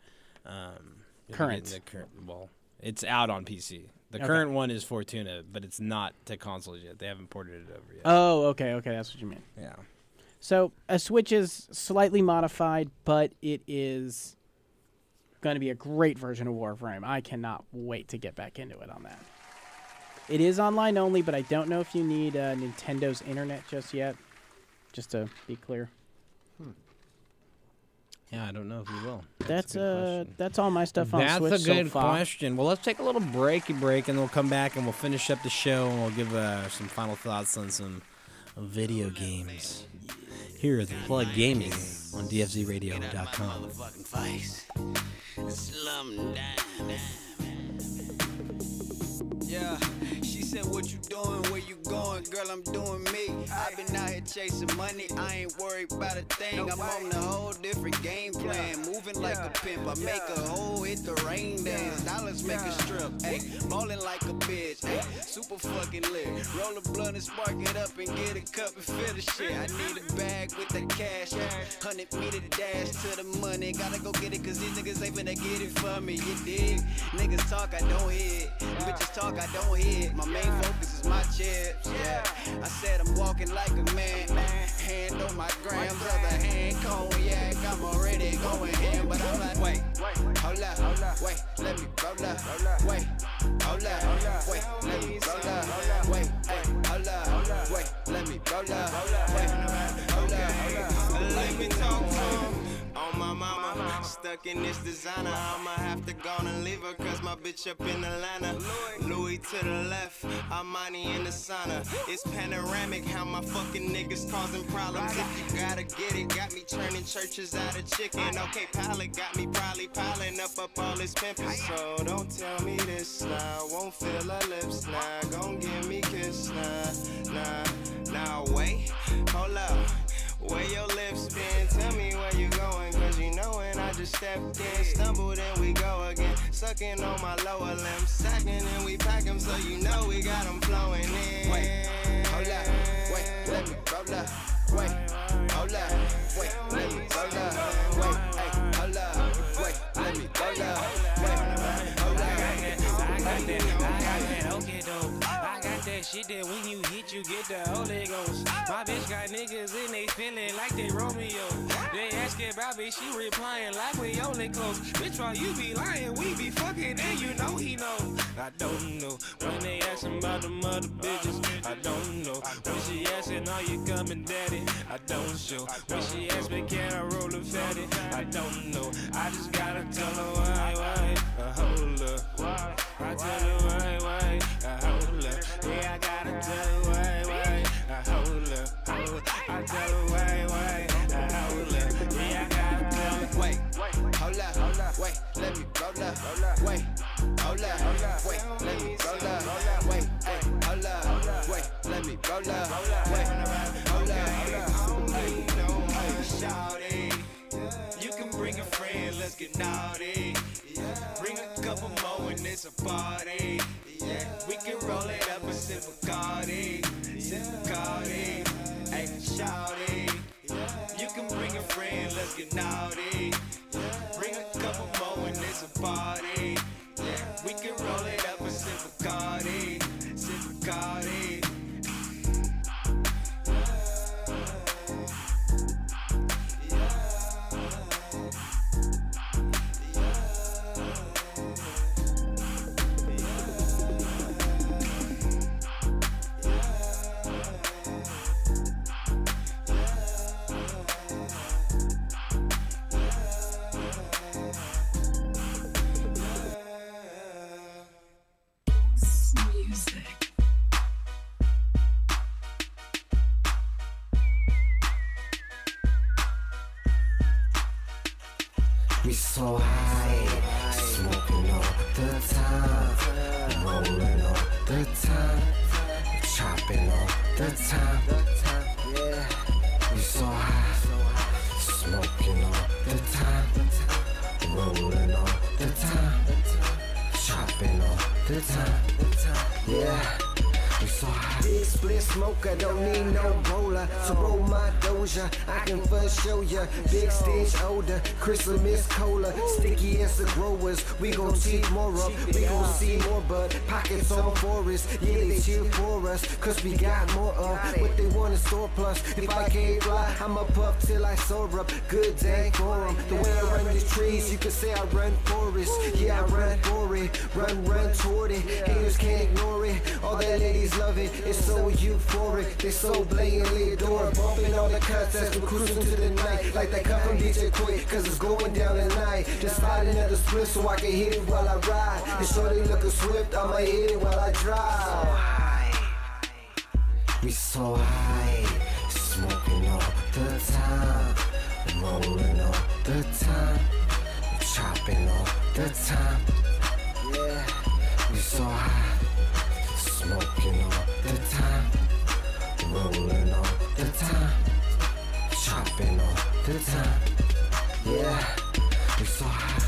Current. well, it's out on PC. The Okay. current one is Fortuna, but it's not to consoles yet. They haven't ported it over yet. Oh, okay, that's what you mean. Yeah. So a Switch is slightly modified, but it is going to be a great version of Warframe. I cannot wait to get back into it on that. It is online only, but I don't know if you need Nintendo's internet just yet, just to be clear. Yeah, I don't know if we will. That's a good question. that's all my stuff on That's Switch a good so far. question. Well, let's take a little break, and we'll come back and we'll finish up the show, and we'll give some final thoughts on some video games. Here is Plug Gaming on DFZRadio.com. Yeah, she said, what you doing, where you going, girl, I'm doing me. I've been out here chasing money, I ain't worried about a thing. I'm on a whole different game plan, moving like a pimp. I make a hole, hit the rain dance, dollars make a strip, ayy, ballin' like a bitch, ayy, super fucking lit. Roll a blunt and spark it up and get a cup and fill the shit. I need a bag with the cash, 100 meter dash to the money. Gotta go get it, cause these niggas ain't finna get it for me, you dig? Niggas talk, I don't hear it. Bitches talk, I don't hear it. My main focus is my chips, yeah. I said I'm walking like a man. Hand on my grams, other hand cognac. I'm already going in, but I'm like, wait, hold up, wait, let me roll up, wait, hold up, wait, let me roll up, wait, hold up, wait, let me roll up, wait, hold up, let me talk to him. On my mama, stuck in this designer. I'ma have to go and leave her, cause my bitch up in Atlanta. Louis to the left, Armani in the sauna. It's panoramic, how my fucking niggas causing problems. If you gotta get it, got me turning churches out of chicken. Okay, pilot got me probably piling up all this pimpin'. So don't tell me this now, won't feel her lips now. Gon' give me kiss nah, wait, hold up. Where your lips been? Tell me where you going, cause you know when I just stepped in, stumbled and we go again. Sucking on my lower limb, sacking and we pack 'em, so you know we got 'em flowing in. Wait, hold up, wait, let me roll up. Wait, hold up, wait, let me roll up. Wait, hey, hold up, wait, let me roll up. Wait, hold up. I got that shit that when you hit, you get the Holy Ghost. My bitch got niggas and they feeling like they Romeo. They asking about me, she replying like we only close. Bitch, while you be lying, we be fucking and you know he know. I don't know when they asking about the mother bitches. I don't know when she asking, are you coming, daddy? I don't show. When she asks me, can I roll a fatty? I don't know. I just gotta tell her why. Hold up. I tell her why. Hold up. Yeah, I gotta tell her why. Hold up. I tell her why. Hold up. Yeah, I gotta tell her. Wait, hold up, wait, let me roll up. Wait, hold up, wait, let me roll up. Wait, hey, hold up, wait, let me roll up. Wait, hold up, Shawty, you can bring a friend, let's get naughty. Bring a couple more and it's a party. We can roll it up and sip Bacardi. Hey, shawty, you can bring a friend, let's get naughty. Bring a couple more and it's a party. We can roll it up and sip Bacardi. We so high, smoking all the time, rolling all the time, chopping all the time. Yeah, we so high, smoking all the time, rolling all the time, chopping all the time. Yeah. So big split smoker, don't need no roller. So roll my doja, I can for show ya. Big stage odor, Christmas cola. Sticky as the growers, we gon' teach more up. We gon' see more bud, pockets on forest. Yeah, they cheer for us, cause we got more of what they want in store plus. If I can't fly, I'ma puff till I soar up. Good day for 'em. The way I run these trees, you could say I run forest. Yeah, I run for it, run toward it. Haters can't ignore it, all that ladies love it. It's so euphoric, they so blatantly adore. Bumping all the contests, we're cruising to the night. Like that cut from DJ Quick, cause it's going down tonight. Just find another split so I can hit it while I ride. And shorty looking swift, I'ma hit it while I drive. We so high, smoking all the time, rolling all the time, chopping all the time. Yeah, we so high, smoking all the time, rolling all the time, chopping all the time. Yeah, we so high.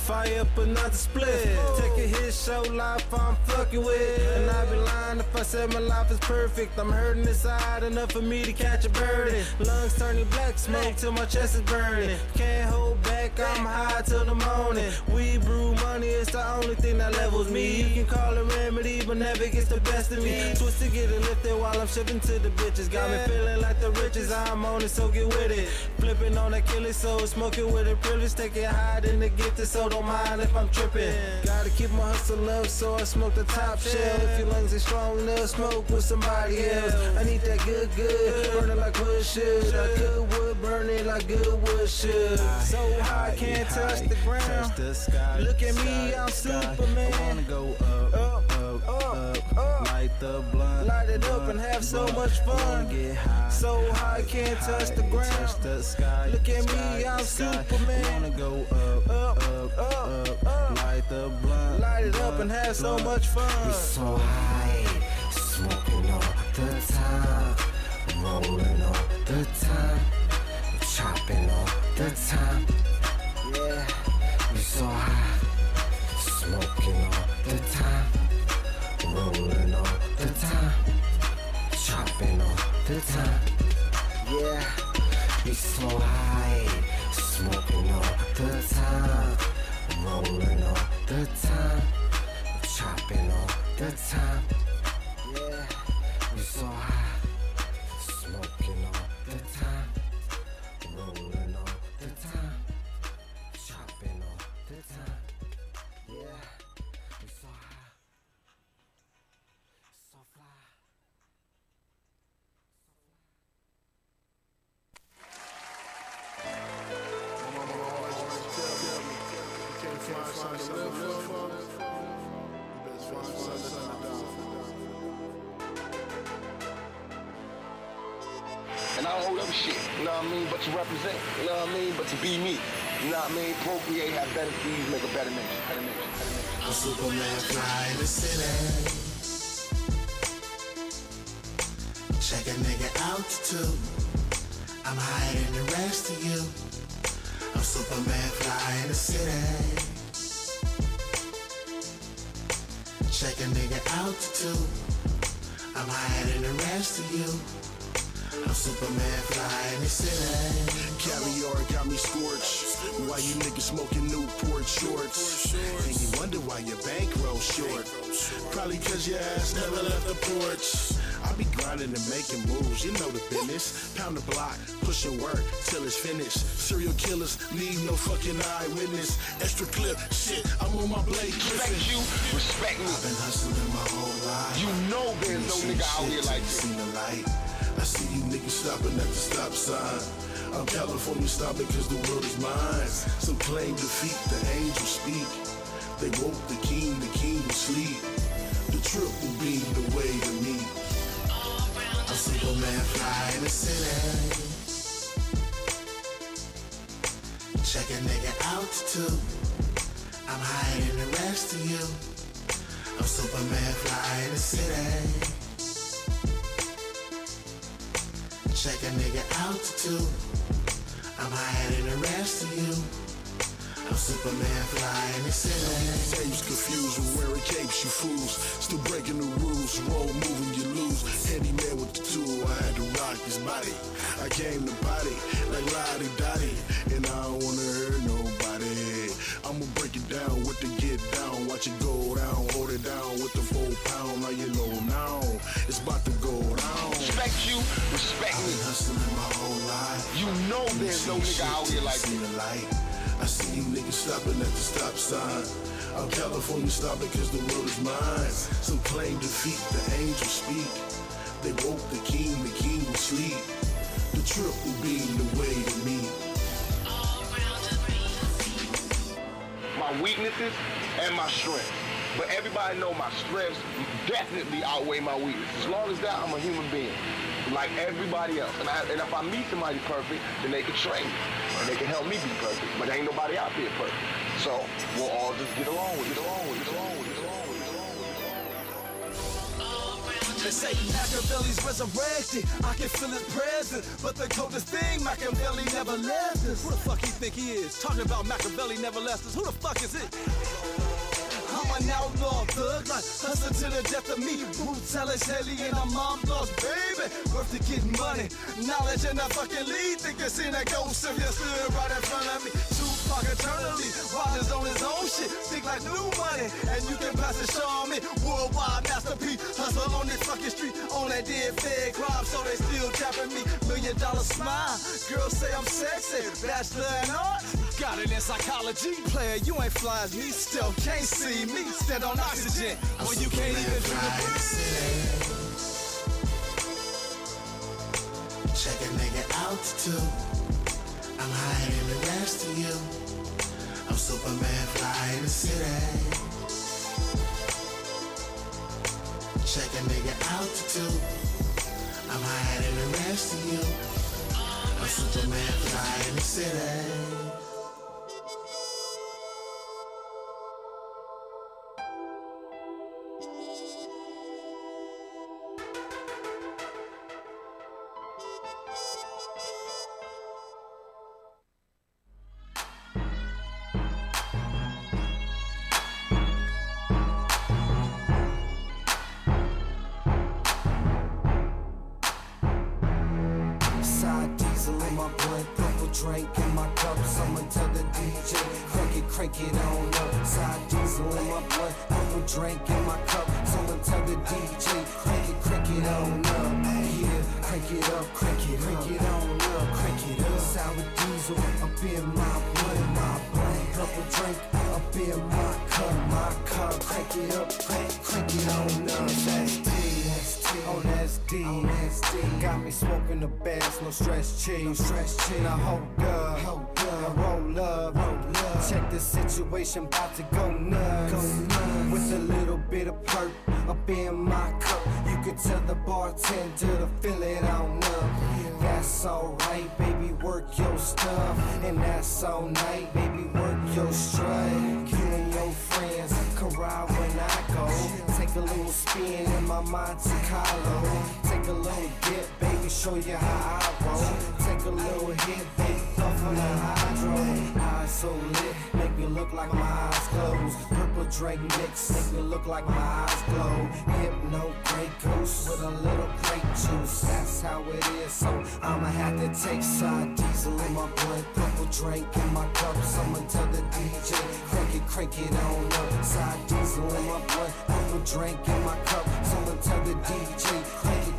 Fire up another split. Take a hit, show life I'm fucking with. And I'd be lying if I said my life is perfect. I'm hurting inside enough for me to catch a bird. Lungs turning black, smoke till my chest is burning. Can't hold back, I'm high till the morning. We brew money, it's the only thing that levels me. You can call it remedy, but never gets the best of me. Twist to get it lifted while I'm shipping to the bitches. Got me feeling like the riches, I'm on it, so get with it. Flipping on that killing soul, smoking with a privilege. Take it higher than the gifted, so don't mind if I'm tripping. Gotta keep my hustle up, so I smoke the top shelf. If your lungs ain't strong enough, smoke with somebody else. I need that good, burning like wood should. Like good wood, burning like good wood should. So high, can't touch the ground. Look at me, I'm Superman. I wanna go up, light the blunt, light it up and have so much fun. So high, can't touch the ground. Look at me, I'm Superman. I wanna go up, light the blunt, light it up and have so much fun. We so high, smoking all the time, rolling all the time, chopping all the time. Yeah, we so high, Smoking all the time, rolling all the time, chopping all the time. Yeah, we so high, smoking all the time, rolling all the time, chopping all the time. Yeah, we so high, smoking all the time, rolling all the time, chopping all the time. Yeah, we so high, so fly. And I don't hold up shit, you know what I mean? But to represent, you know what I mean? But to be me, you know what I mean? Procreate, have better fees, make a better nation. I'm Superman, fly in the city. Check a nigga altitude. I'm higher than the rest of you. I'm Superman, fly in the city. Check a nigga altitude. I'm higher than the rest of you. I'm Superman, fly in the city. Caviar got me scorched. Why you niggas smoking Newport shorts? And you wonder why your bankroll short. Probably cause your ass never left the porch. I be grinding and making moves, you know the business. Pound the block, pushing work till it's finished. Serial killers need no fucking eyewitness. Extra clip, shit, I'm on my blade. Respect you, respect me. I've been hustling my whole life. You know there's no nigga out here like this. Seen the light. I see you niggas stopping at the stop sign. I'm California stopping cause the world is mine. Some claim defeat, the angels speak. They woke the king will sleep. The trip will be the way to meet. I'm Superman, fly in the city. Check a nigga altitude. I'm higher than the rest of you. I'm Superman, fly in the city. Check a nigga altitude. I'm higher than the rest of you. I'm Superman, fly in the city. Tapes confused with wearing capes, you fools. Still breaking the rules, roll moving, you lose. Handyman with the tool, I had to rock his body. I came to body like Lottie Dottie, and I don't wanna hurt nobody. I'ma break it down with the get down, watch it go down, hold it down with the 4 pound. Now you know now, it's about to go down. Respect you, respect me. I've been hustling my whole life. You know there's no nigga out here like this. The light. I see you niggas stopping at the stop sign. I'm California stopping cause the world is mine. Some claim defeat, the angels speak. They woke the king will sleep. The trip will be the way to meet. My weaknesses and my strengths. But everybody know my strengths definitely outweigh my weaknesses. As long as that, I'm a human being, like everybody else. And if I meet somebody perfect, then they can train me. And they can help me be perfect. But ain't nobody out there perfect. So we'll all just get along with it. They say Machiavelli's resurrected, I can feel his presence. But the coldest thing, Machiavelli never left us. Who the fuck he think he is? Talking about Machiavelli never left us. Who the fuck is it? I'm an outlaw thug, like hustling to the death of me. Brutality and I'm mom lost, baby. Worth to get money, knowledge and I fucking lead. Think I seen a ghost if you stood right in front of me. Tupac eternally, Rogers on his own shit. Speak like new money, and you can pass it, show me. Worldwide masterpiece, hustle on this fucking street. On that dead fed crime, so they still tapping me. $1 million smile, girls say I'm sexy. Bachelor in arts, got it in psychology. Player, you ain't fly as me, still can't see me. Stand on oxygen, or you can't even do the Check a nigga altitude. I'm higher than the rest of you. I'm Superman, fly in the city. Check a nigga altitude. I'm higher than the rest of you. I'm Superman, fly in the city. my blunt, purple drink in my cup. Someone tell the DJ, crank it on up. Side diesel in my blunt, purple drink in my cup. Someone tell the DJ, crank it on up. Yeah, crank it up, crank it on up, crank it up. Sour diesel up in my blunt, purple drink up in my cup. Crank it up, crank it on up. That's D. Oh, that's D. Got me smoking the bass, no stress cheese. Now hold up, roll up. Check the situation, about to go nuts. With a little bit of perk up in my cup. You could tell the bartender to fill it on up. That's alright, baby, work your stuff. And that's all night, baby, work your strut. You and your friends can ride when I go. Take a little spin in my Monte Carlo. Take a little dip, baby, show you how I roll. Take a little hit, baby, puff on the hydro. Eyes so lit, make me look like my eyes closed. Purple Drake mix, make me look like my eyes glow. Hypno Grey Goose with a little grape juice. That's how it is, so I'ma have to take side diesel in my blunt. Purple drink in my cup. Someone tell the DJ, crank it on up. Side diesel in my blunt. Purple drink in my cup. Someone tell the DJ,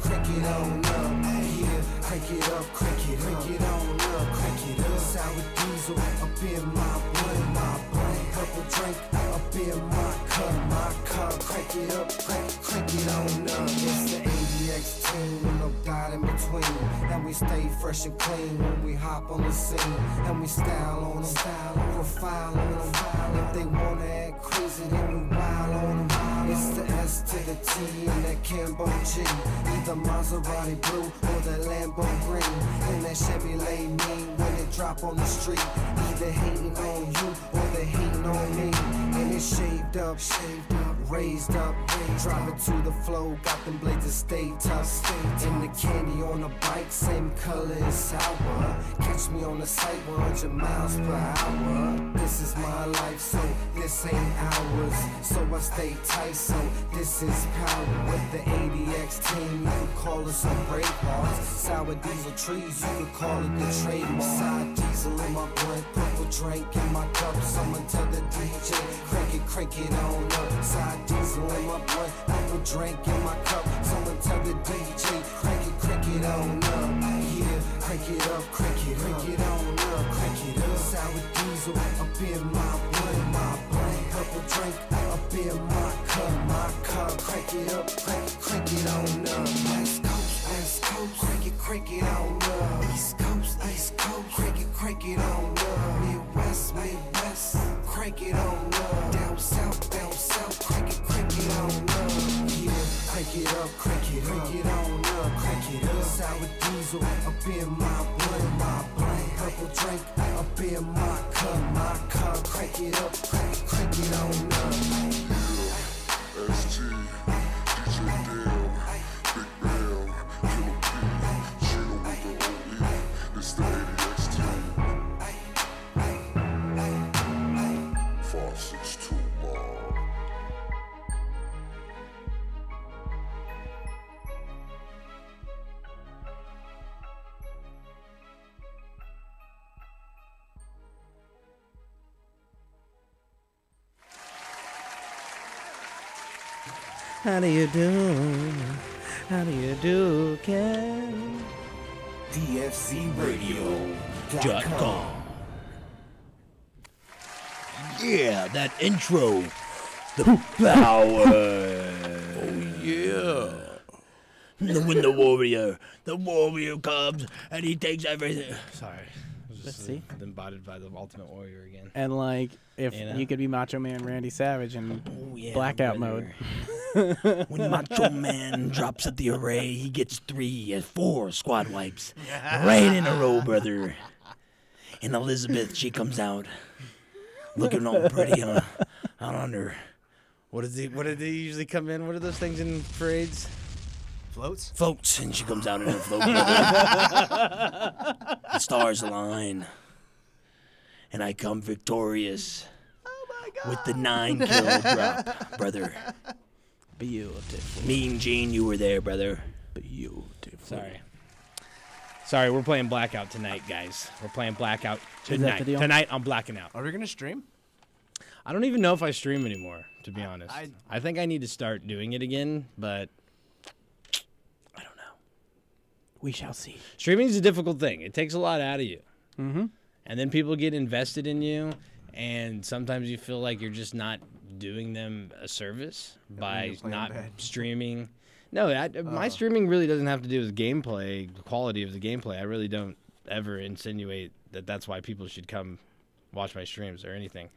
crank it on up. Yeah, crank it up, crank it on up, crank it up. Sour diesel up in my blunt, purple drink up in my cup, crank it up, crank it on up. It's the ADX team with no doubt in between, and we stay fresh and clean when we hop on the scene, and we style on them, profile on them. If they wanna act crazy, then we wild on them. It's the S to the T and that Cambo G, either Maserati blue or the Lambo green, and that Chevrolet mean when it drop on the street, either hating on you or they hating on me. And it's shaved up, raised up, drive it to the flow, got them blades that stay tough. And the candy on the bike, same color as sour. Catch me on the site 100 miles per hour. This is my life, so this ain't ours. So I stay tight, so this is power. With the ADX team, you can call us some brave hearts. Sour diesel trees, you can call it the trademark. Side diesel in my blunt, purple drink in my cup. Someone tell the DJ, crank it on up. Side diesel in my blunt, purple drink in my cup. Someone tell the DJ, crank it on up. Yeah, crank it up, crank it on up, crank it up. Sour diesel up in my blunt, purple drink up in my cup, crank it up, crank it on up. West Coast, crank it on up. East Coast, crank it on up. Midwest, crank it on up. Down south, crank it on up. Yeah, crank it up, crank it on up, crank it up. Sour diesel up in my blunt, purple drink up in my cup, crank it up, crank it on up. Yeah, ST, DJ Dale, Big Bam, Killer P, Chino with the OE. It's the ADX team. 462 Mall. How do you do? How do you do, Ken? DFCRadio.com. Yeah, that intro. The power. Oh, yeah. When the warrior comes and he takes everything. Sorry. Let's see. Embodied by the Ultimate Warrior again. And like, if You know? you could be Macho Man Randy Savage in yeah, blackout brother. mode. When Macho Man drops at the array, he gets 4 squad wipes right in a row, brother. And Elizabeth, she comes out looking all pretty out under. What did they usually come in? What are those things in parades? Floats, and she comes out in a float. The stars align, and I come victorious with the 9-kill drop, brother. Beautiful. Mean Gene, you were there, brother. Beautiful. Sorry. Sorry, we're playing Blackout tonight, guys. We're playing Blackout that tonight. the deal? Tonight, I'm blacking out. Are we gonna stream? I don't even know if I stream anymore, to be honest. I think I need to start doing it again, but I don't know. We shall see. Streaming is a difficult thing. It takes a lot out of you. Mm-hmm. And then people get invested in you, and sometimes you feel like you're just not doing them a service by not streaming. No, my streaming really doesn't have to do with gameplay, the quality of the gameplay. I really don't ever insinuate that that's why people should come watch my streams or anything.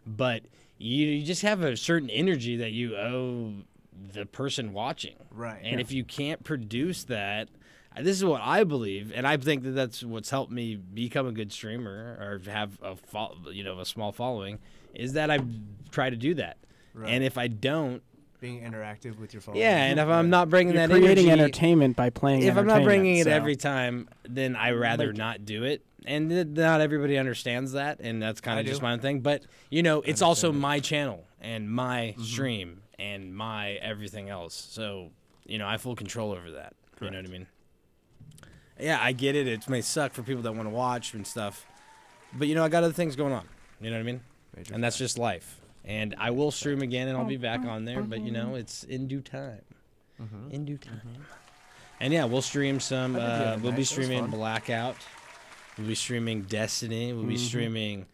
But you just have a certain energy that you owe the person watching. Right. And if you can't produce that, this is what I believe, and I think that that's what's helped me become a good streamer or have a small following, is that I try to do that. Right. And if I don't, being interactive with your phone. yeah, and if I'm not bringing You're that creating energy, entertainment by playing. if I'm not bringing it so. every time, then I rather not do it. And not everybody understands that, and that's kind I of just do. my own thing. But it's also my channel and my stream and my everything else. So I have full control over that. Correct. You know what I mean? Yeah, I get it. It may suck for people that want to watch and stuff, but I got other things going on. You know what I mean? And that's just life. And I will stream again, and I'll be back on there. But it's in due time. In due time. And yeah, we'll stream some. We'll be streaming Blackout. We'll be streaming Destiny. We'll be streaming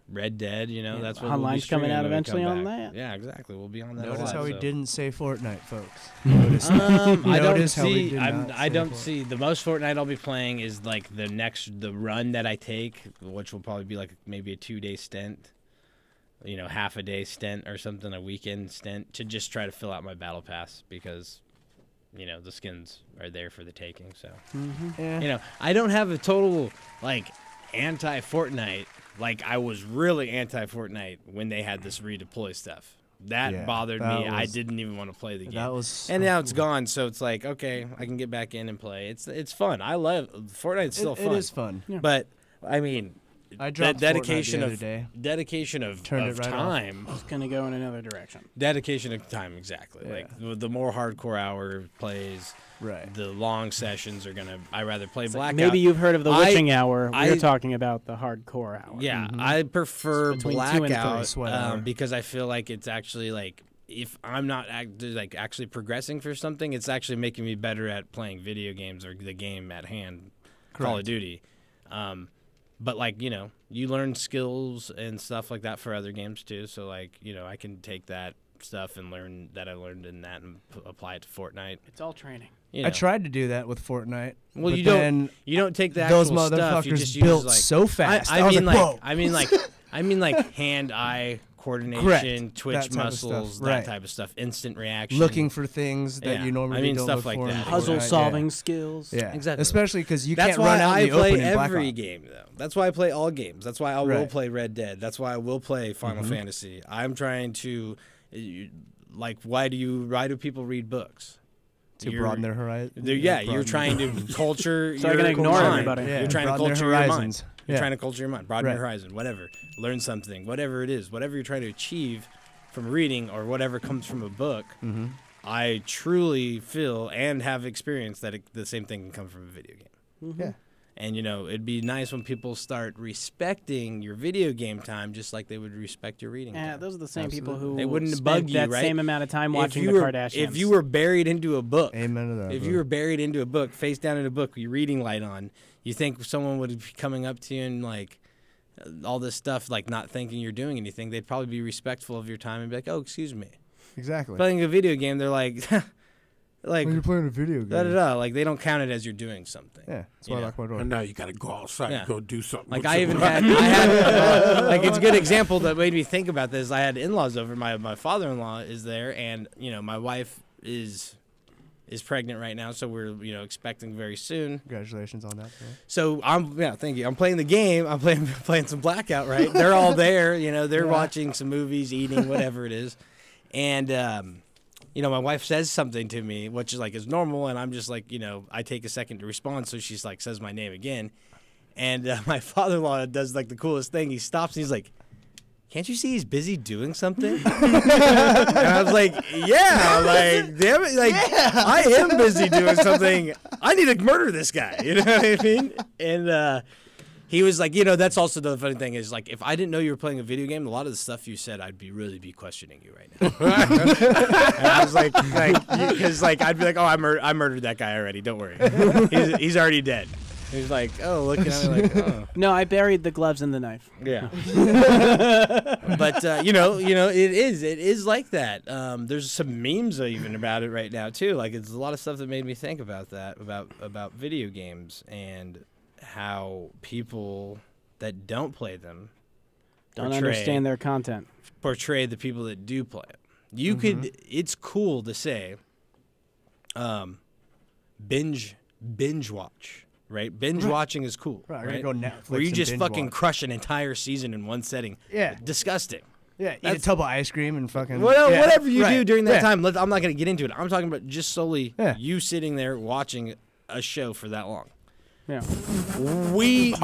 Red Dead. That's what Online's we'll be coming out when we eventually come on back. that. Yeah, exactly. We'll be on that. Notice a lot, how he so. didn't say Fortnite, folks. Notice. I don't Notice how he see. did not I say don't Fortnite. see the most Fortnite I'll be playing is like the run that I take, which will probably be like maybe a 2-day stint, half a day stint or something, a weekend stint to just try to fill out my battle pass because, the skins are there for the taking. So, Yeah. I don't have a total anti Fortnite. Like I was really anti Fortnite when they had this redeploy stuff. That bothered me. I didn't even want to play the game. That was and now it's gone, so it's like, okay, I can get back in and play. It's fun. I love Fortnite's still fun. It is fun. Yeah. But I mean, I dropped dedication Fortnite the of other day. dedication of Turned it right off. time. It's gonna go in another direction. Dedication of time, exactly. Yeah. Like the more hardcore hour plays, Right. the long sessions are gonna. I rather play Blackout. Maybe you've heard of the witching hour. We're I- talking about the hardcore hour. Yeah, I prefer It's between 2 and 3, Blackout sweat hour. because I feel like it's actually like if I'm not actually progressing for something, it's actually making me better at playing video games or the game at hand, Call of Correct. Duty. But you learn skills and stuff like that for other games too. So I can take that stuff and learn that I learned in that and apply it to Fortnite. It's all training. You know. I tried to do that with Fortnite. Well, but you then don't take the those actual stuff. You motherfuckers just built use, so fast. I was mean, like, whoa. I mean, hand-eye coordination, Correct. twitch That type of muscles, stuff. that Right. type of stuff, instant reaction, looking for things that Yeah. you normally I mean, don't stuff look like for in that. Puzzle Fortnite. solving skills. Yeah, Exactly. Especially because you That's can't run why out I in the play open in Black every Ops. game, though. That's why I play all games. That's why I will Right. play Red Dead. That's why I will play Final Mm-hmm. Fantasy. I'm trying to, why do people read books? To You're- broaden their horizon. You're trying to culture So I your can ignore mind. everybody. Yeah, You're trying to broaden their culture your mind. horizons. You're Yeah. trying to culture your mind, broaden your Right. horizon, whatever. Learn something, whatever it is, whatever you're trying to achieve from reading or whatever comes from a book. Mm-hmm. I truly feel and have experienced that the same thing can come from a video game. Yeah. And it'd be nice when people start respecting your video game time just like they would respect your reading Yeah, time. those are the same people Absolutely. who They wouldn't spend bug you, that right? same amount of time If watching you the were- Kardashians. If you were buried into a book, Amen to that. if bro. you were buried into a book, face down in a book with your reading light on, you think someone would be coming up to you and all this stuff, not thinking you're doing anything, they'd probably be respectful of your time and be like, "Oh, excuse me." Exactly. Playing a video game, they're like, when you're playing a video game. da da da. Like they don't count it as you're doing something. Yeah, that's why I lock my door. And now you got to go outside Yeah. and go do something. Like with I even somebody. had it's a good example that made me think about this. I had in-laws over. My father-in-law is there, and my wife is pregnant right now, so we're expecting very soon. Congratulations on that, bro. So thank you. I'm playing the game. I'm playing some Blackout. Right, they're all there. They're watching some movies, eating, whatever it is, and my wife says something to me, which is normal, and I'm just I take a second to respond, so she's says my name again, and my father-in-law does the coolest thing. He stops and he's like, can't you see he's busy doing something? And I was like, yeah, like, damn it, like, I am busy doing something. I need to murder this guy. You know what I mean? And he was like, that's also the funny thing is, like, if I didn't know you were playing a video game, a lot of the stuff you said, I'd really be questioning you right now. And I was like, because, like, I'd be like, oh, I murdered that guy already. Don't worry. He's already dead. He's like, oh, look at me, like, oh. No, I buried the gloves and the knife. Yeah. But, it is like that. There's some memes even about it right now, too. Like, it's a lot of stuff that made me think about that, about video games and how people that don't play them don't understand their content. Portray the people that do play it. You could, it's cool to say, binge watch. Right, binge watching is cool. Right, go Netflix where you and just binge fucking watch. crush an entire season in one setting. Yeah, disgusting. Yeah, eat a tub of ice cream and fucking whatever you do during that Yeah. time. I'm not gonna get into it. I'm talking about just solely you sitting there watching a show for that long. Yeah, we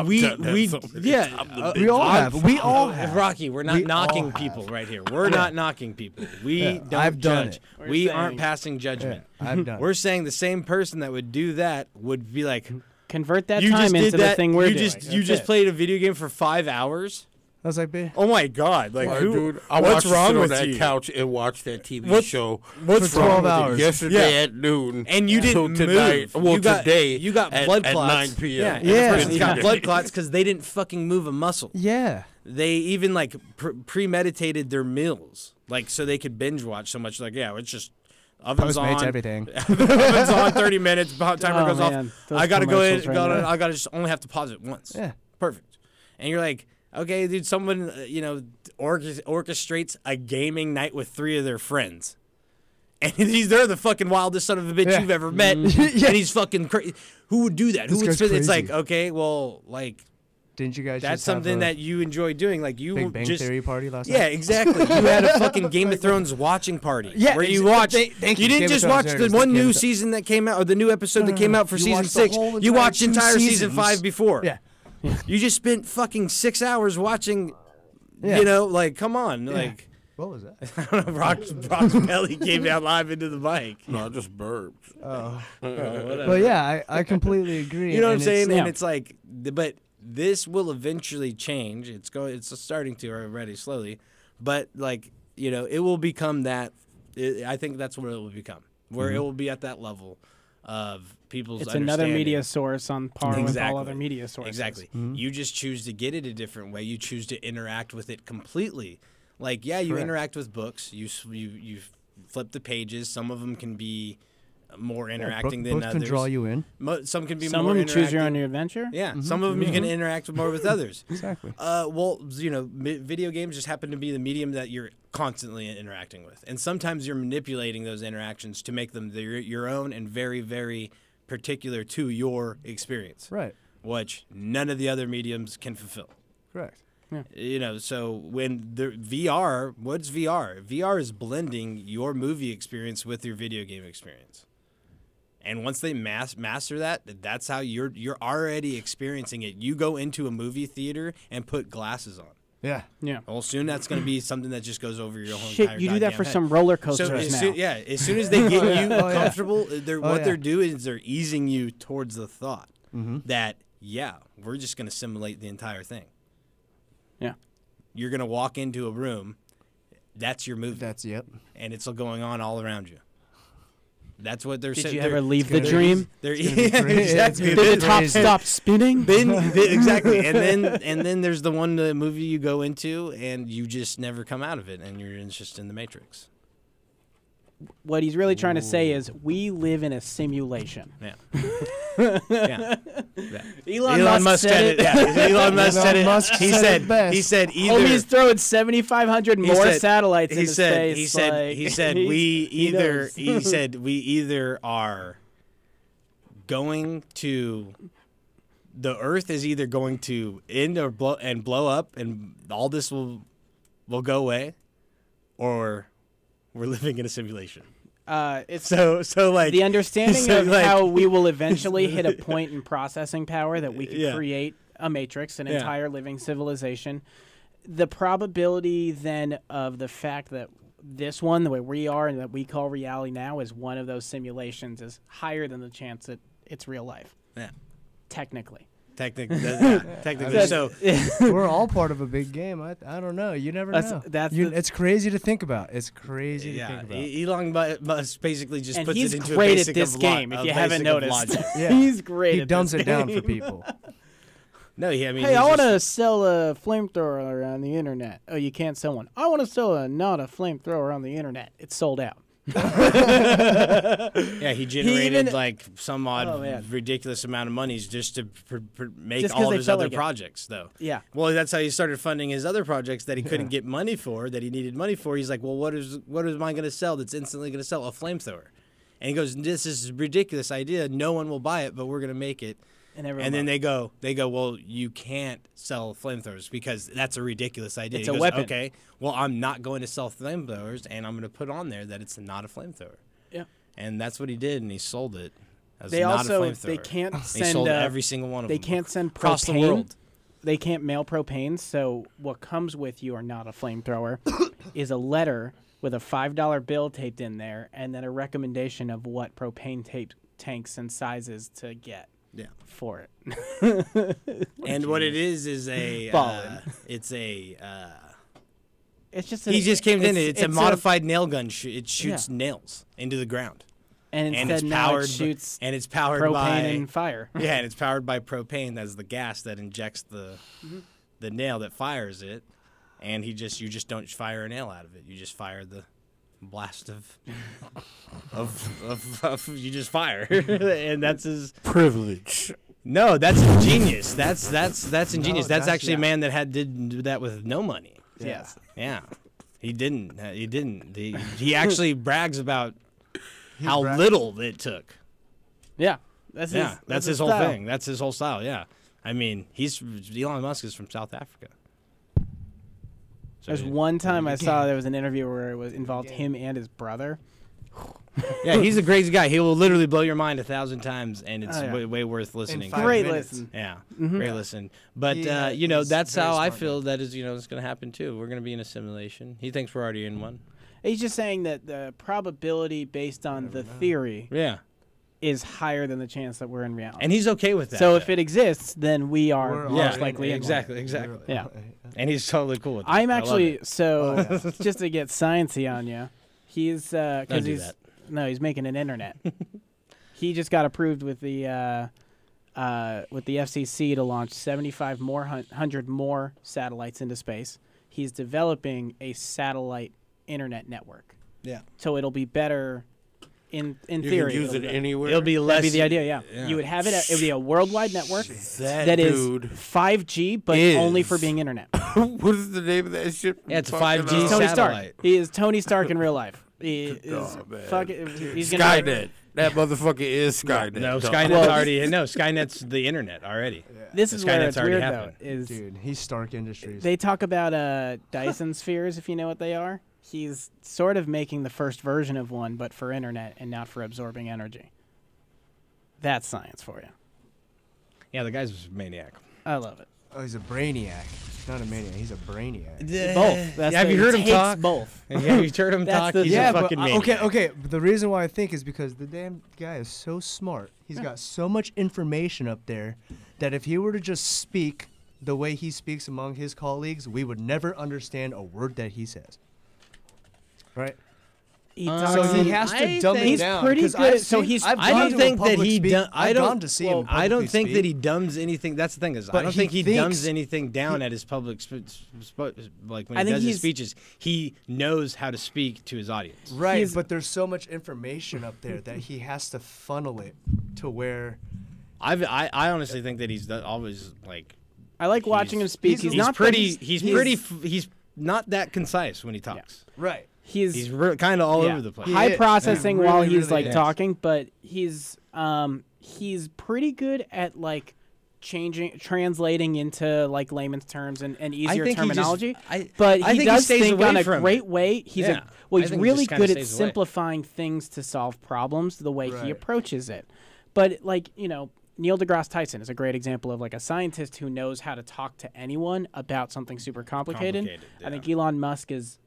all have. Rocky, we're not knocking people right here. We're not knocking people. We don't I've done judge. it. We aren't passing judgment. I've done We're saying the same person that would do that would be like, convert that you time just into did the that, thing we're you doing. just you just played a video game for 5 hours. I was like, babe. Oh my god! Like, Dude, I what's watched you wrong sit on with that you? couch and watch that TV show What's for wrong 12 with hours you? yesterday at noon, and you didn't till tonight. move. Well, you got, today you got at, blood at clots. 9 p.m. Yeah, Yeah. the person's got blood clots because they didn't fucking move a muscle. Yeah. They even like premeditated their meals, like so they could binge watch so much. Like, yeah, it's just ovens Postmates on, everything. ovens on, 30 minutes. Timer goes man. off. Those I gotta go in. commercials right now. I gotta just only have to pause it once. Yeah. Perfect. And you're like, okay, dude, someone orchestrates a gaming night with 3 of their friends. And they're the fucking wildest son of a bitch you've ever met. And he's fucking crazy. Who would do that? This Who would guy's spend? It's crazy. like, okay, well, like, Didn't you guys? that's just have something a that you enjoy doing. Like, you Big Bang just Theory party last yeah, night? exactly. You had a fucking Game of Thrones watching party. Yeah, where you watched. thank You you. didn't Game of just Thrones, watch there it the is, one Game of new Thrones. season that came out, or the new episode that came out for You season watched the 6. whole You entire watched 2 entire season seasons. 5 before. Yeah. You just spent fucking 6 hours watching. Yeah. You know, like, come on, like. What was that? I don't know. Rock's belly came down live into the mic. No, I just burped. Oh. Whatever. But yeah, I completely agree. You know what I'm and saying? it's- And it's like, but this will eventually change. It's starting to already slowly, but like, it will become that. I think that's what it will become, where it will be at that level of people's. It's another understanding. media source on par with all other media sources. Exactly. You just choose to get it a different way. You choose to interact with it completely. Like, yeah, you Correct. interact with books. You flip the pages. Some of them can be more interacting than books others. can draw you in. Some can be Some more of them choose your interactive. own adventure. Yeah, some of them you can interact more with others. Exactly. Well, video games just happen to be the medium that you're constantly interacting with, and sometimes you're manipulating those interactions to make them your own and very, very particular to your experience. Right. Which none of the other mediums can fulfill. Correct. Yeah. So when the VR, what's VR? VR is blending your movie experience with your video game experience. And once they master that, that's how you're already experiencing it. You go into a movie theater and put glasses on. Yeah. Yeah. Well, soon that's going to be something that just goes over your whole Shit, entire you do that goddamn for head. some roller So coasters as now. soon, as soon as they get you Oh, yeah. comfortable, yeah. they're doing is they're easing you towards the thought Mm-hmm. that, yeah, we're just going to simulate the entire thing. Yeah. You're going to walk into a room, that's your movie. Yep. And it's going on all around you. That's what they're Did saying. you ever leave the dream? They're, gonna be yeah, crazy. exactly. Did the top stop spinning? Exactly. And then there's the one movie you go into and you just never come out of it, and you're just in the Matrix. What he's really trying to say is we live in a simulation. Yeah. Yeah. Elon Musk said it. Yeah. Elon Musk said it. Musk He said said. it best. He said either. Homie's throwing 7,500 more said- satellites he into said, space. He said. like, He said. he's- We he either. knows. He said we either are going to. The Earth is either going to end or blow up, and all this will go away, or we're living in a simulation. It's So like the understanding so, of like- how we will eventually hit a point in processing power that we could Yeah. create a matrix, an Yeah. entire living civilization. the probability then of the fact that this one, the way we are and that we call reality now, is one of those simulations is higher than the chance that it's real life. Yeah. Technically. Technically. So we're all part of a big game. I don't know. You never know. It's crazy to think about. It's crazy to think about. Elon Musk basically just and puts he's it into great a basic at this of game. lo- If you a haven't basic of noticed, logic. Yeah. he's great. He at dumps this it down game. for people. No, I mean, hey, I want to sell a flamethrower on the internet. Oh, you can't sell one. I want to sell not a flamethrower on the internet. It's sold out. Yeah, he generated like some odd man. ridiculous amount of monies just to make Just 'cause all they of his felt other like it. projects, though. Yeah. Well, that's how he started funding his other projects that he couldn't get money for, that he needed money for. He's like, well, what am I going to sell that's instantly going to sell? A flamethrower. And he goes, this is a ridiculous idea. No one will buy it, but we're going to make it. And then they go, well, you can't sell flamethrowers because that's a ridiculous idea. It's He a goes, weapon. Okay, well, I'm not going to sell flamethrowers, and I'm going to put on there that it's not a flamethrower. Yeah. And that's what he did, and he sold it as They not also a flamethrower. they can't And send he sold uh, every single one of they them. can't send across the propane. world. They can't mail propane. So what comes with you are not a flamethrower, is a letter with a $5 bill taped in there, and then a recommendation of what propane tanks and sizes to get. Yeah. For it. And what it is a Ballin'. it's a It's just he just came in. It's a it's modified nail gun. It shoots nails into the ground. And it's instead now it powered shoots and it's powered propane by and fire. Yeah, and it's powered by propane. That's the gas that injects the nail that fires it. And you just don't fire a nail out of it. You just fire the blast of you just fire, and that's his privilege. No, that's ingenious. That's ingenious. No, that's actually yeah. a man that did do that with no money. Yes. Yeah. He didn't. He actually brags about how little it took. Yeah. That's his whole style. thing. That's his whole style. Yeah. I mean, Elon Musk is from South Africa. So There's one time I saw there was an interview where it was involved him and his brother. Yeah, he's a crazy guy. He will literally blow your mind 1,000 times, and it's Oh, yeah. way worth listening. Great minutes. listen. Yeah, Mhm. great listen. But He, that's he's how very I smart feel that is it's going to happen too. We're going to be in a simulation. He thinks we're already in one. He's just saying that the probability based on the theory Yeah, is higher than the chance that we're in reality. and he's okay with that. So though. if it exists, then we are We're most all likely in one. exactly. Yeah. And he's totally cool with it. I'm I love actually it. so just to get sciencey on you. He's Don't because do he's that. no, he's making an internet. He just got approved with the FCC to launch 100 more satellites into space. He's developing a satellite internet network. Yeah. So it'll be better in You theory. can use it'll it be- anywhere. It'll be less. That'd be the idea, yeah. Yeah. You would have it. It would be a worldwide network That that is dude 5G, but is- only for being internet. What is the name of that shit? Yeah, it's Fucking, 5G He's Tony satellite. Stark. He is Tony Stark in real life. He is Oh, man. he's gonna Skynet. That motherfucker is Skynet. No, dog. Skynet's Well- already. No, Skynet's the internet already. This is Skynet's where it's already weird happened. though. Is Dude, he's Stark Industries. they talk about Dyson spheres, if you know what they are. He's sort of making the first version of one, but for internet and not for absorbing energy. That's science for you. Yeah, the guy's a maniac. I love it. Oh, he's a brainiac. Not a maniac. He's a brainiac. Both. That's have the- you heard it him takes talk? Both. Yeah, you heard him That's talk. the- He's Yeah, a but fucking maniac. okay. But the reason why I think is because the damn guy is so smart. He's got so much information up there that if he were to just speak the way he speaks among his colleagues, we would never understand a word that he says. Right? He So talks he in- has to I dumb it think- down. He's pretty 'cause good. I've So seen- he's- I've I gone don't to think a that public he. speak- I I've don't. gone to see him. I don't publicly think that speak. he dumbs anything. That's the thing is, I But don't he think he thinks- dumbs anything down at his public like when I he think does his he's- speeches. He knows how to speak to his audience. Right, He's- but there's so much information up there that he has to funnel it to where. I honestly think that he's always like. I like watching him speak. He's not pretty. the- He's not that concise when he talks. Right. He's kind of all yeah, over the place. high is. processing He while really, he's really like is. talking, but he's pretty good at like translating into like layman's terms and easier think he just- terminology. I but think he he does stays think away on a from great it. way. He's Yeah. well, I he's think he really just kinda good at stays away. simplifying things to solve problems the way he Right. approaches it. But like Neil deGrasse Tyson is a great example of like a scientist who knows how to talk to anyone about something super complicated. I think Elon Musk is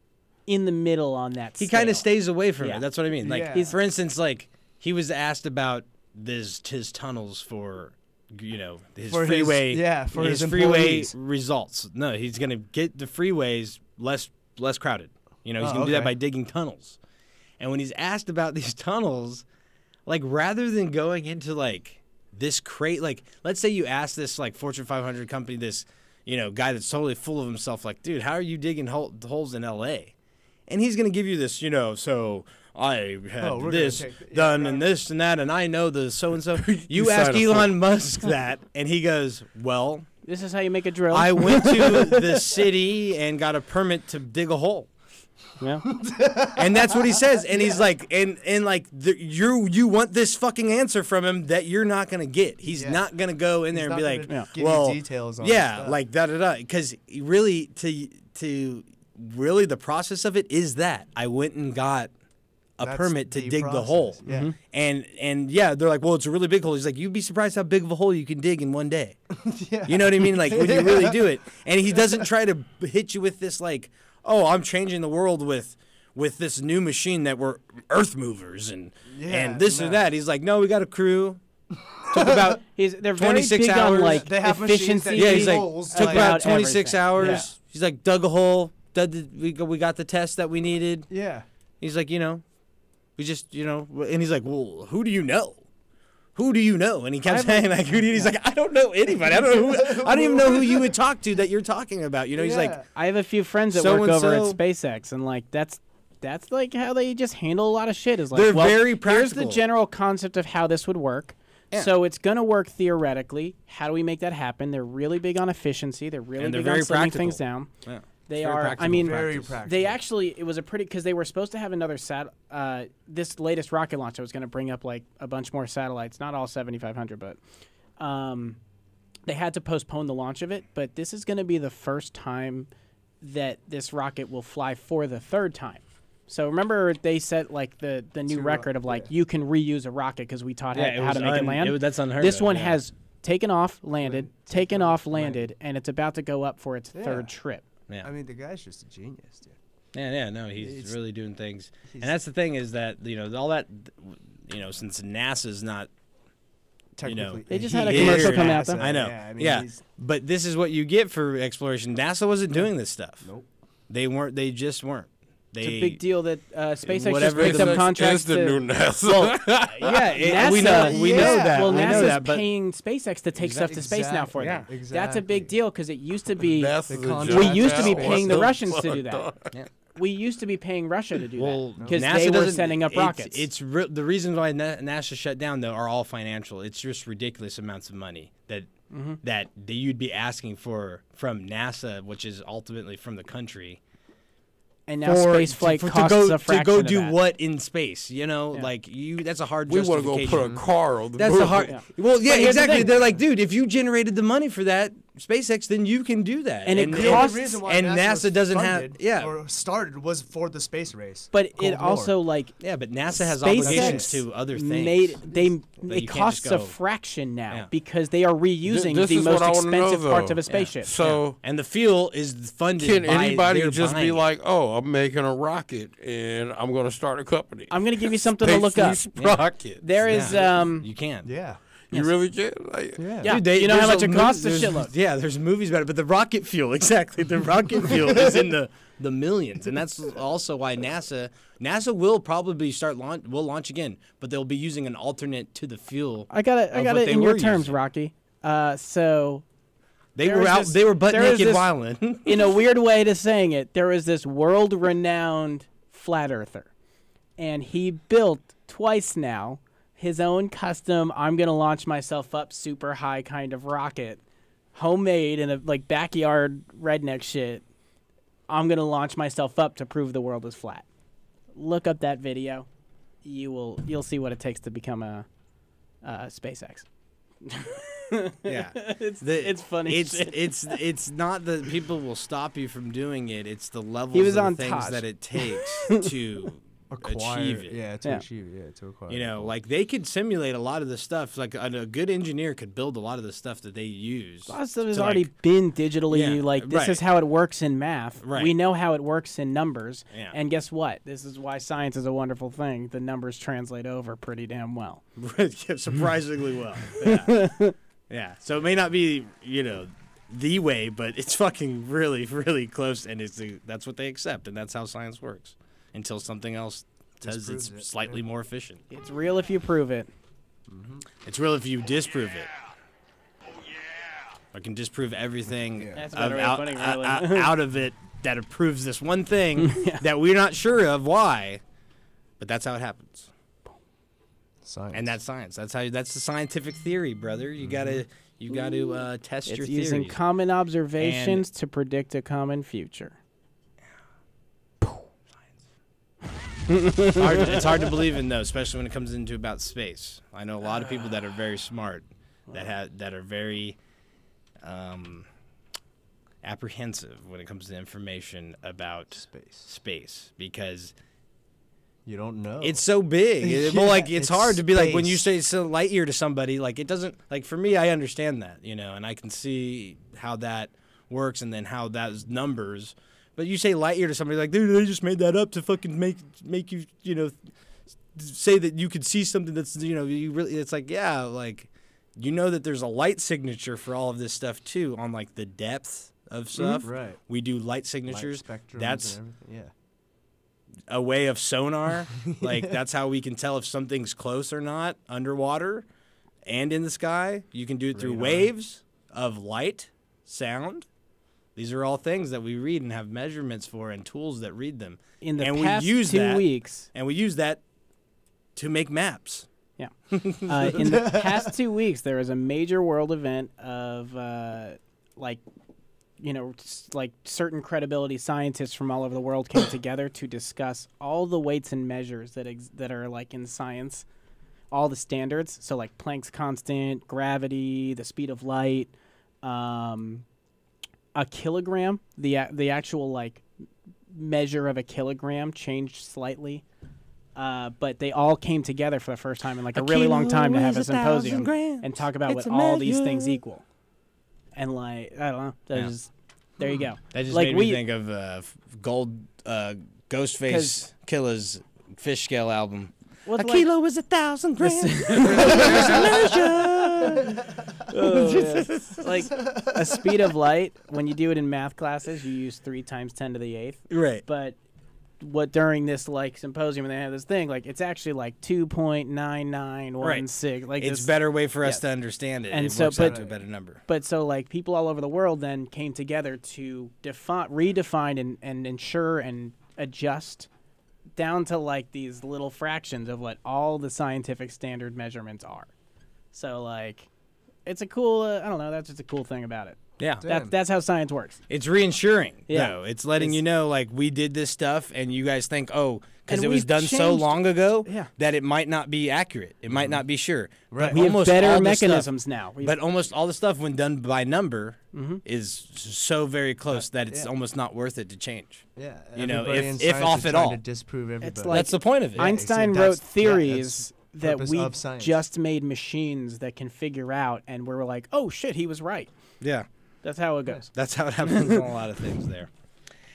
in the middle on that. He kind of stays away from it. That's what I mean. Like, Yeah. for instance, like he was asked about his tunnels for, his For his- freeway. yeah, for his freeway employees. results. No, he's gonna get the freeways less crowded. He's Oh, gonna do that okay. by digging tunnels. And when he's asked about these tunnels, like rather than going into like this like let's say you ask this like Fortune 500 company, this guy that's totally full of himself, like, dude, how are you digging holes in LA? And he's gonna give you this, so I had this done and this and that, and I know the so and so. You ask Elon Musk that, and he goes, well, this is how you make a drill. I went to the city and got a permit to dig a hole. Yeah. And that's what he says. And he's like, you want this fucking answer from him that you're not gonna get. He's not gonna go in there and be like, give you well, details on yeah, stuff. like da da da. Because really, to really the process of it is that I went and got a That's permit to the dig the process, hole. yeah. Mhm. And yeah, they're like, well, it's a really big hole. He's like, you'd be surprised how big of a hole you can dig in one day. You know what I mean? Like when you really do it. And he doesn't try to hit you with this like, oh, I'm changing the world with this new machine that we're earth movers and this or that. He's like, no, we got a crew. Took about they're 26 very big hours. on like They have machines that efficiency. Yeah, he's like, holes, took like- about 26 everything. hours. Yeah. He's like, dug a hole. We got the test that we needed. Yeah. He's like, we just, and he's like, well, who do you know? Who do you know? And he kept saying, like, he's like, I don't know anybody. I don't even know who you would talk to that you're talking about. He's like, I have a few friends that so work and over at so- SpaceX, and like that's like how they just handle a lot of shit. Is like, They're well, very here's practical. the general concept of how this would work. Yeah. So it's gonna work theoretically. How do we make that happen? They're really big on efficiency. They're really And they're big on very slimming things practical. down. Yeah. They Very are. I practical mean, practice. they actually. It was a pretty because they were supposed to have another this latest rocket launch that was going to bring up like a bunch more satellites. Not all 7,500, but they had to postpone the launch of it. But this is going to be the first time that this rocket will fly for the third time. So remember they set like the new record of like you can reuse a rocket because we taught how to make it land. That's unheard This of, one yeah. has taken off, landed, taken off, landed, and it's about to go up for its third trip. Yeah. I mean, the guy's just a genius, dude. Yeah, no, he's really doing things. And that's the thing is that, all that, since NASA's not, Technically, They just had a here, commercial come out, though. I know. Yeah, I mean, yeah. he's- But this is what you get for exploration. NASA wasn't doing this stuff. Nope. They just weren't. It's a big deal that SpaceX just whatever picked the- up contracts It's the to. new NASA. Well, yeah, we know that. Well, we know NASA's that, but paying SpaceX to take stuff to space now for them. Exactly. That's a big deal because it used to be NASA's a contract we giant used to be ass. paying the What Russians to fuck, do that. dog? Yeah. We used to be paying Russia to do Well, that because NASA they were doesn't- sending up rockets. The reasons why NASA shut down though are all financial. It's just ridiculous amounts of money that that you'd be asking for from NASA, which is ultimately from the country. and now space flight costs a fraction to go of do that. what in space? Like that's a hard. We want to go justification. put a car on the That's moon. a hard. Yeah. Well, yeah, But here's the exactly. thing. They're like, dude, if you generated the money for that SpaceX, then you can do that. And it The only costs- reason why and NASA NASA was doesn't have- funded yeah. or started was for the space race. But it Cold War. also like Yeah, but NASA has SpaceX obligations to other things. It you can't costs just a go- fraction now Yeah. because they are reusing This the is most what I wanna know, expensive parts though. of a spaceship. So and the fuel is funded can by anybody they're just buying be it. like, "Oh, I'm making a rocket and I'm going to start a company"? I'm going to give you something to look up. Space rocket. There is you can. Yeah. You really can. Like, Yeah, Dude, you know how there's much it costs? A there's- shitload. Yeah, there's movies about it, but the rocket fuel, exactly. The rocket fuel is in the millions, and that's also why NASA will probably will launch again, but they'll be using an alternate to the fuel. I got it of what in they your were terms, using. Rocky. So They there were is out. this- They were butt there is naked this- wilding. in a weird way to saying it, there is this world-renowned flat earther, and he built twice now his own custom I'm going to launch myself up super high kind of rocket, homemade in a like backyard redneck shit. I'm going to launch myself up to prove the world is flat. Look up that video. You'll see what it takes to become a SpaceX. Yeah, it's funny. It's shit. it's not that people will stop you from doing it. It's the level He was of on things Taj. that it takes to achieve it. Yeah, to achieve it. Yeah, to acquire. You know, like they could simulate a lot of the stuff. Like a good engineer could build a lot of the stuff that they use. A lot of stuff has already been digitally. Like this is how it works in math. Right. We know how it works in numbers. Yeah. And guess what? This is why science is a wonderful thing. The numbers translate over pretty damn well. Surprisingly well. Yeah. Yeah. So it may not be, you know, the way, but it's fucking really, really close, and that's what they accept, and that's how science works. Until something else says it's slightly more efficient. It's real if you prove it. It's real if you disprove it. I can disprove everything That's a better way of putting it, really. out of it that it proves this one thing that we're not sure of why, but that's how it happens. Science. And that's science. That's the scientific theory, brother. You gotta test your It's theories. using common observations to predict a common future. It's hard to believe in, though, especially when it comes into about space. I know a lot of people that are very smart, that are very apprehensive when it comes to information about space because you don't know. It's so big. Well, like it's hard to be like when you space. say light year to somebody, like it doesn't like for me. I understand that, you know, and I can see how that works and then how that's numbers. But you say light year to somebody like, dude, they just made that up to fucking make you, you know, say that you could see something that's, you know, you really, it's like, yeah, like, you know that there's a light signature for all of this stuff too on like the depth of stuff. Right. We do light signatures. Light spectrums That's and everything. Yeah. a way of sonar. Like that's how we can tell if something's close or not underwater and in the sky. You can do it through waves of light, sound. These are all things that we read and have measurements for and tools that read them. In the and past we use 2 weeks. And we use that to make maps. Yeah. In the past 2 weeks, there was a major world event of, like, you know, like certain credibility scientists from all over the world came together to discuss all the weights and measures that are, like, in science, all the standards. So, like, Planck's constant, gravity, the speed of light, a kilogram, the actual like measure of a kilogram changed slightly, but they all came together for the first time in like a really long time to have a symposium and talk about what all these things equal. And like I don't know, there you go. That just like made me think of Ghostface Killer's Fish Scale album. Well, a like, kilo is 1,000 grams. Like a speed of light, when you do it in math classes, you use 3 times 10 to the 8th. Right. But what during this like symposium, when they have this thing, like it's actually like 2.9916. Like it's this, a better way for us to understand it. And it so, works out to a better number. But so like people all over the world then came together to redefine and ensure and adjust down to like these little fractions of what all the scientific standard measurements are. So like, it's a cool. I don't know. That's just a cool thing about it. Yeah, that's how science works. It's reassuring. Yeah, though. It's letting you know like we did this stuff, and you guys think, oh, because And it was we've done so changed- long ago Yeah. that it might not be accurate. It might not be sure. Right. We have almost better all the mechanisms stuff, now. But almost all the stuff when done by number Mhm. is so very close that it's almost not worth it to change. Yeah, you know, everybody in if science off is at trying all. to disprove everybody. It's like That's the point of it. Einstein That's- wrote yeah, theories that's that purpose we of science. just made machines that can figure out, and we're like, oh shit, he was right. Yeah. That's how it goes. That's how it happens on a lot of things there.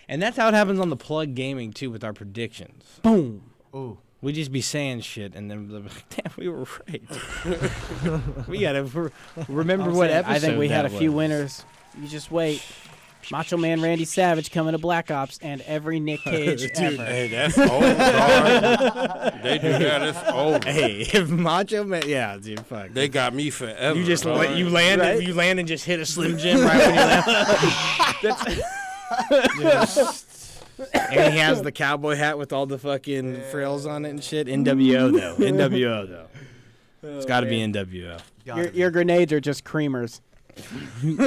And that's how it happens on the Plug Gaming, too, with our predictions. Boom. Ooh. We just be saying shit, and then we're like, damn, we were right. We got to remember what episode I think we had a that few was. winners. You just wait. Macho Man Randy Savage coming to Black Ops and every Nick Cage ever. Hey, that's old, dog. They do that. It's old. Hey, if Macho Man, yeah, dude, fuck. They got me forever. You just dog. you land Right? you land and just hit a Slim Jim right when you land. And he has the cowboy hat with all the fucking frills on it and shit. NWO though. NWO though. It's got to be NWO. Your grenades are just creamers. Cream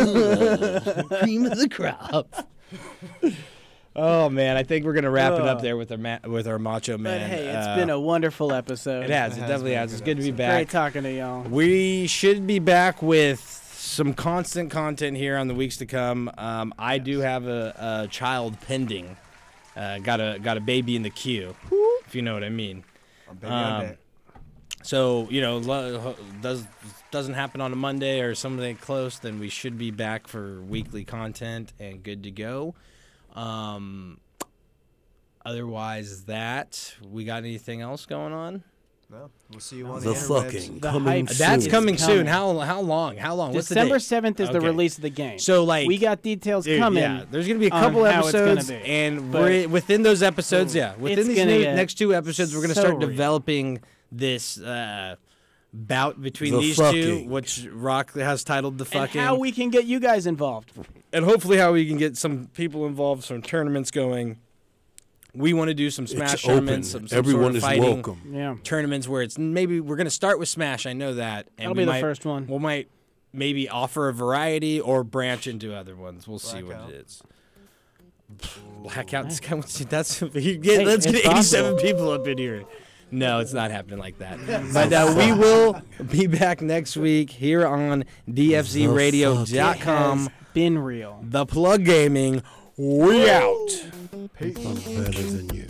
of the crop. Oh man, I think we're gonna wrap it up there with our Macho Man. But hey, it's been a wonderful episode. It has. It definitely has. It's good to be back. Great talking to y'all. We should be back with some constant content here on the weeks to come. I do have a child pending. Got a baby in the queue. if you know what I mean. Baby, I bet. So, you know, doesn't happen on a Monday or something close, then we should be back for weekly content and good to go. Otherwise, we got anything else going on? No. We'll see you on The the fucking interwebs. coming soon. That's coming soon. How long? What's the December date? 7th is the Okay. release of the game. So, like, we got details Dude, coming. Yeah, there's going to be a on couple how it's gonna episodes, be. and But within those episodes, within it's these gonna get next 2 episodes, we're going to so start real. developing this bout between The these 2, fucking. which Rock has titled the and fucking, how we can get you guys involved. and hopefully how we can get some people involved, some tournaments going. We want to do some Smash It's tournaments, open. some Everyone sort of is fighting welcome. Yeah. tournaments where it's maybe we're going to start with Smash. I know that, and That'll we be the might, first one. We might maybe offer a variety or branch into other ones. We'll see what Blackout. it is. Blackout. That's let's Hey, get it's 87 possible. people up in here. No, it's not happening like that. But we will be back next week here on DFZRadio.com. Has been real. The Plug Gaming. We out. I'm better than you.